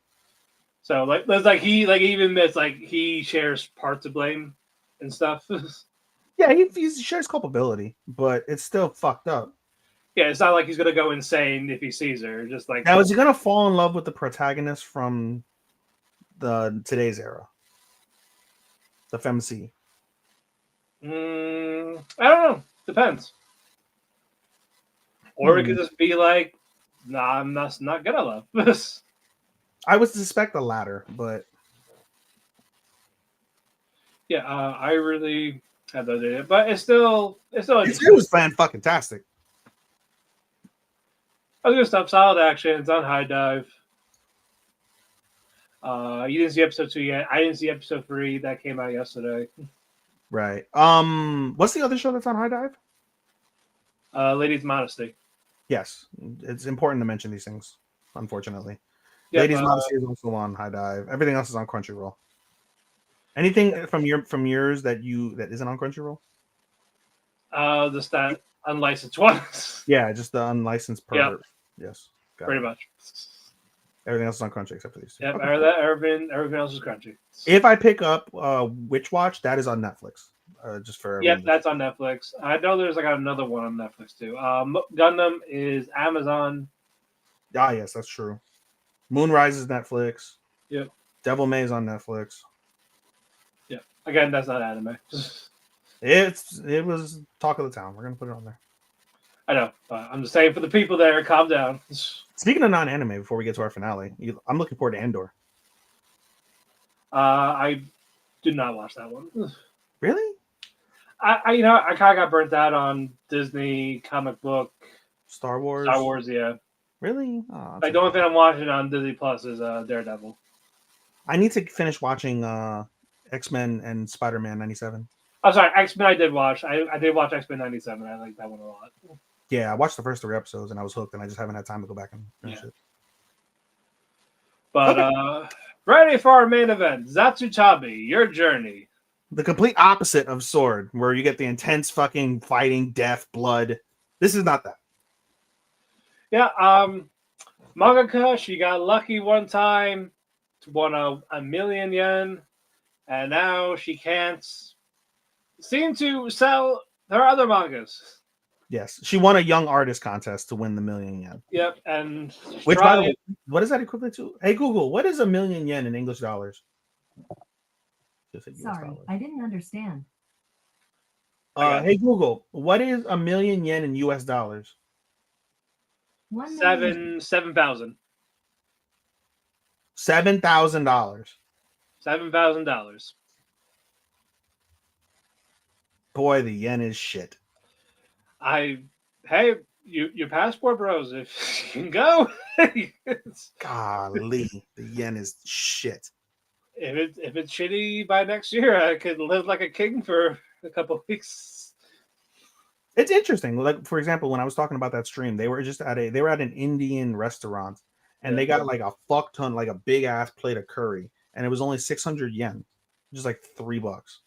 So like there's like he like even it's like he shares parts of blame and stuff. Yeah, he shares culpability, but it's still fucked up. Yeah, it's not like he's gonna go insane if he sees her. Just like Now, is he gonna fall in love with the protagonist from the today's era, the femc? I don't know. Depends. Or it could just be like, nah, I'm not gonna love this. I would suspect the latter, but Yeah, I really have no idea, but it's still it was fantastic. other stuff. Solid action. It's on High Dive. You didn't see episode 2 yet. I didn't see episode 3 that came out yesterday. Right. What's the other show that's on High Dive? Ladies Modesty. Yes, it's important to mention these things. Unfortunately, Yep, Ladies Modesty is also on High Dive. Everything else is on Crunchyroll. Anything from yours that isn't on Crunchyroll? Just that unlicensed ones. Yeah, just the unlicensed pervert. Yep. Yes, Pretty much. Everything else is on Crunchy except for these two. Yep, Okay. everything else is crunchy. If I pick up Witch Watch, that is on Netflix. Just for Yep, that's on Netflix. I know there's like another one on Netflix too. Gundam is Amazon. Ah, yes, that's true. Moonrise is Netflix. Yep. Devil May is on Netflix. Yep. Again, that's not anime. It was talk of the town. We're gonna put it on there. I know, but I'm just saying for the people there, calm down. Speaking of non-anime, before we get to our finale, I'm looking forward to Andor. I did not watch that one. Really? I kind of got burnt out on Disney comic book, Star Wars, yeah. Really? Oh, Like the only thing I'm watching on Disney Plus is Daredevil. I need to finish watching X-Men and Spider-Man 97. I'm sorry, X-Men I did watch. I did watch X-Men 97. I like that one a lot. Yeah, I watched the first 3 episodes and I was hooked, and I just haven't had time to go back and finish it. But ready for our main event, Zatsu Tabi, your journey. The complete opposite of Sword, where you get the intense fucking fighting, death, blood. This is not that. Yeah, mangaka, she got lucky one time, won a million yen, and now she can't seem to sell her other mangas. Yes, she won a young artist contest to win the 1,000,000 yen. Yep, and which, by the way, what is that equivalent to? Hey Google, what is 1,000,000 yen in English dollars? Sorry, I didn't understand. Hey Google, what is 1,000,000 yen in US dollars? 7,000. $7,000. $7,000. Boy, the yen is shit. Hey, your passport, bros. If you can go, golly, the yen is shit. If it's shitty by next year, I could live like a king for a couple of weeks. It's interesting. Like, for example, when I was talking about that stream, they were at an Indian restaurant, and they got like a fuck ton, like a big ass plate of curry, and it was only 600 yen, just like $3.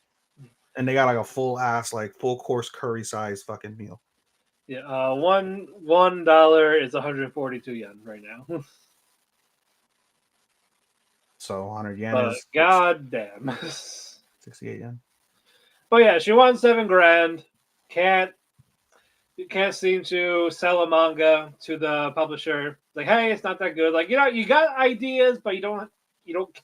And they got like a full ass, like full course curry size fucking meal. Yeah, $1 is 142 yen right now. So 100 yen but is goddamn 68 yen. But yeah, she won $7,000. You can't seem to sell a manga to the publisher. Like, hey, it's not that good. Like, you got ideas, but you don't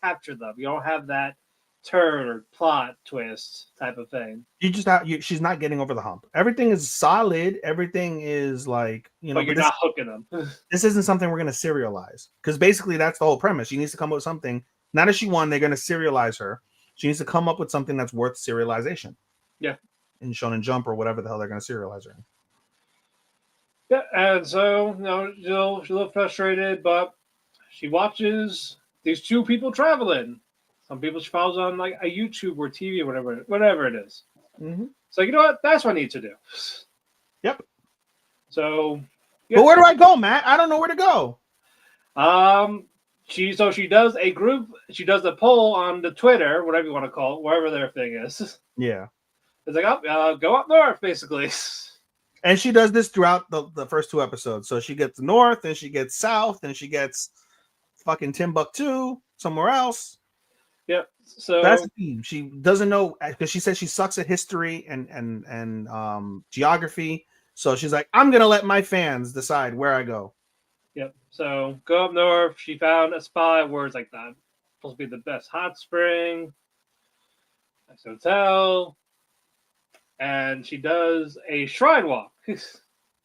capture them. You don't have that turn or plot twist type of thing. She's not getting over the hump. Everything is solid. Everything is like, but you're not hooking them. This isn't something we're going to serialize, because basically that's the whole premise. She needs to come up with something. Now that she won, they're going to serialize her. She needs to come up with something that's worth serialization. Yeah. In Shonen Jump or whatever the hell they're going to serialize her in. Yeah, and so she's a little frustrated, but she watches these 2 people traveling. Some people she follows on like a YouTube or TV or whatever it is. Mm-hmm. So you know what? That's what I need to do. Yep. So, but where do I go, Matt? I don't know where to go. she does a group. She does a poll on the Twitter, whatever you want to call it, wherever their thing is. Yeah. It's like, go up north, basically. And she does this throughout the first 2 episodes. So she gets north, and she gets south, and she gets fucking Timbuktu somewhere else. Yep. That's So the theme. She doesn't know because she said she sucks at history and geography. So she's like, I'm gonna let my fans decide where I go. yep. So go up north. She found a spot where it's like that supposed to be the best hot spring, nice hotel, and she does a shrine walk.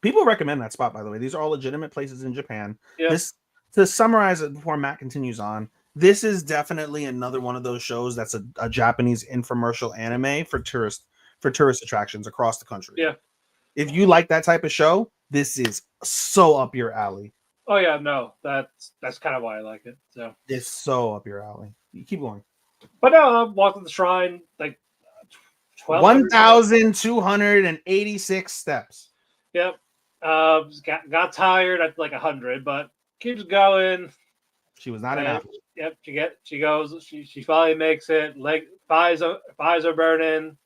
People recommend that spot, by the way. These are all legitimate places in Japan. Yep. This to summarize it before Matt continues on. This is definitely another one of those shows that's a Japanese infomercial anime for tourist attractions across the country. Yeah. If you like that type of show, this is so up your alley. Oh yeah, no, that's kind of why I like it. So It's so up your alley. You keep going. but no, I walked to the shrine like 1,286 steps. Yep. Got tired at like 100, but keeps going. She was not an apple. Yep. She goes. She finally makes it. Like thighs are burning.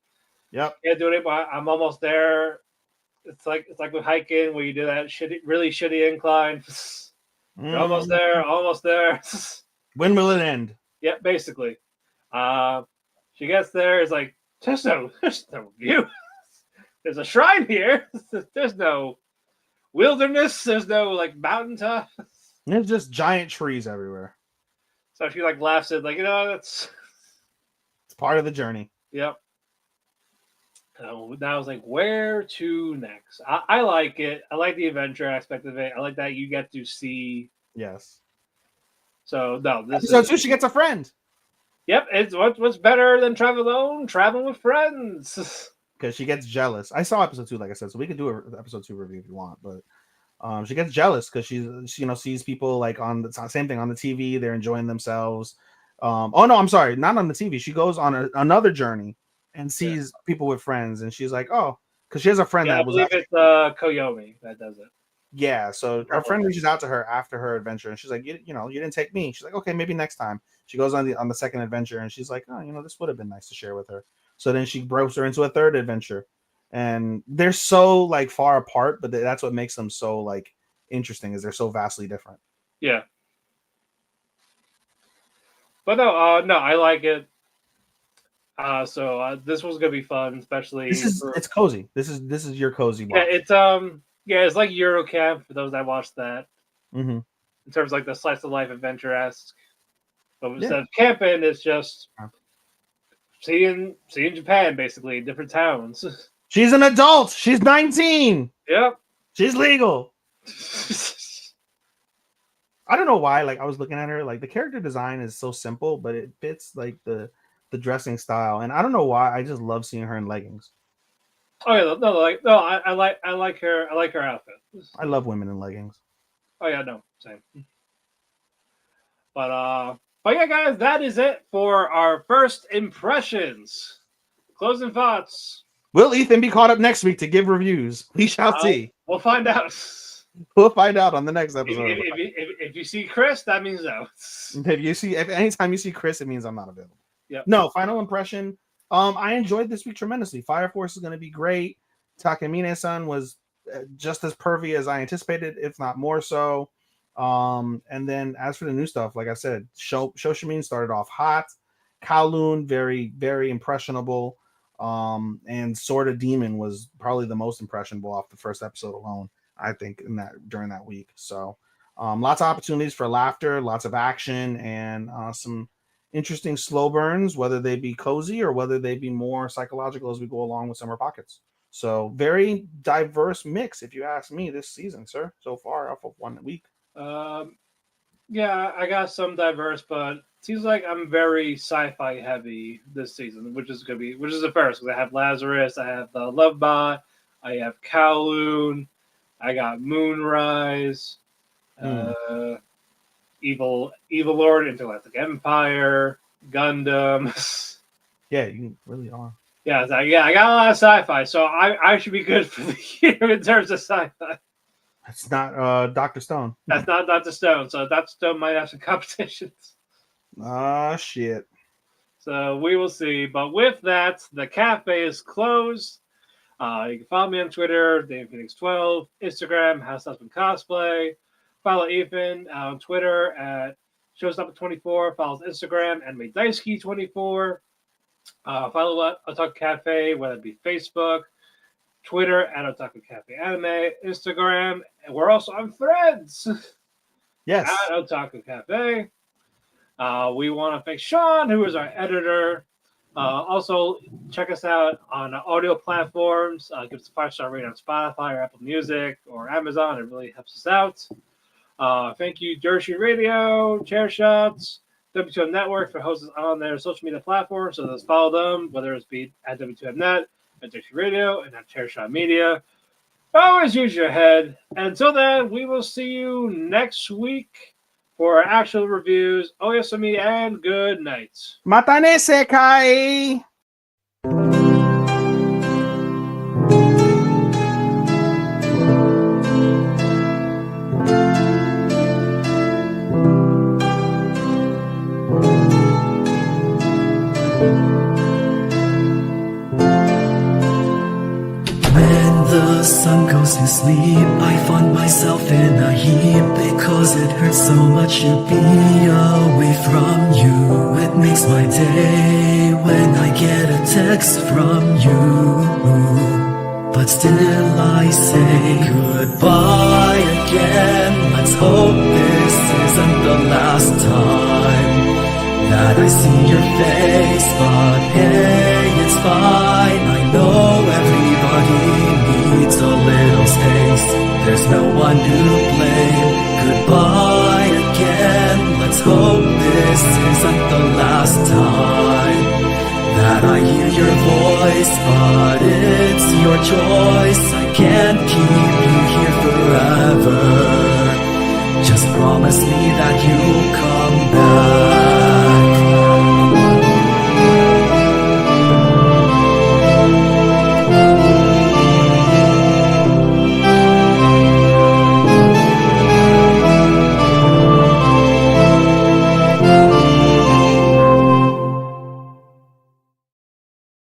Yep. Can't do it, but I'm almost there. It's like with hiking where you do that really shitty incline. You're almost there. Almost there. When will it end? Yep. Basically, she gets there. It's like there's no view. There's a shrine here. There's no wilderness. There's no like mountaintop. There's just giant trees everywhere. So she like laughs at like that's it's part of the journey. Yep. Now I was like, where to next? I like it. I like the adventure aspect of it. I like that you get to see. Yes. So no, this so is. Too, she gets a friend. Yep, it's what's better than travel alone? Traveling with friends. Because she gets jealous. I saw episode 2, like I said, so we can do an episode 2 review if you want. But she gets jealous because she sees people like on the same thing on the TV. They're enjoying themselves. Oh no, I'm sorry, not on the TV. She goes on another journey and sees people with friends, and she's like, oh, because she has a friend that was. I believe it's Koyomi that does it. Yeah, so her friend reaches out to her after her adventure, and she's like, you didn't take me. She's like, okay, maybe next time. She goes on the second adventure, and she's like, oh, this would have been nice to share with her. So then she brings her into a third adventure, and they're so like far apart, but that's what makes them so like interesting is they're so vastly different. Yeah. But no, I like it. So this was gonna be fun, especially. It's cozy. This is your cozy watch. Yeah, it's like Eurocamp for those that watched that. Mm-hmm. In terms of like the slice of life adventure-esque. But instead of camping, it's just seeing Japan basically in different towns. She's an adult. She's 19. Yep. She's legal. I don't know why. Like I was looking at her, like the character design is so simple, but it fits like the dressing style, and I don't know why. I just love seeing her in leggings. Oh yeah, I like her. I like her outfit. I love women in leggings. Oh yeah, no, same. But yeah, guys, that is it for our first impressions. Closing thoughts. Will Ethan be caught up next week to give reviews? We shall see. We'll find out. We'll find out on the next episode. If you see Chris, that means no. If anytime you see Chris, it means I'm not available. Yep. No, final impression. I enjoyed this week tremendously. Fire Force is going to be great. Takamine-san was just as pervy as I anticipated, if not more so. And then as for the new stuff, like I said, Shoshimin started off hot. Kowloon, very, very impressionable. And Sword of Demon was probably the most impressionable off the first episode alone, I think, during that week. So lots of opportunities for laughter, lots of action, and some interesting slow burns, whether they be cozy or whether they be more psychological as we go along with Summer Pockets. So very diverse mix, if you ask me, this season, sir, so far off of 1 week. Yeah, I got some diverse, but it seems like I'm very sci-fi heavy this season, which is the first, because I have Lazarus, I have the Love Bot, I have Kowloon, I got Moonrise, Evil Lord, Intergalactic Empire, Gundam. Yeah, you really are. I got a lot of sci-fi, so I should be good for the year in terms of sci-fi. It's not Dr. Stone. That's not Dr. Stone. So Dr. Stone might have some competitions. Ah, shit. So we will see. But with that, the cafe is closed. You can follow me on Twitter, DavePhoenix12, Instagram, Houseman Cosplay. Follow Ethan on Twitter at Showstopper24. Follow his Instagram, AnimeDaisuke24. Follow Otalku Cafe, whether it be Facebook, Twitter at Otalku Cafe Anime, Instagram, and we're also on Threads Yes. at Otalku Cafe. We want to thank Sean, who is our editor. Also, check us out on audio platforms. Give us a 5-star rating on Spotify or Apple Music or Amazon. It really helps us out. Thank you, Dershi Radio, Chair Shots, W2M Network for hosting us on their social media platforms. So let's follow them, whether it's be at W2M at Dershi Radio, and at Chair Shot Media. Always use your head. And until then, we will see you next week for our actual reviews. Oyasumi and good night. Matane Sekai! The sun goes to sleep, I find myself in a heap because it hurts so much to be away from you. It makes my day when I get a text from you, but still I say goodbye again. Let's hope this isn't the last time that I see your face, but hey, it's fine. I know everybody needs a little space. There's no one to blame. Goodbye again. Let's hope this isn't the last time that I hear your voice, but it's your choice. I can't keep